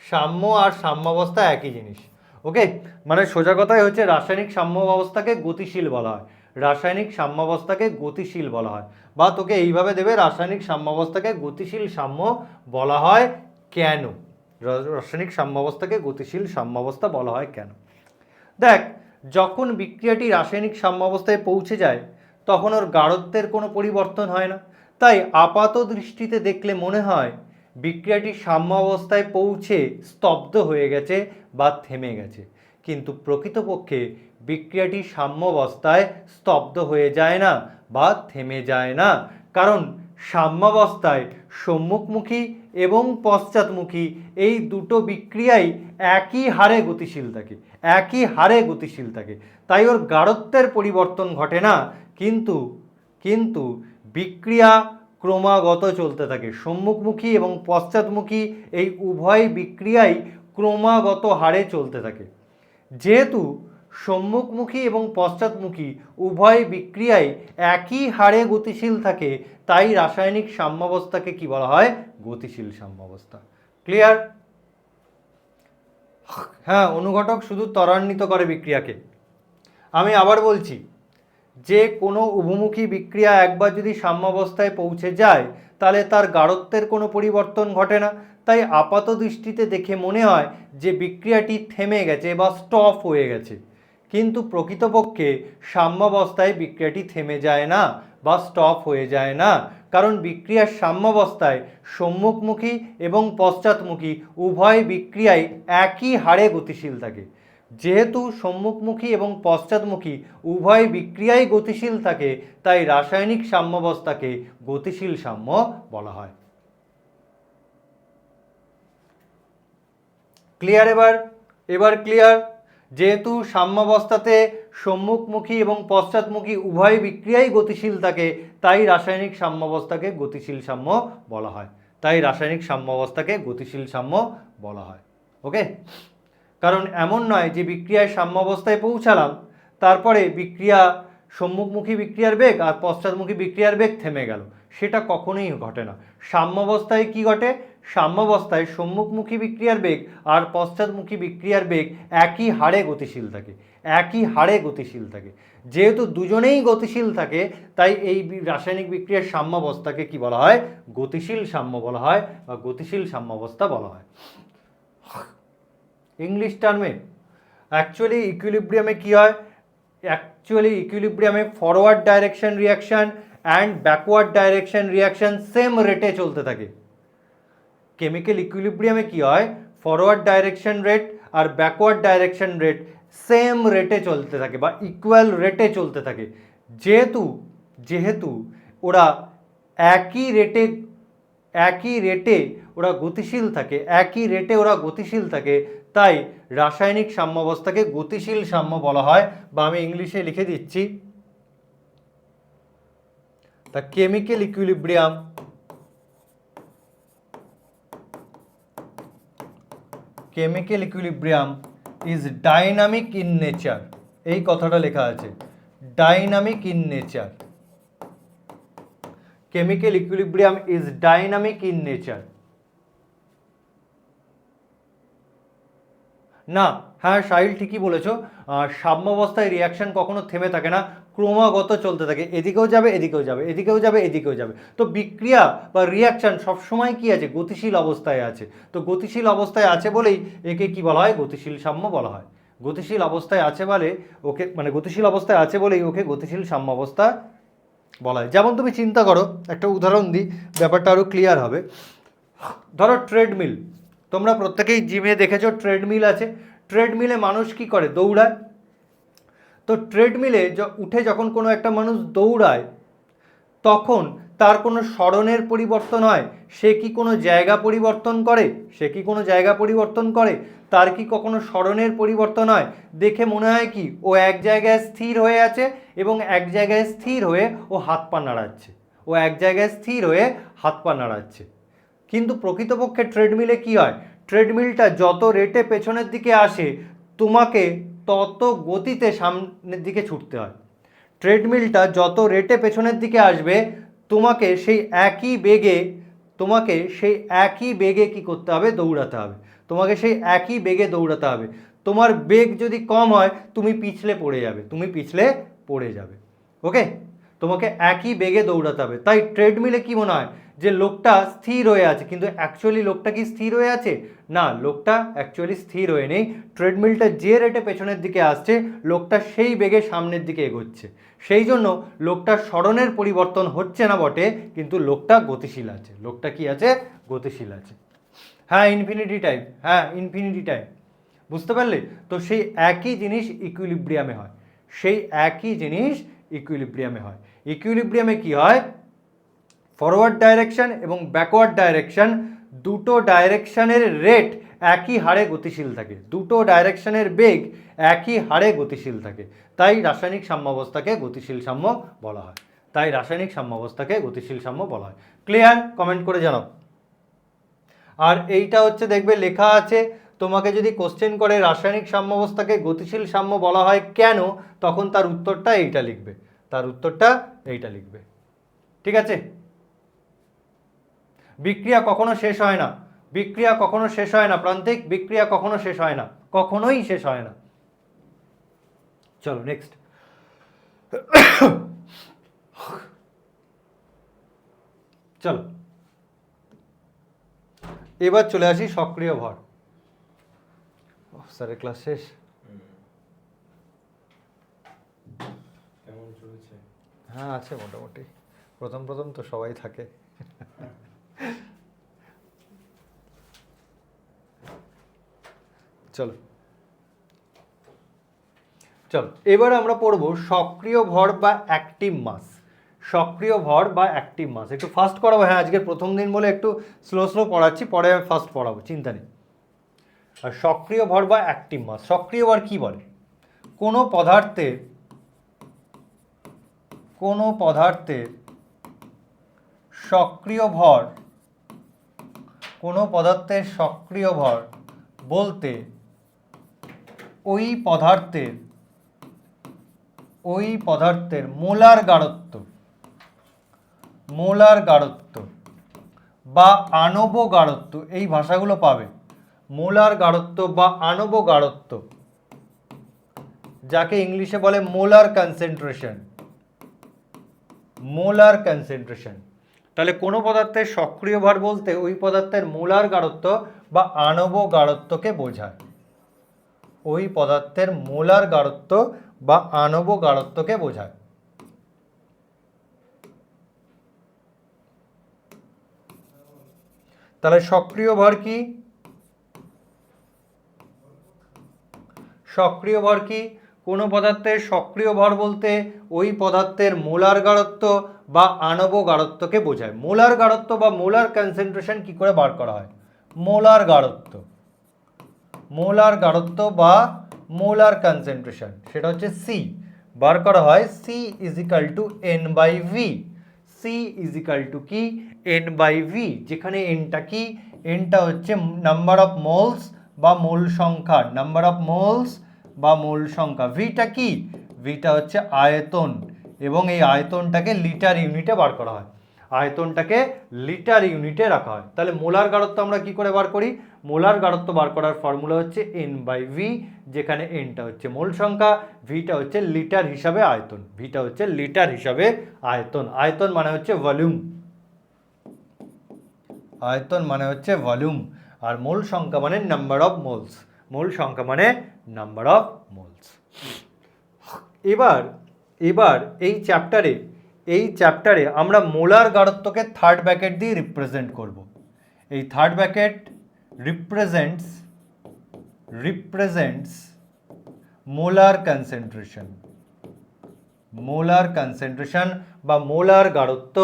সাম্য আর সাম্যাবস্থা একই জিনিস। ওকে, মানে সোজা কথাই হচ্ছে রাসায়নিক সাম্য অবস্থাকে গতিশীল বলা হয়। রাসায়নিক সাম্যাবস্থাকে গতিশীল বলা হয়। বা তোকে এইভাবে দেবে, রাসায়নিক সাম্যাবস্থাকে গতিশীল সাম্য বলা হয় কেন? রাসায়নিক সাম্যাবস্থাকে গতিশীল সাম্যাবস্থা বলা হয় কেন? দেখ, যখন বিক্রিয়াটি রাসায়নিক সাম্যাবস্থায় পৌঁছে যায় তখন ওর গাঢ়ত্বের কোনো পরিবর্তন হয় না। তাই আপাত দৃষ্টিতে দেখলে মনে হয় বিক্রিয়াটি সাম্যাবস্থায় পৌঁছে স্তব্ধ হয়ে গেছে বা থেমে গেছে, কিন্তু প্রকৃতপক্ষে বিক্রিয়াটি সাম্যাবস্থায় স্তব্ধ হয়ে যায় না বা থেমে যায় না। কারণ সাম্যাবস্থায় সম্মুখমুখী এবং পশ্চাৎমুখী এই দুটো বিক্রিয়াই একই হারে গতিশীল থাকে, একই হারে গতিশীল থাকে। তাই ওর গাঢ়ত্বের পরিবর্তন ঘটে না, কিন্তু কিন্তু বিক্রিয়া ক্রমাগত চলতে থাকে। সম্মুখমুখী এবং পশ্চাৎমুখী এই উভয় বিক্রিয়াই ক্রমাগত হারে চলতে থাকে। যেহেতু সম্মুখমুখী এবং পশ্চাৎমুখী উভয় বিক্রিয়াই একই হারে গতিশীল থাকে, তাই রাসায়নিক সাম্যাবস্থাকে কি বলা হয়? গতিশীল সাম্যাবস্থা। ক্লিয়ার? হ্যাঁ, অনুঘটক শুধু ত্বরান্বিত করে বিক্রিয়াকে। আমি আবার বলছি, যে কোনো উভমুখী বিক্রিয়া একবার যদি সাম্যাবস্থায় পৌঁছে যায় তাহলে তার গাঢ়ত্বের কোনো পরিবর্তন ঘটে না। তাই আপাত দৃষ্টিতে দেখে মনে হয় যে বিক্রিয়াটি থেমে গেছে বা স্টপ হয়ে গেছে, কিন্তু প্রকৃতপক্ষে সাম্যাবস্থায় বিক্রিয়াটি থেমে যায় না বা স্টপ হয়ে যায় না। কারণ বিক্রিয়ার সাম্যাবস্থায় সম্মুখমুখী এবং পশ্চাৎমুখী উভয় বিক্রিয়াই একই হারে গতিশীল থাকে। যেহেতু সম্মুখমুখী এবং পশ্চাৎমুখী উভয় বিক্রিয়াই গতিশীল থাকে, তাই রাসায়নিক সাম্যাবস্থাকে গতিশীল সাম্য বলা হয়। ক্লিয়ার? এবার ক্লিয়ার? যেহেতু সাম্যাবস্থাতে সম্মুখমুখী এবং পশ্চাৎমুখী উভয় বিক্রিয়াই গতিশীল থাকে, তাই রাসায়নিক সাম্যাবস্থাকে গতিশীল সাম্য বলা হয়। তাই রাসায়নিক সাম্যাবস্থাকে গতিশীল সাম্য বলা হয়। ওকে? কারণ এমন নয় যে বিক্রিয়ায় সাম্যাবস্থায় পৌঁছালাম, তারপরে বিক্রিয়া সম্মুখমুখী বিক্রিয়ার বেগ আর পশ্চাৎমুখী বিক্রিয়ার বেগ থেমে গেল, সেটা কখনোই ঘটে না। সাম্যাবস্থায় কি ঘটে? সাম্যাবস্থায় সম্মুখমুখী বিক্রিয়ার বেগ আর পশ্চাৎমুখী বিক্রিয়ার বেগ একই হারে গতিশীল থাকে, একই হারে গতিশীল থাকে। যেহেতু দুজনেই গতিশীল থাকে, তাই এই রাসায়নিক বিক্রিয়ার সাম্যাবস্থাকে কি বলা হয়? গতিশীল সাম্য বলা হয় বা গতিশীল সাম্যাবস্থা বলা হয়। ইংলিশ টার্মে অ্যাকচুয়ালি ইকুইলিব্রিয়ামে কি হয়? অ্যাকচুয়ালি ইকুইলিব্রিয়ামে forward direction reaction and backward direction reaction same রেটে চলতে থাকে। কেমিক্যাল ইকুইলিব্রিয়ামে কি হয়? ফরওয়ার্ড ডাইরেকশন রেট আর ব্যাকওয়ার্ড ডাইরেকশন রেট সেম রেটে চলতে থাকে বা ইকুয়াল রেটে চলতে থাকে। যেহেতু ওরা একই রেটে ওরা গতিশীল থাকে, একই রেটে ওরা গতিশীল থাকে, তাই রাসায়নিক সাম্যাবস্থাকে গতিশীল সাম্য বলা হয়। বা আমি ইংলিশে লিখে দিচ্ছি, the chemical equilibrium is dynamic in nature. এই কথাটা লেখা আছে, dynamic in nature. Chemical equilibrium is dynamic in nature. না, হ্যাঁ সাহিল ঠিকই বলেছো। সাম্যাবস্থায় রিয়াকশন কখনো থেমে থাকে না, ক্রমাগত চলতে থাকে, এদিকেও যাবে এদিকেও যাবে, এদিকেও যাবে এদিকেও যাবে। তো বিক্রিয়া বা রিয়াকশন সবসময় কি আছে? গতিশীল অবস্থায় আছে। তো গতিশীল অবস্থায় আছে বলেই একে কি বলা হয়? গতিশীল সাম্য বলা হয়। গতিশীল অবস্থায় আছে বলে ওকে, মানে গতিশীল অবস্থায় আছে বলেই ওকে গতিশীল সাম্যাবস্থা বলা হয়। যেমন তুমি চিন্তা করো, একটা উদাহরণ দিই, ব্যাপারটা আরও ক্লিয়ার হবে। ধরো ট্রেডমিল, তোমরা প্রত্যেকেই জিমে দেখেছো ট্রেডমিল আছে। ট্রেডমিলে মানুষ কি করে? দৌড়ায়। তো ট্রেডমিলে উঠে যখন কোনো একটা মানুষ দৌড়ায় তখন তার কোনো সরণের পরিবর্তন হয়? সে কি কোনো জায়গা পরিবর্তন করে? তার কি কখনো সরণের পরিবর্তন হয়? দেখে মনে হয় কি ও এক জায়গায় স্থির হয়ে আছে এবং এক জায়গায় স্থির হয়ে ও হাত পা নাড়াচ্ছে। কিন্তু প্রকৃতপক্ষে ট্রেডমিলে কি হয়? ট্রেডমিলটা যত রেটে পেছনের দিকে আসে তোমাকে তত গতিতে সামনের দিকে ছুটতে হয়। ট্রেডমিলটা যত রেটে পেছনের দিকে আসবে তোমাকে সেই একই বেগে কি করতে হবে? দৌড়াতে হবে। তোমার বেগ যদি কম হয় তুমি পিছলে পড়ে যাবে। ওকে, তোমাকে একই বেগে দৌড়াতে হবে। তাই ট্রেডমিলে কি মনে হয় যে লোকটা স্থির হয়ে আছে, কিন্তু অ্যাকচুয়ালি লোকটা কি স্থির হয়ে আছে? না, লোকটা অ্যাকচুয়ালি স্থির হয়ে নেই। ট্রেডমিলটা যে রেটে পেছনের দিকে আসছে, লোকটা সেই বেগে সামনের দিকে এগোচ্ছে। সেই জন্য লোকটার স্মরণের পরিবর্তন হচ্ছে না বটে, কিন্তু লোকটা গতিশীল আছে। লোকটা কি আছে? গতিশীল আছে। হ্যাঁ, ইনফিনিটি টাইম, হ্যাঁ ইনফিনিটি টাইম, বুঝতে পারলে? তো সেই একই জিনিস ইকুইলিব্রিয়ামে হয়, সেই একই জিনিস ইকুইলিব্রিয়ামে হয়। ইকুইলিব্রিয়ামে কি হয়? ফরওয়ার্ড ডাইরেকশন এবং ব্যাকওয়ার্ড ডাইরেকশন, দুটো ডাইরেকশনের রেট একই হারে গতিশীল থাকে, দুটো ডাইরেকশনের বেগ একই হারে গতিশীল থাকে। তাই রাসায়নিক সাম্যাবস্থাকে গতিশীল সাম্য বলা হয়। তাই রাসায়নিক সাম্যাবস্থাকে গতিশীল সাম্য বলা হয়। ক্লিয়ার? কমেন্ট করে জানাও। আর এইটা হচ্ছে দেখবে লেখা আছে, তোমাকে যদি কোশ্চেন করে রাসায়নিক সাম্যাবস্থাকে গতিশীল সাম্য বলা হয় কেন, তখন তার উত্তরটা এইটা লিখবে, তার উত্তরটা এইটা লিখবে। ঠিক আছে? বিক্রিয়া কখনো শেষ হয় না, বিক্রিয়া কখনো শেষ হয় না প্রান্তিক, বিক্রিয়া কখনো শেষ হয় না, কখনোই শেষ হয় না। চলো নেক্সট। চলো এবার চলে আসি সক্রিয় ভর। স্যারের ক্লাস শেষ? কেমন চলছে? হ্যাঁ আছে মোটামুটি, প্রথম প্রথম তো সবাই থাকে। চলো চলো এবার আমরা পড়ব সক্রিয় ভর বা অ্যাক্টিভ মাস। সক্রিয় ভর বা অ্যাক্টিভ মাস একটু ফাস্ট করাবো। হ্যাঁ, আজকের প্রথম দিন বলে একটু স্লো স্লো পড়াচ্ছি, পরে আমি ফাস্ট পড়াবো, চিন্তা নেই। আর সক্রিয় ভর বা অ্যাক্টিভ মাস, সক্রিয় ভর কি বলে? কোনো পদার্থের সক্রিয় ভর, কোনো পদার্থের সক্রিয় ভর বলতে ওই পদার্থের মোলার গাঢ়ত্ব বা আণব গাঢ়ত্ব, এই ভাষাগুলো পাবে। মোলার গাঢ়ত্ব বা আণব গাঢ়ত্ব, যাকে ইংলিশে বলে মোলার কনসেন্ট্রেশন। Molar concentration. তাহলে কোনো পদার্থের সক্রিয় ভর বলতে ওই পদার্থের মোলার গাঢ়ত্ব বা আণব গাঢ়ত্বকে বোঝায়। ওই পদার্থের মোলার গাঢ়ত্ব বা আণব গাঢ়ত্বকে বোঝায়। তাহলে সক্রিয় ভর কি? সক্রিয় ভর কি? কোনো পদার্থের সক্রিয় ভর বলতে ওই পদার্থের মোলার গাঢ়ত্ব বা আণব গাঢ়ত্বকে বোঝায়। মোলার গাঢ়ত্ব বা মোলার কনসেন্ট্রেশন কি করে বার করা হয়? মোলার গাঢ়ত্ব বা মোলার কনসেন্ট্রেশন, সেটা হচ্ছে সি, বার করা হয় C is equal to N by V. C is equal to কি? এন বাই ভি, যেখানে এনটা কি? এনটা হচ্ছে নাম্বার অফ মোলস বা মোল সংখ্যা, নাম্বার অফ মোলস বা মোল সংখ্যা। ভিটা কি? ভিটা হচ্ছে আয়তন, এবং এই আয়তনটাকে লিটার ইউনিটে বার করা হয়, আয়তনটাকে লিটার ইউনিটে রাখা হয়। তাহলে মোলার গাঢ়ত্ব আমরা কি করে বার করি? মোলার গাঢ়ত্ব বার করার ফর্মুলা হচ্ছে এন বাই ভি, যেখানে এনটা হচ্ছে মোল সংখ্যা, ভিটা হচ্ছে লিটার হিসাবে আয়তন, ভিটা হচ্ছে লিটার হিসাবে আয়তন। আয়তন মানে হচ্ছে ভলিউম, আয়তন মানে হচ্ছে ভলিউম, আর মোল সংখ্যা মানে নাম্বার অফ মোলস, মোল সংখ্যা মানে নাম্বার অফ মোলস। এবার এই চ্যাপ্টারে আমরা মোলার গাঢ়ত্বকে থার্ড ব্র্যাকেট দিয়ে রিপ্রেজেন্ট করব। এই third bracket represents molar concentration বা মোলার গাঢ়ত্ব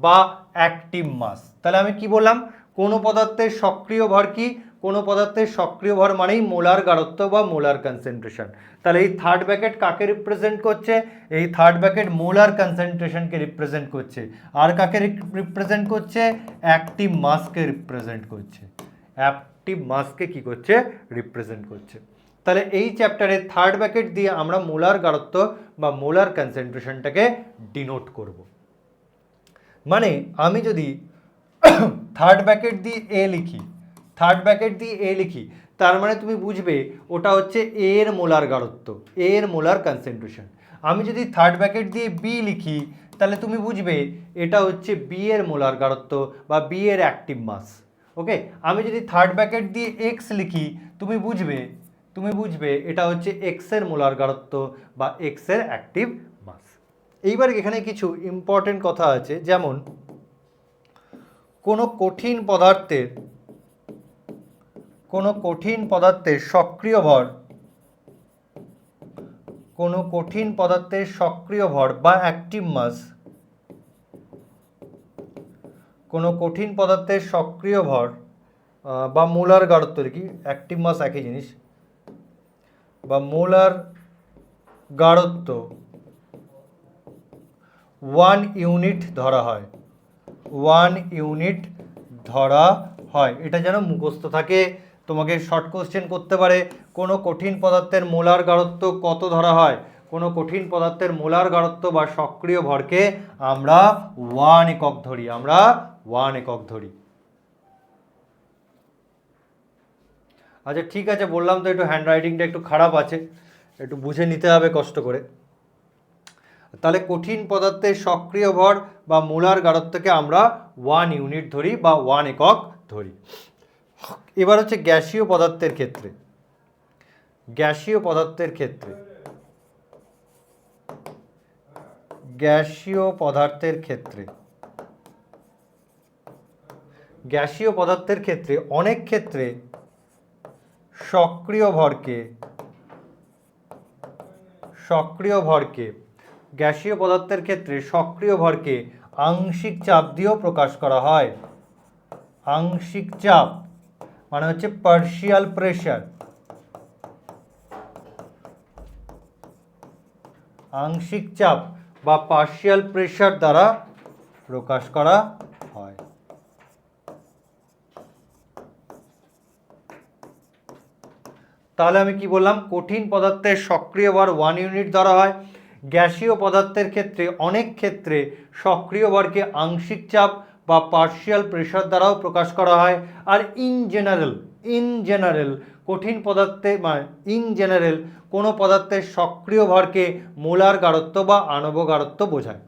বা অ্যাক্টিভ মাস। তাহলে আমি কি বললাম? কোনো পদার্থের সক্রিয় ভর কি? কোনো পদার্থের সক্রিয় ভর মানেই মোলার গাঢ়ত্ব বা মোলার কনসেন্ট্রেশন। তাহলে এই থার্ড ব্র্যাকেট কাকে রিপ্রেজেন্ট করছে? এই থার্ড ব্র্যাকেট মোলার কনসেন্ট্রেশনকে রিপ্রেজেন্ট করছে। আর কাকে রিপ্রেজেন্ট করছে? অ্যাক্টিভ মাসকে রিপ্রেজেন্ট করছে। অ্যাক্টিভ মাসকে কি করছে? রিপ্রেজেন্ট করছে। তাহলে এই চ্যাপ্টারে থার্ড ব্র্যাকেট দিয়ে আমরা মোলার গাঢ়ত্ব বা মোলার কনসেন্ট্রেশনটাকে ডিনোট করব। মানে আমি যদি থার্ড ব্র্যাকেট দিয়ে এ লিখি, তার মানে তুমি বুঝবে ওটা হচ্ছে এ এর মোলার গাঢ়ত্ব, এ এর মোলার কনসেন্ট্রেশন। আমি যদি থার্ড ব্র্যাকেট দিয়ে বি লিখি তাহলে তুমি বুঝবে এটা হচ্ছে বি এর মোলার গারত্ব বা বি এর অ্যাক্টিভ মাস। ওকে, আমি যদি থার্ড ব্র্যাকেট দিয়ে এক্স লিখি তুমি বুঝবে এটা হচ্ছে এক্স এর মোলার গারত্ব বা এক্স এর অ্যাক্টিভ মাস। এইবার এখানে কিছু ইম্পর্টেন্ট কথা আছে, যেমন কোনো কঠিন পদার্থের সক্রিয় ভর বা অ্যাক্টিভ মাস, কোনো কঠিন পদার্থের সক্রিয় ভর বা মোলার গারত্ব, কি অ্যাক্টিভ মাস একই জিনিস, বা মোলার গারত্ব 1 ইউনিট ধরা হয়, 1 ইউনিট ধরা হয়। এটা যেন মুখস্থ থাকে, তোমাকে শর্ট কোশ্চেন করতে পারে, কোনো কঠিন পদার্থের মোলার গারত্ব কত ধরা হয়। কোনো কঠিন পদার্থের মোলার গারত্ব বা সক্রিয় ভরকে আমরা 1 একক ধরি, আমরা 1 একক ধরি। আচ্ছা ঠিক আছে, বললাম তো একটু হ্যান্ডরাইটিংটা একটু খারাপ আছে, একটু বুঝে নিতে হবে কষ্ট করে। তাহলে কঠিন পদার্থের সক্রিয় ভর বা মোলার গারত্বকে আমরা 1 ইউনিট ধরি বা 1 একক ধরি। এবার হচ্ছে গ্যাসীয় পদার্থের ক্ষেত্রে, গ্যাসীয় পদার্থের ক্ষেত্রে অনেক ক্ষেত্রে সক্রিয় ভরকে গ্যাসীয় পদার্থের ক্ষেত্রে সক্রিয় ভরকে আংশিক চাপ দিয়েও প্রকাশ করা হয়। আংশিক চাপ মানে হচ্ছে পার্শিয়াল প্রেশার, আংশিক চাপ বা পার্শিয়াল প্রেশার দ্বারা প্রকাশ করা হয়। তাহলে আমি কি বললাম, কঠিন পদার্থের সক্রিয় ভর 1 ইউনিট ধরা হয়, গ্যাসীয় পদার্থের ক্ষেত্রে অনেক ক্ষেত্রে সক্রিয় ভরকে আংশিক চাপ বা পার্শিয়াল প্রেশার দ্বারাও প্রকাশ করা হয়। আর ইন জেনারেল কঠিন পদার্থে কোনো পদার্থের সক্রিয় ভরকে মোলার গারত্ব বা আণব গারত্ব বোঝায়।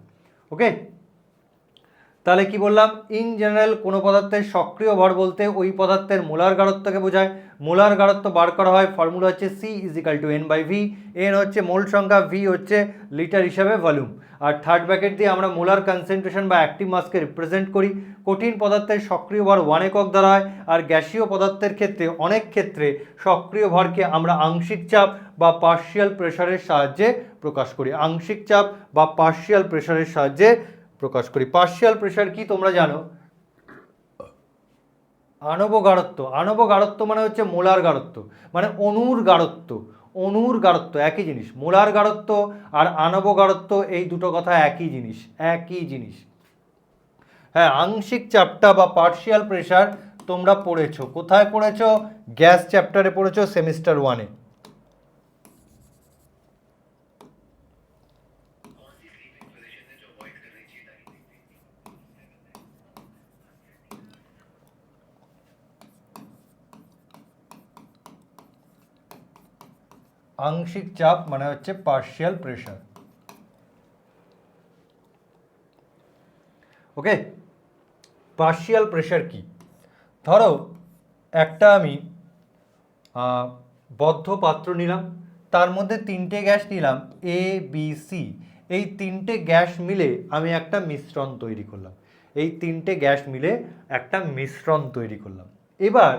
ওকে, তাহলে কি বললাম, ইন জেনারেল কোনো পদার্থের সক্রিয় ভর বলতে ওই পদার্থের মোলার গারত্বকে বোঝায়। মোলার গারত্ব বার করা হয়, ফর্মুলা হচ্ছে C=N/V। N হচ্ছে মোল সংখ্যা, V হচ্ছে লিটার হিসাবে ভলিউম। আর থার্ড ব্র্যাকেট দিয়ে আমরা মোলার কনসেন্ট্রেশন বা অ্যাক্টিভ মাসকে রিপ্রেজেন্ট করি। কঠিন পদার্থের সক্রিয় ভর 1 একক ধরা হয়, আর গ্যাসীয় পদার্থের ক্ষেত্রে অনেক ক্ষেত্রে সক্রিয় ভরকে আমরা আংশিক চাপ বা পার্শিয়াল প্রেশারের সাহায্যে প্রকাশ করি। আংশিক চাপ বা পার্শিয়াল প্রেশারের সাহায্যে প্রকাশ করি। পার্শিয়াল প্রেশার কি তোমরা জানো? আণব গারত্ব মানে হচ্ছে মোলার গারত্ব, মানে অণুর গারত্ব একই জিনিস। মোলার গারত্ব আর আণব গারত্ব এই দুটো কথা একই জিনিস। হ্যাঁ, আংশিক চাপটা বা পার্শিয়াল প্রেশার তোমরা পড়েছো, কোথায় পড়েছো? গ্যাস চ্যাপ্টারে পড়েছো, সেমিস্টার 1-এ। আংশিক চাপ মানে হচ্ছে partial pressure. Okay, partial pressure কি? ধরো একটা আমি বদ্ধ পাত্র নিলাম, তার মধ্যে 3টে গ্যাস নিলাম A B C। এই 3টে গ্যাস মিলে আমি একটা মিশ্রণ তৈরি করলাম। এবার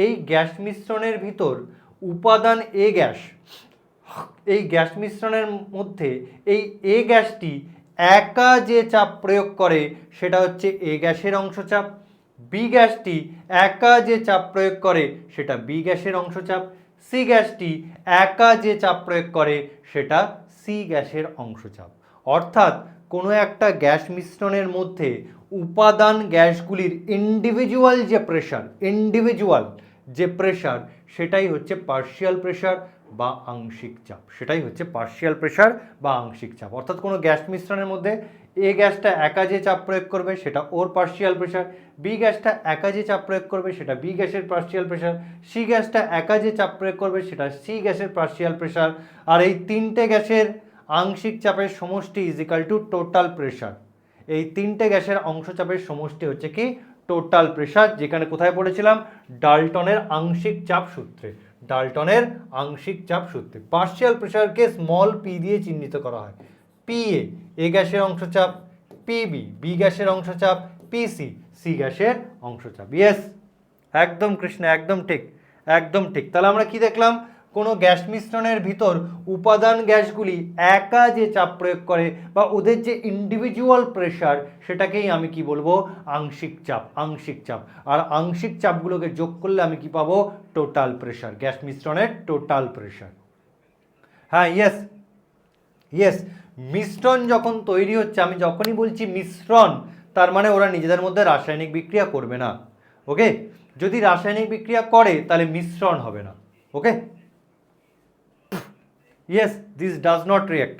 এই গ্যাস মিশ্রণের ভিতর উপাদান A গ্যাস, এই গ্যাস মিশ্রণের মধ্যে এই A গ্যাসটি একা যে চাপ প্রয়োগ করে সেটা হচ্ছে A গ্যাসের অংশচাপ। B গ্যাসটি একা যে চাপ প্রয়োগ করে সেটা B গ্যাসের অংশচাপ। C গ্যাসটি একা যে চাপ প্রয়োগ করে সেটা C গ্যাসের অংশচাপ। অর্থাৎ কোনো একটা গ্যাস মিশ্রণের মধ্যে উপাদান গ্যাসগুলির ইন্ডিভিজুয়াল যে প্রেশার সেটাই হচ্ছে পার্শিয়াল প্রেশার বা আংশিক চাপ। অর্থাৎ কোনো গ্যাস মিশ্রণের মধ্যে A গ্যাসটা একা যে চাপ প্রয়োগ করবে সেটা ওর পার্শিয়াল প্রেশার, B গ্যাসটা একা যে চাপ প্রয়োগ করবে সেটা B গ্যাসের পার্শিয়াল প্রেশার, C গ্যাসটা একা যে চাপ প্রয়োগ করবে সেটা C গ্যাসের পার্শিয়াল প্রেশার। আর এই 3টে গ্যাসের আংশিক চাপের সমষ্টি is equal two total pressure. এই তিনটে গ্যাসের অংশ চাপের সমষ্টি হচ্ছে কি টোটাল প্রেশার, যেখানে কোথায় পড়েছিলাম ডাল্টনের আংশিক চাপ সূত্রে। ডাল্টনের আংশিক চাপ সূত্রে পার্শিয়াল প্রেশারকে স্মল পি দিয়ে চিহ্নিত করা হয়। পি এ গ্যাসের অংশচাপ, পিবি বি গ্যাসের অংশচাপ, পিসি সি গ্যাসের অংশচাপ। ইয়েস, একদম কৃষ্ণ, একদম ঠিক, একদম ঠিক। তাহলে আমরা কি দেখলাম, কোনো গ্যাস মিশ্রণের ভিতর উপাদান গ্যাসগুলি একা যে চাপ প্রয়োগ করে বা ওদের যে ইন্ডিভিজুয়াল প্রেশার, সেটাকেই আমি কি বলবো, আংশিক চাপ। আংশিক চাপ, আর আংশিক চাপগুলোকে যোগ করলে আমি কি পাবো, টোটাল প্রেশার, গ্যাস মিশ্রণের টোটাল প্রেশার। হ্যাঁ, ইয়েস ইয়েস, মিশ্রণ যখন তৈরি হচ্ছে, আমি যখনই বলছি মিশ্রণ, তার মানে ওরা নিজেদের মধ্যে রাসায়নিক বিক্রিয়া করবে না। ওকে, যদি রাসায়নিক বিক্রিয়া করে তাহলে মিশ্রণ হবে না। ওকে, yes, this does not react,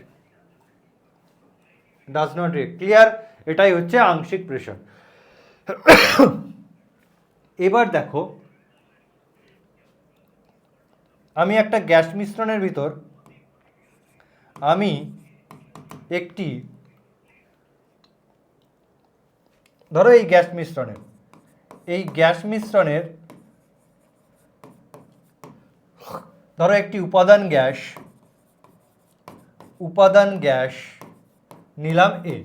does not react, clear? এটাই হচ্ছে আংশিক প্রেশার। এবার দেখো, আমি একটা গ্যাস মিশ্রণের ভিতর আমি একটি, ধরো এই গ্যাস মিশ্রণের ধরো একটি উপাদান গ্যাস নিলাম এ।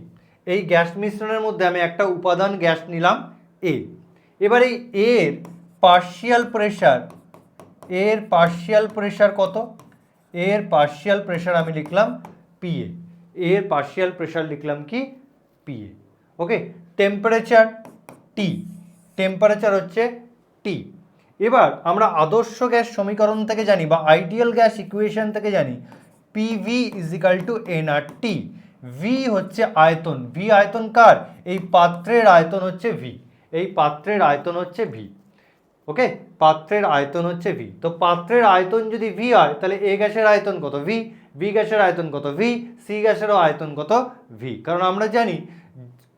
এই গ্যাস মিশ্রণের মধ্যে আমি একটা উপাদান গ্যাস নিলাম এ। এবার এই এর পার্শিয়াল প্রেশার কত? এর পার্শিয়াল প্রেশার আমি লিখলাম পিএ। এর পার্শিয়াল প্রেশার লিখলাম কি পিএ। ওকে, টেম্পারেচার হচ্ছে টি। এবার আমরা আদর্শ গ্যাস সমীকরণ থেকে জানি বা আইডিয়াল গ্যাস ইকুয়েশন থেকে জানি PV is equal two nRT. V হচ্ছে আয়তন, ভি আয়তন কার? এই পাত্রের আয়তন হচ্ছে ভি, এই পাত্রের আয়তন হচ্ছে ভি। ওকে, পাত্রের আয়তন হচ্ছে ভি। তো পাত্রের আয়তন যদি ভি হয়, তাহলে এ গ্যাসের আয়তন কত? ভি। বি গ্যাসের আয়তন কত? ভি। সি গ্যাসেরও আয়তন কত? ভি। কারণ আমরা জানি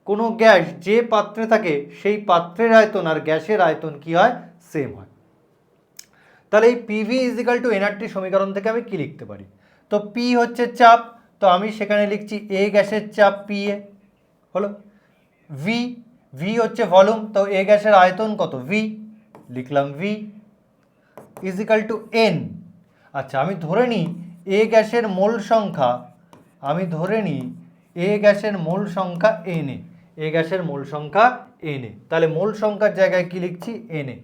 কোনো গ্যাস যে পাত্রে থাকে সেই পাত্রের আয়তন আর গ্যাসের আয়তন কি হয়? সেম হয়। তাহলে এই PV is equal two nRT সমীকরণ থেকে আমি কি লিখতে পারি? তো পি হচ্ছে চাপ, তো আমি সেখানে লিখছি এ গ্যাসের চাপ পি এ হলো। ভি হচ্ছে ভলিউম, তো এ গ্যাসের আয়তন কত? ভি, লিখলাম V is equal to N. আচ্ছা, আমি ধরে নিই এ গ্যাসের মোল সংখ্যা, এনে, এ গ্যাসের মোল সংখ্যা এনে। তাহলে মোল সংখ্যার জায়গায় কি লিখছি? এনে।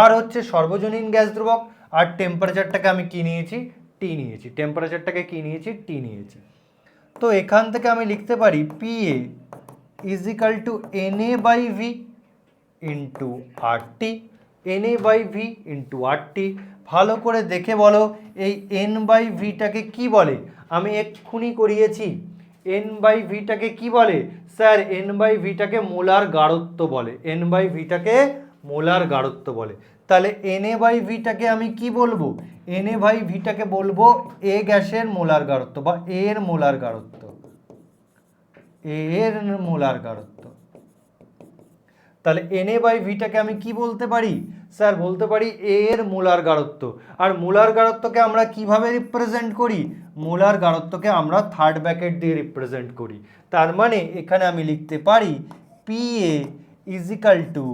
আর হচ্ছে সর্বজনীন গ্যাস ধ্রুবক, আর টেম্পারেচারটাকে আমি কি নিয়েছি? টি নিয়েছি। টেম্পারেচারটাকে কি নিয়েছি? টি নিয়েছি। তো এখান থেকে আমি লিখতে পারি PA is equal to NA by V into RT. NA by V into RT. ভালো করে দেখে বলো, এই এন বাই ভিটাকে কি বলে? আমি এক্ষুনি করিয়েছি। এন বাই ভিটাকে কি বলে? স্যার, এন বাই ভিটাকে মোলার গাঢ়ত্ব বলে। এন বাই ভিটাকে মোলার গাঢ়ত্ব বলে। তাহলে এনএ বাই ভিটাকে আমি কি বলবো? এনএ বাই ভিটাকে বলবো এ গ্যাসের মোলার গাঢ়ত্ব বা এর মোলার গাঢ়ত্ব, এর মোলার গাঢ়ত্ব। তাহলে এনএ বাই ভিটাকে আমি কি বলতে পারি? স্যার, বলতে পারি এর মোলার গাঢ়ত্ব। আর মোলার গাঢ়ত্বকে আমরা কিভাবে রিপ্রেজেন্ট করি? মোলার গাঢ়ত্বকে আমরা থার্ড ব্র্যাকেট দিয়ে রিপ্রেজেন্ট করি। তার মানে এখানে আমি লিখতে পারি PA is equal to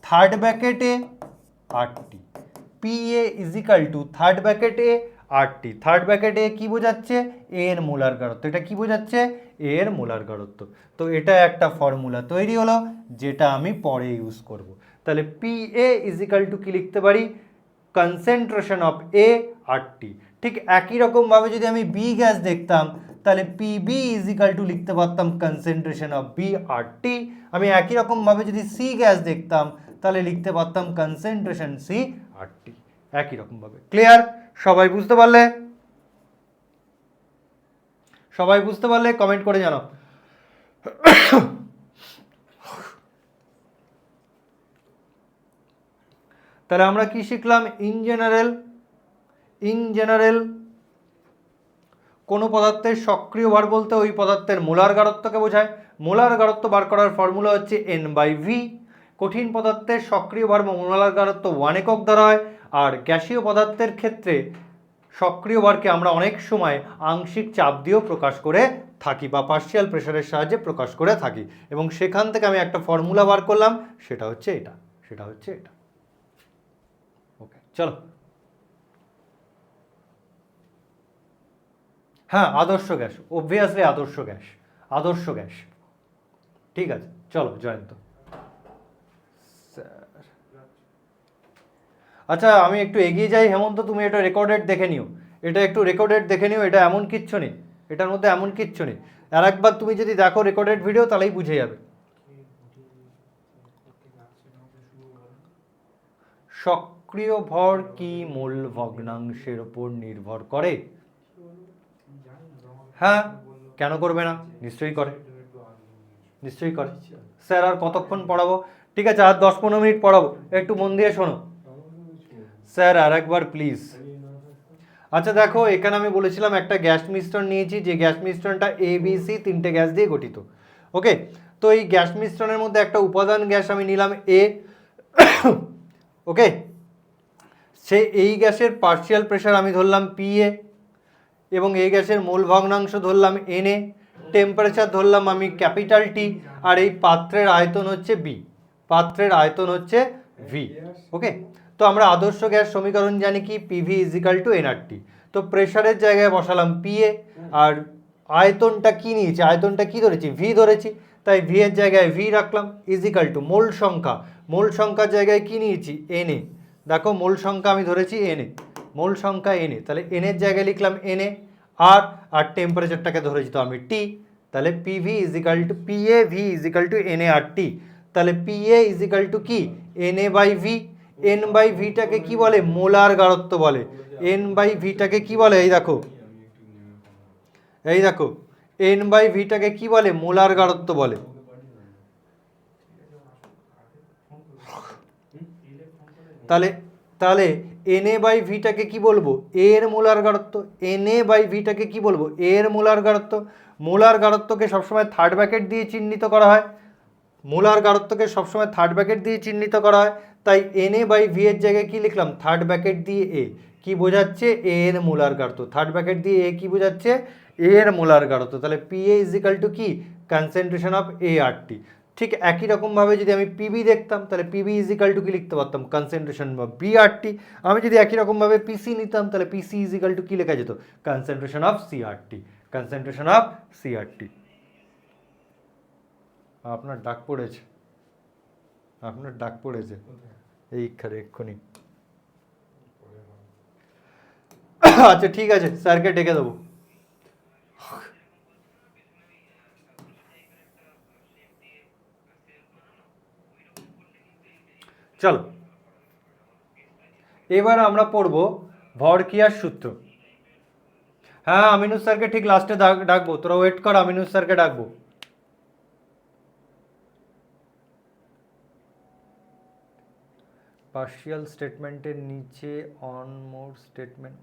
third ব্র্যাকেটে RT. PA is equal to third ব্র্যাকেটে আরটি। থার্ড ব্র্যাকেটে কি বোঝাচ্ছে? এর মোলার গাঢ়ত্ব। এটা কি বোঝাচ্ছে? এর মোলার গাঢ়ত্ব। তো এটা একটা ফর্মুলা তৈরি হলো, যেটা আমি পরে ইউজ করব। তাহলে পিএ ইজ ইকাল টু কি লিখতে পারি? Concentration of A RT. ঠিক একই রকমভাবে যদি আমি বি গ্যাস দেখতাম, তাহলে পিবি ইজ ইকাল টু লিখতে পারতাম কনসেন্ট্রেশন অফ বি আরটি। আমি একই রকমভাবে যদি সি গ্যাস দেখতাম, তাহলে লিখতে পারতাম কনসেন্ট্রেশন সি আরটি। একই রকমভাবে। ক্লিয়ার? সবাই বুঝতে পারলে? কমেন্ট করে জানাও। তাহলে আমরা কি শিখলাম? ইন জেনারেল কোনো পদার্থের সক্রিয় ভর বলতে ওই পদার্থের মোলার গাঢ়ত্বকে বোঝায়। মোলার গাঢ়ত্ব বার করার ফর্মুলা হচ্ছে এন বাই ভি। কঠিন পদার্থের সক্রিয় ভর বা মোলার গাঢ়ত্ব 1 একক ধরা হয়। আর গ্যাসীয় পদার্থের ক্ষেত্রে সক্রিয় ভরকে আমরা অনেক সময় আংশিক চাপ দিয়েও প্রকাশ করে থাকি বা পার্শিয়াল প্রেশারের সাহায্যে প্রকাশ করে থাকি, এবং সেখান থেকে আমি একটা ফর্মুলা বার করলাম, সেটা হচ্ছে এটা। ওকে, চলো। হ্যাঁ, আদর্শ গ্যাস, অবভিয়াসলি আদর্শ গ্যাস। ঠিক আছে, চলো জয়ন্ত। আচ্ছা, আমি একটু এগিয়ে যাই। হেমন্ত, তুমি এটা রেকর্ডেড দেখে নিও, এটা এমন কিচ্ছু নেই, এটার মধ্যে এমন কিচ্ছু নেই। আর একবার তুমি যদি দেখো রেকর্ডেড ভিডিও, তাহলেই বুঝে যাবে। সক্রিয় ভর কি মূল ভগ্নাংশের উপর নির্ভর করে? হ্যাঁ, কেন করবে না? নিশ্চয়ই করে। স্যার আর কতক্ষণ পড়াবো? ঠিক আছে, আর 10-15 মিনিট পড়াবো, একটু মন দিয়ে শোনো। স্যার আর একবার প্লিজ। আচ্ছা দেখো, এখানে আমি বলেছিলাম একটা গ্যাস মিশ্রণ নিয়েছি, যে গ্যাস মিশ্রণটা ABC 3টে গ্যাস দিয়ে গঠিত। ওকে, তো এই গ্যাস মিশ্রণের মধ্যে একটা উপাদান গ্যাস আমি নিলাম A। ওকে, এই গ্যাসের পার্শিয়াল প্রেশার আমি ধরলাম PA, এবং এই গ্যাসের মোল ভগ্নাংশ ধরলাম Na, টেম্পারেচার ধরলাম আমি ক্যাপিটাল T, আর এই পাত্রের আয়তন হচ্ছে B, V। ওকে, তো আমরা আদর্শ গ্যাস সমীকরণ জানি কি? PV = nRT। তো প্রেশারের জায়গায় বসালাম PA, আর আয়তনটা কি নিয়েছি? আয়তনটা কি ধরেছি? V ধরেছি, তাই V এর জায়গায় V রাখলাম, = মোল সংখ্যার জায়গায় কি নিয়েছি? Na। দেখো, মোল সংখ্যা আমি ধরেছি Na, তাহলে n এর জায়গায় লিখলাম Na, আর টেম্পারেচারটাকে ধরেছি তো আমি T, তাহলে PA V = nRT। তাহলে PA = কি? Na/V। n/v-টাকে কি বলে? মোলার গাঢ়ত্ব বলে। n/v-টাকে কি বলে? এই দেখো n/v-টাকে কি বলে? মোলার গাঢ়ত্ব বলে। তাহলে Na/v-টাকে কি বলবো? A এর মোলার গাঢ়ত্ব। Na/v-টাকে কি বলবো? A এর মোলার গাঢ়ত্ব। মোলার গাঢ়ত্বকে সবসময় থার্ড ব্র্যাকেট দিয়ে চিহ্নিত করা হয়। তাই Na/v এর জায়গায় কি লিখলাম? থার্ড ব্র্যাকেট দিয়ে A। কি বোঝাচ্ছে? A এর মোলার গাঢ়ত্ব। থার্ড ব্র্যাকেট দিয়ে A কি বোঝাচ্ছে? A এর মোলার গাঢ়ত্ব। তাহলে PA = কি? Concentration of ART। ঠিক একই রকমভাবে যদি আমি PB দেখতাম, তাহলে PB = কি লিখতে পারতাম? Concentration of BRT। আমি যদি একই রকমভাবে PC নিতাম, তাহলে PC = কি লেখা যেত? Concentration of CRT। আপনার ডাক পড়েছে এইখানে এক্ষুনি। আচ্ছা ঠিক আছে, স্যারকে ডেকে দেবো। চলো, এবার আমরা পড়ব ভরক্রিয়ার সূত্র। হ্যাঁ, আমিনুস স্যারকে ঠিক লাস্টে ডাকবো, তোরা ওয়েট কর, আমিনুস স্যারকে ডাকবো। পার্শিয়াল স্টেটমেন্টের নিচে অন মোর স্টেটমেন্ট,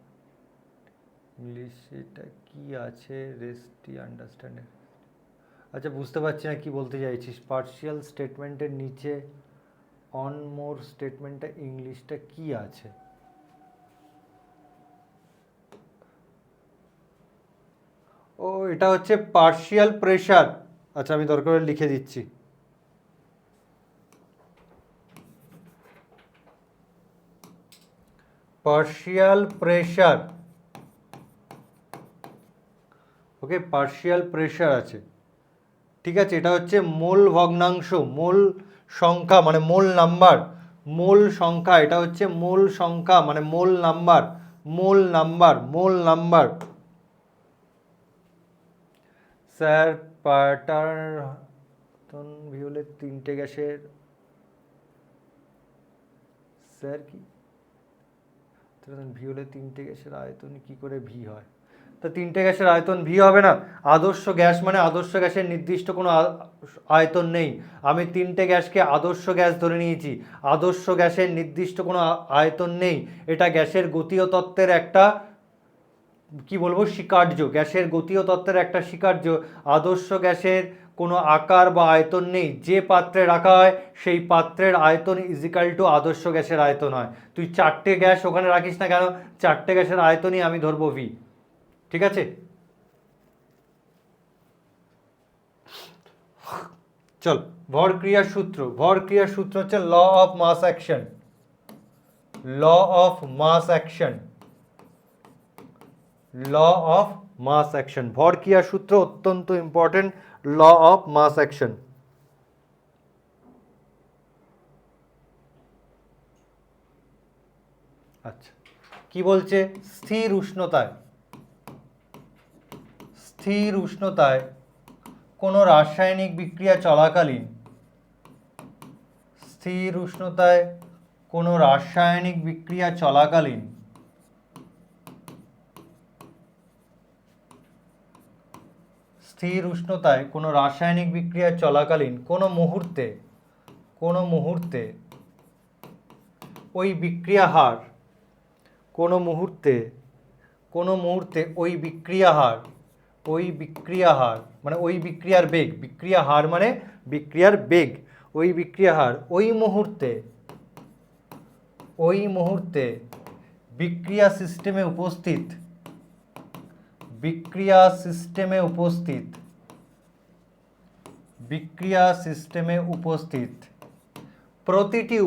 ইংলিশে এটা কি আছে? রেস্টি আন্ডারস্ট্যান্ড। আচ্ছা, বুঝতে পারছি না কি বলতে চাইছিস। পার্শিয়াল স্টেটমেন্টের নিচে অন মোর স্টেটমেন্টটা ইংলিশটা কি আছে? ও, এটা হচ্ছে পার্শিয়াল প্রেশার। আচ্ছা, আমি দরকার হলে লিখে দিচ্ছি। Partial pressure. Okay, partial pressure আছে। ঠিক আছে, এটা হচ্ছে মোল ভগ্নাংশ, মোল সংখ্যা মানে মোল নাম্বার, এটা হচ্ছে মোল সংখ্যা মানে মোল নাম্বার। স্যার, পাটারটন ভিওলেট 3টে গ্যাসের, স্যার কি ভিওলেট 3টে গ্যাসের আয়তন কি করে ভি হয়? তো 3টে গ্যাসের আয়তন ভি হবে না? আদর্শ গ্যাস মানে আদর্শ গ্যাসের নির্দিষ্ট কোনো আয়তন নেই। আমি 3টে গ্যাসকে আদর্শ গ্যাস ধরে নিয়েছি। আদর্শ গ্যাসের নির্দিষ্ট কোনো আয়তন নেই। এটা গ্যাসের গতীয় তত্ত্বের একটা কি বলবো? স্বীকার্য। গ্যাসের গতীয় তত্ত্বের একটা স্বীকার্য। আদর্শ গ্যাসের কোনো আকার বা আয়তন নেই, যে পাত্রে রাখা হয় সেই পাত্রের আয়তন ইজিক্যাল টু আদর্শ গ্যাসের আয়তন হয়। তুই 4টে গ্যাস ওখানে রাখিস না কেন, 4টে গ্যাসের আয়তনই আমি ধরবো ভি। ঠিক আছে, চল ভর ক্রিয়ার সূত্র। ভর ক্রিয়ার সূত্র হচ্ছে law of mass action. Law of mass action, law of mass action. ভর ক্রিয়ার সূত্র অত্যন্ত important, law of mass action. আচ্ছা, কি বলছে? স্থির উষ্ণতায়, স্থির উষ্ণতায় কোনো রাসায়নিক বিক্রিয়া চলাকালীন, স্থির উষ্ণতায় কোনো রাসায়নিক বিক্রিয়া চলাকালীন স্থির উষ্ণতায় কোনো রাসায়নিক বিক্রিয়া চলাকালীন কোনো মুহূর্তে ওই বিক্রিয়া হার, কোনো মুহূর্তে ওই বিক্রিয়া হার মানে ওই বিক্রিয়ার বেগ, বিক্রিয়া হার মানে বিক্রিয়ার বেগ, ওই বিক্রিয়া হার ওই মুহূর্তে বিক্রিয়া সিস্টেমে উপস্থিত প্রতিটি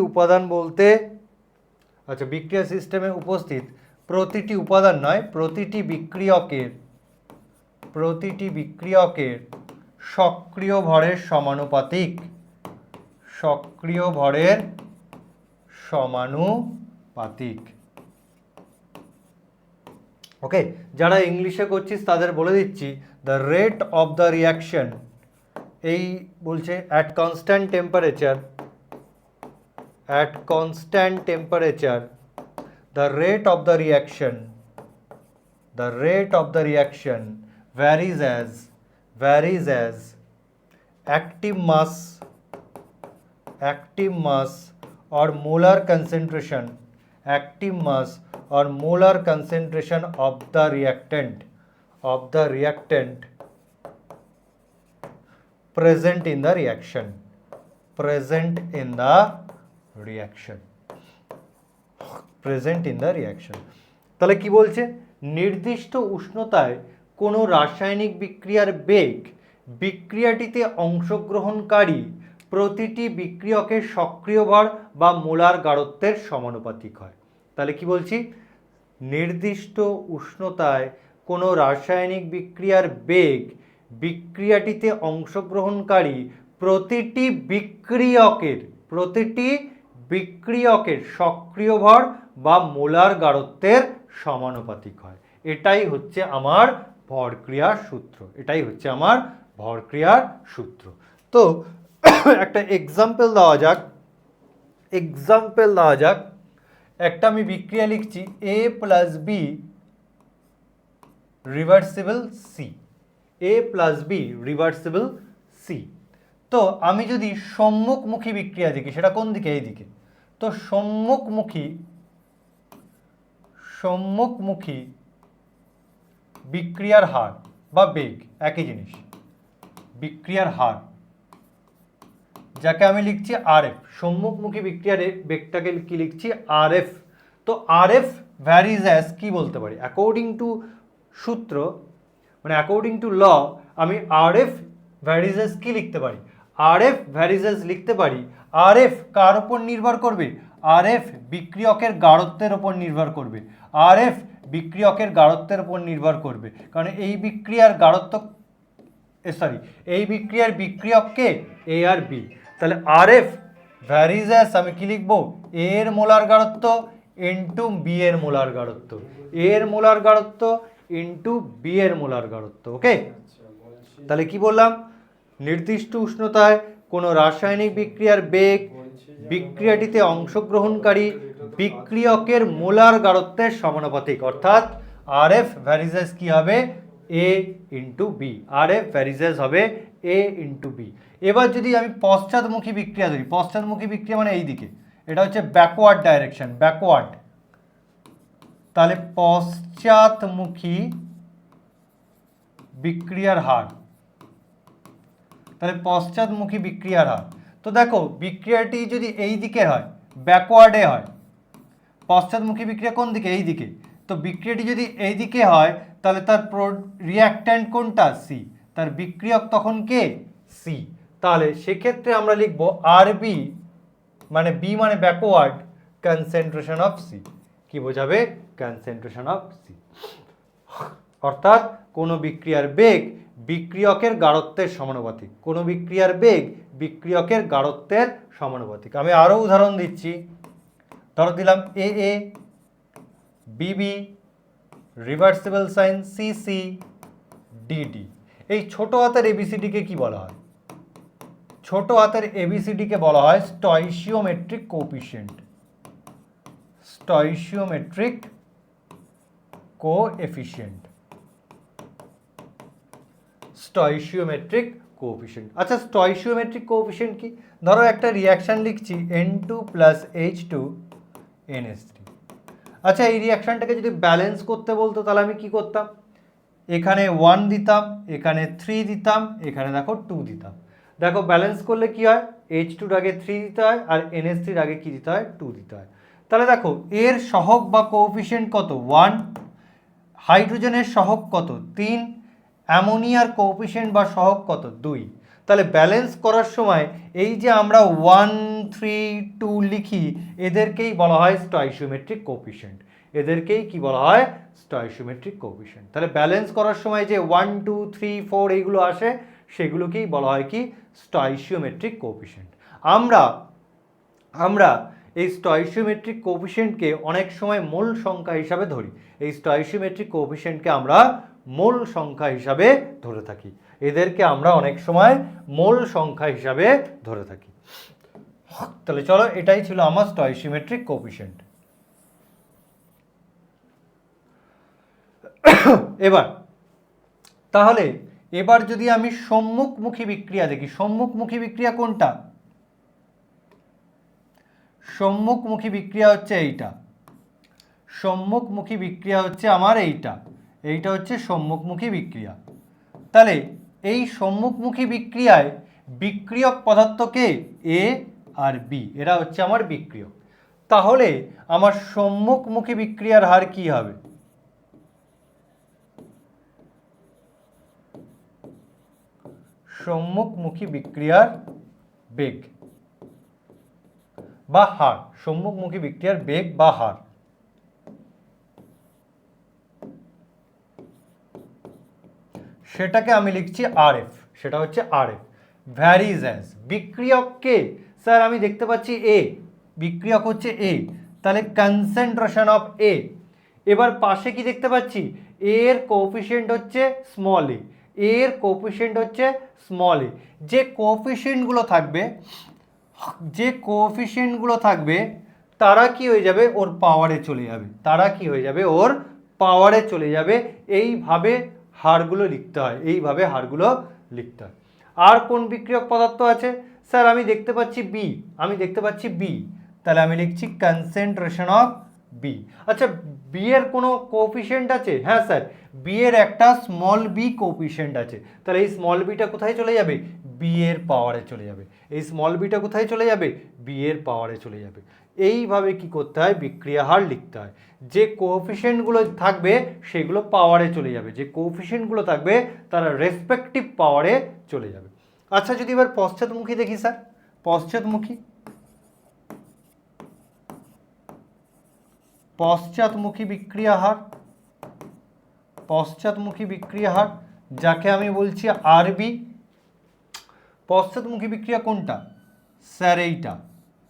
উপাদান বলতে, আচ্ছা বিক্রিয়া সিস্টেমে উপস্থিত প্রতিটি উপাদান নয়, প্রতিটি বিক্রিয়কের সক্রিয় ভরের সমানুপাতিক। ওকে, যারা ইংলিশে করছিস তাদের বলে দিচ্ছি, the rate of the reaction, এই বলছে at constant temperature the rate of the reaction varies as active mass or molar concentration of the reactant present in the reaction. Present in the reaction. তাহলে কি বলছে? নির্দিষ্ট উষ্ণতায় কোনো রাসায়নিক বিক্রিয়ার বেগ বিক্রিয়াটিতে অংশগ্রহণকারী প্রতিটি বিক্রিয়কের সক্রিয় ভর বা মোলার গাঢ়ত্বের সমানুপাতিক হয়। তাহলে কি বলছি? নির্দিষ্ট উষ্ণতায় কোনো রাসায়নিক বিক্রিয়ার বেগ বিক্রিয়াটিতে অংশগ্রহণকারী প্রতিটি বিক্রিয়কের সক্রিয় ভর বা মোলার গাঢ়ত্বের সমানুপাতিক হয়। এটাই হচ্ছে আমার ভরক্রিয়ার সূত্র। তো একটা এক্সাম্পল দেওয়া যাক। একটা আমি বিক্রিয়া লিখছি A plus B reversible C. তো আমি যদি সম্মুখমুখী বিক্রিয়া দেখি, সেটা কোন দিকে? এই দিকে। তো সম্মুখমুখী বিক্রিয়ার হার বা বেগ একই জিনিস, বিক্রিয়ার হার, যাকে আমি লিখছি আরএফ। সম্মুখমুখী বিক্রিয়ার বেগটাকে কি লিখছি? আরএফ। তো আরএফ ভ্যারিজ অ্যাজ, কি বলতে পারি? অ্যাকর্ডিং টু সূত্র, মানে অ্যাকর্ডিং টু ল, আমি আরএফ ভ্যারিজ অ্যাজ কি লিখতে পারি? আরএফ ভ্যারিজ অ্যাজ লিখতে পারি, আরএফ কার উপর নির্ভর করবে? আরএফ বিক্রিয়কের গাঢ়ত্বের উপর নির্ভর করবে। আরএফ বিক্রিয়কের গাঢ়ত্বের উপর নির্ভর করবে, কারণ এই বিক্রিয়ার গাঢ়ত্ব, এই বিক্রিয়ার বিক্রিয়ককে এ আর বি। তাহলে আরএফ ভ্যারিজ অ্যাজ আমি কি লিখবো? এ এর মোলার গাঢ়ত্ব ইনটু বি এর মোলার গাঢ়ত্ব, এ এর মোলার গাঢ়ত্ব ইনটু বি এর মোলার গাঢ়ত্ব। ওকে, তাহলে কি বললাম? নির্দিষ্ট উষ্ণতায় কোনো রাসায়নিক বিক্রিয়ার বেগ বিক্রিয়াটিতে অংশগ্রহণকারী বিক্রিয়কের মোলার গাঢ়ত্বের সমানুপাতিক, অর্থাৎ আরএফ ভ্যারিজ অ্যাজ কি হবে? A into B. RF varies as হবে এ ইন্টু বি। এবার যদি আমি পশ্চাৎমুখী বিক্রিয়া ধরি, পশ্চাৎমুখী বিক্রিয়া মানে এই দিকে, এটা হচ্ছে ব্যাকওয়ার্ড ডাইরেকশন, ব্যাকওয়ার্ড। তাহলে পশ্চাৎমুখী বিক্রিয়ার হার, তাহলে পশ্চাৎমুখী বিক্রিয়ার হার। তো দেখো বিক্রিয়াটি যদি এই দিকে হয়, ব্যাকওয়ার্ডে হয়, পশ্চাৎমুখী বিক্রিয়া কোন দিকে? এই দিকে। তো বিক্রিয়াটি যদি এই দিকে হয় তাহলে তার রিঅ্যাক্ট্যান্ট কোনটা? সি। তার বিক্রিয়ক তখন কে? সি। তাহলে সেক্ষেত্রে আমরা লিখব আরবি মানে বি মানে ব্যাকওয়ার্ড, কনসেন্ট্রেশন অফ সি। কি বোঝাবে? Concentration of C. অর্থাৎ কোনো বিক্রিয়ার বেগ বিক্রিয়কের গাঢ়ত্বের সমানুপাতিক। কোনো বিক্রিয়ার বেগ বিক্রিয়কের গাঢ়ত্বের সমানুপাতিক। আমি আরও উদাহরণ দিচ্ছি। ধরো দিলাম A A, B B, reversible sign C C, D D. এই ছোট হাতের এবিসিডিকে কি বলা হয়? ছোট হাতের এবিসিডিকে বলা হয় stoichiometric coefficient. Stoichiometric coefficient. Stoichiometric coefficient. আচ্ছা স্টয়চিওমেট্রিক কোএফিসিয়েন্ট কি? ধরো একটা রিঅ্যাকশন লিখছি N2 + H2 NH3। আচ্ছা এই রিঅ্যাকশনটাকে যদি ব্যালেন্স করতে বলতো তাহলে আমি কি করতাম? এখানে 1 দিতাম, এখানে 3 দিতাম, এখানে দেখো 2 দিতাম। দেখো ব্যালেন্স করলে কি হয়? H2 এর আগে 3 দিতে হয় আর NH3 এর আগে কি দিতে হয়? 2 দিতে হয়। তাহলে দেখো এর সহগ বা কোএফিসিয়েন্ট কত? 1। হাইড্রোজেনের সহগ কত? 3। অ্যামোনিয়ার কোএফিসিয়েন্ট বা সহগ কত? 2। তাহলে ব্যালেন্স করার সময় এই যে আমরা 1, 3, 2 লিখি, এদেরকেই বলা হয় স্টয়চিওমেট্রিক কোএফিসিয়েন্ট। এদেরকেই কি বলা হয়? Stoichiometric coefficient. তাহলে ব্যালেন্স করার সময় যে 1, 2, 3, 4 এইগুলো আসে, সেগুলোকেই বলা হয় কি? Stoichiometric coefficient. আমরা এই স্টয়চিওমেট্রিক কোএফিসিয়েন্টকে অনেক সময় মূল সংখ্যা হিসাবে ধরি। এই স্টয়চিওমেট্রিক কোএফিসিয়েন্টকে আমরা মূল সংখ্যা হিসাবে ধরে থাকি। এদেরকে আমরা অনেক সময় মূল সংখ্যা হিসাবে ধরে থাকি। তাহলে চলো, এটাই ছিল আমার স্টয়চিওমেট্রিক কোএফিসিয়েন্ট। এবার যদি আমি সম্মুখমুখী বিক্রিয়া দেখি, সম্মুখমুখী বিক্রিয়া কোনটা? সম্মুখমুখী বিক্রিয়া হচ্ছে এইটা। সম্মুখমুখী বিক্রিয়া হচ্ছে আমার এইটা। এইটা হচ্ছে সম্মুখমুখী বিক্রিয়া। তাহলে এই সম্মুখমুখী বিক্রিয়ায় বিক্রিয়ক পদার্থ কে? এ আর বি, এরা হচ্ছে আমার বিক্রিয়ক। তাহলে আমার সম্মুখমুখী বিক্রিয়ার হার কি হবে? সম্মুখমুখী বিক্রিয়ার বেগ বা হার। সম্মুখমুখী বিক্রিয়ার বেগ বা হার। সেটাকে আমি লিখছি আরএফ। সেটা হচ্ছে আরএফ। ভ্যারিজ অ্যাজ বিক্রিয়ক কে? স্যার আমি দেখতে পাচ্ছি এ, বিক্রিয়ক হচ্ছে এ, তাহলে কনসেন্ট্রেশন অফ এ। এবার পাশে কি দেখতে পাচ্ছি? এর কোএফিসিয়েন্ট হচ্ছে স্মল এ, এর কোএফিসিয়েন্ট হচ্ছে স্মল এ। যে কোএফিসিয়েন্টগুলো থাকবে তারা কি হয়ে যাবে? ওর পাওয়ারে চলে যাবে। তারা কি হয়ে যাবে? ওর পাওয়ারে চলে যাবে। এইভাবে হারগুলো লিখতে হয়, এইভাবে হারগুলো লিখতে হয়। আর কোন বিক্রিয়ক পদার্থ আছে? স্যার আমি দেখতে পাচ্ছি বি, আমি দেখতে পাচ্ছি বি, তাহলে আমি লিখছি কনসেন্ট্রেশন অফ বি। আচ্ছা বি এর কোনো কোএফিসিয়েন্ট আছে? হ্যাঁ স্যার, বি এর একটা স্মল বি কোএফিসিয়েন্ট আছে। তাহলে এই স্মল বিটা কোথায় চলে যাবে? বি এর পাওয়ারে চলে যাবে। এই স্মল বিটা কোথায় চলে যাবে? বি এর পাওয়ারে চলে যাবে। এইভাবে কি করতে হয়? বিক্রিয়া হার লিখতে হয়। যে কোএফিসিয়েন্টগুলো থাকবে সেগুলো পাওয়ারে চলে যাবে, যে কোএফিসিয়েন্টগুলো থাকবে তারা রেসপেক্টিভ পাওয়ারে চলে যাবে। আচ্ছা যদি এবার পশ্চাৎমুখী দেখি স্যার, পশ্চাৎমুখী বিক্রিয়া হার, পশ্চাৎমুখী বিক্রিয়া হার যাকে আমি বলছি আরবি। পশ্চাৎমুখী বিক্রিয়া কোনটা? স্যার এইটা,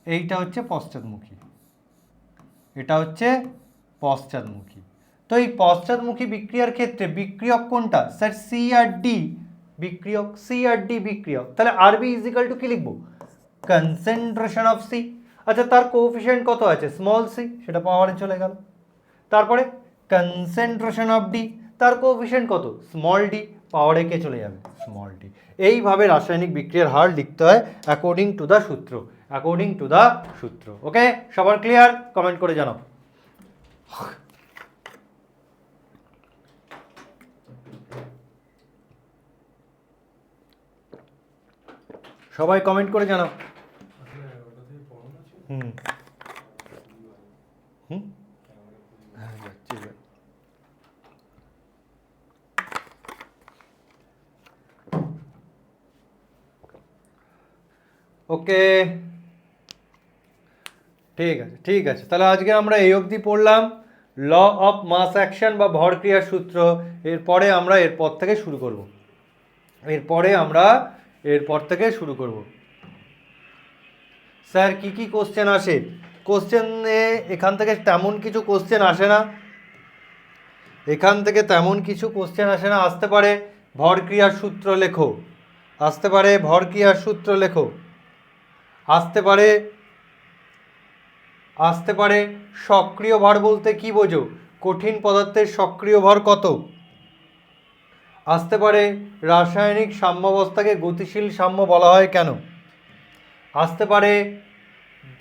এইটা হচ্ছে পশ্চাৎমুখী, এটা হচ্ছে পশ্চাৎমুখী। তো এই পশ্চাৎমুখী বিক্রিয়ার ক্ষেত্রে বিক্রিয়ক কোনটা? স্যার সি আর ডি বিক্রিয়ক, সি আর ডি বিক্রিয়ক। তাহলে আরবি ইজ ইকুয়াল টু কি লিখবো? Concentration of C. আচ্ছা তার কোএফিসিয়েন্ট কত আছে? স্মল সি, সেটা পাওয়ারে চলে গেল। তারপরে কনসেন্ট্রেশন অফ ডি, তার কোএফিসিয়েন্ট কত? স্মল ডি, পাওয়ারে কে চলে যাবে? Small D. এইভাবে রাসায়নিক বিক্রিয়ার হার লিখতে হয় অ্যাকর্ডিং টু দ্য সূত্র, অ্যাকর্ডিং টু দ্য সূত্র। ওকে, সবার ক্লিয়ার? কমেন্ট করে জানাও। সবাই কমেন্ট করে জানাও। হুম হুম হ্যাঁ যাচ্ছি। ওকে ঠিক আছে তাহলে আজকে আমরা এই অবধি পড়লাম ল অফ মাস অ্যাকশন বা ভর ক্রিয়ার সূত্র। এরপরে আমরা এরপর থেকে শুরু করব। স্যার কি কি কোশ্চেন আসে? কোশ্চেনে এখান থেকে তেমন কিছু কোশ্চেন আসে না। আসতে পারে ভর ক্রিয়ার সূত্র লেখো, আসতে পারে সক্রিয় ভর বলতে কি বোঝো, কঠিন পদার্থের সক্রিয় ভর কত, আসতে পারে রাসায়নিক সাম্যাবস্থাকে গতিশীল সাম্য বলা হয় কেন, আসতে পারে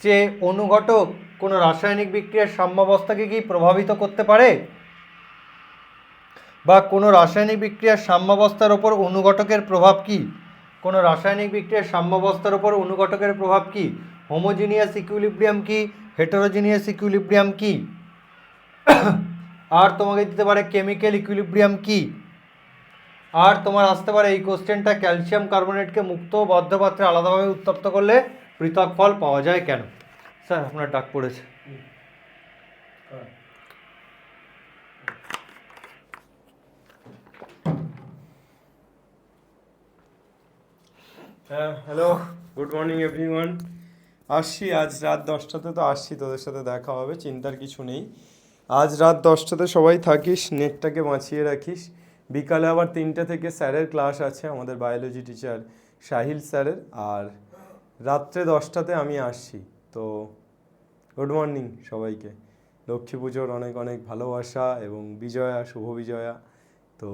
যে অনুঘটক কোনো রাসায়নিক বিক্রিয়ার সাম্যাবস্থাকে কি প্রভাবিত করতে পারে, বা কোনো রাসায়নিক বিক্রিয়ার সাম্যাবস্থার ওপর অনুঘটকের প্রভাব কি, হোমোজিনিয়াস ইকুইলিব্রিয়াম কি, হেটেরোজিনিয়াস ইকুইলিব্রিয়াম কি, আর তোমাকে দিতে পারে কেমিক্যাল ইকুইলিব্রিয়াম কি, আর তোমার আসতে পারে এই কোশ্চেনটা ক্যালসিয়াম কার্বনেটকে মুক্ত বদ্ধ পাত্রে আলাদাভাবে উত্তপ্ত করলে পৃথক ফল পাওয়া যায় কেন। স্যার আপনার ডাক পড়েছে। হ্যাঁ হ্যালো, গুড মর্নিং এভরিওয়ান। আসছি আজ রাত 10টাতে, তো আসছি, তোদের সাথে দেখা হবে, চিন্তার কিছু নেই। আজ রাত 10টাতে সবাই থাকিস, নেটটাকে বাঁচিয়ে রাখিস। বিকালে আবার 3টে থেকে স্যারের ক্লাস আছে, আমাদের বায়োলজি টিচার সাহিল স্যারের। আর রাত্রে 10টাতে আমি আসছি। তো গুড মর্নিং সবাইকে, লক্ষ্মী পুজোর অনেক অনেক ভালোবাসা এবং বিজয়া, শুভ বিজয়া। তো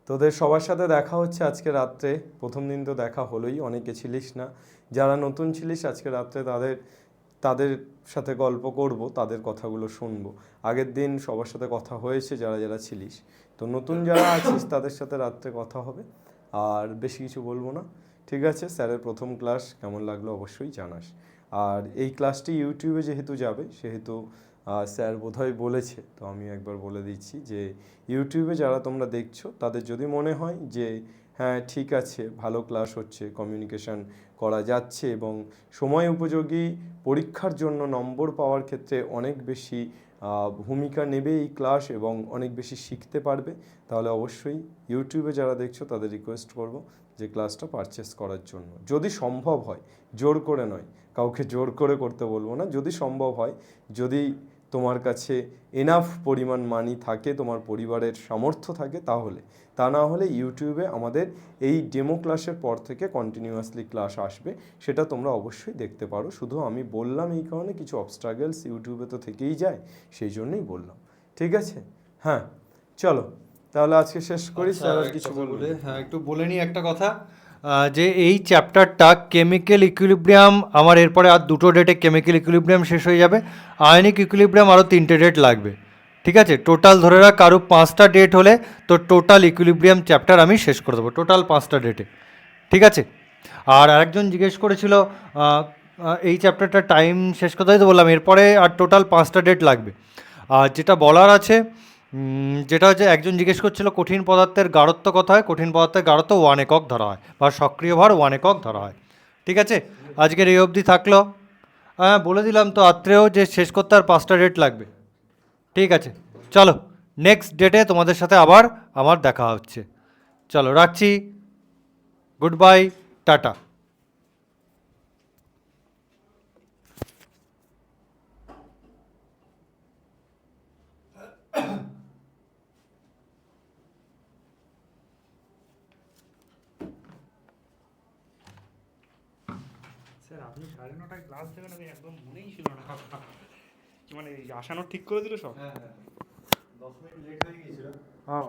তোদের সবার সাথে দেখা হচ্ছে আজকে রাত্রে। প্রথম দিন তো দেখা হলোই, অনেকে ছিলিস না, যারা নতুন ছিলিস আজকে রাত্রে তাদের সাথে গল্প করব, তাদের কথাগুলো শুনবো। আগের দিন সবার সাথে কথা হয়েছে যারা যারা ছিলিস, তো নতুন যারা আছিস তাদের সাথে রাত্রে কথা হবে। আর বেশি কিছু বলবো না, ঠিক আছে? স্যারের প্রথম ক্লাস কেমন লাগলো অবশ্যই জানাস। আর এই ক্লাসটি ইউটিউবে যেহেতু যাবে সেহেতু স্যার বোধহয় বলেছে, তো আমি একবার বলে দিচ্ছি যে ইউটিউবে যারা তোমরা দেখছো তাদের যদি মনে হয় যে হ্যাঁ ঠিক আছে, ভালো ক্লাস হচ্ছে, কমিউনিকেশান করা যাচ্ছে এবং সময় উপযোগী পরীক্ষার জন্য নম্বর পাওয়ার ক্ষেত্রে অনেক বেশি ভূমিকা নেবে এই ক্লাস এবং অনেক বেশি শিখতে পারবে, তাহলে অবশ্যই ইউটিউবে যারা দেখছো তাদের রিকোয়েস্ট করব যে ক্লাসটা পারচেস করার জন্য, যদি সম্ভব হয়। জোর করে নয়, কাউকে জোর করে করতে বলবো না, যদি সম্ভব হয়, যদি তোমার কাছে এনাফ পরিমাণ মানি থাকে, তোমার পরিবারের সামর্থ্য থাকে, তাহলে। তা না হলে ইউটিউবে আমাদের এই ডেমো ক্লাসের পর থেকে কন্টিনিউয়াসলি ক্লাস আসবে, সেটা তোমরা অবশ্যই দেখতে পারো। শুধু আমি বললাম এই কারণে, কিছু অবস্ট্রাগলস ইউটিউবে তো থেকেই যায়, সেই জন্যই বললাম, ঠিক আছে? হ্যাঁ চলো তাহলে আজকে শেষ করি। স্যার আর কিছু বলবে? হ্যাঁ একটু বলে নিই একটা কথা, যে এই চ্যাপ্টারটা কেমিক্যাল ইকুইলিব্রিয়াম, আমার এরপরে আর 2টো ডেটে কেমিক্যাল ইকুইলিব্রিয়াম শেষ হয়ে যাবে, আয়নিক ইকুইলিব্রিয়াম আরও 3টে ডেট লাগবে, ঠিক আছে? টোটাল ধরে রাখ আরও 5টা ডেট হলে তো টোটাল ইকুইলিব্রিয়াম চ্যাপ্টার আমি শেষ করে দেবো, টোটাল 5টা ডেটে, ঠিক আছে? আর আরেকজন জিজ্ঞেস করেছিল এই চ্যাপ্টারটা টাইম শেষ করতে হয়, তো বললাম এরপরে আর টোটাল 5টা ডেট লাগবে। আর যেটা বলার আছে, যেটা হচ্ছে একজন জিজ্ঞেস করছিল কঠিন পদার্থের গাঢ়ত্ব কত হয়, কঠিন পদার্থের গাঢ়ত্ব 1 একক ধরা হয়, বা সক্রিয় ভর 1 একক ধরা হয়, ঠিক আছে? আজকের এই অবধি থাকলো। হ্যাঁ বলে দিলাম তো আত্রেও যে শেষ করতে আর 5টা ডেট লাগবে, ঠিক আছে? চলো নেক্সট ডেটে তোমাদের সাথে আবার আমার দেখা হচ্ছে, চলো রাখছি, গুড বাই, টাটা। স্যার আপনি 9:30টায় ক্লাস দেবেন, আমি একদম মনেই ছিল না। মানে আসানোর ঠিক করে দিল সব। হ্যাঁ 10 মিনিট লেট হয়ে গিয়েছিল। হ্যাঁ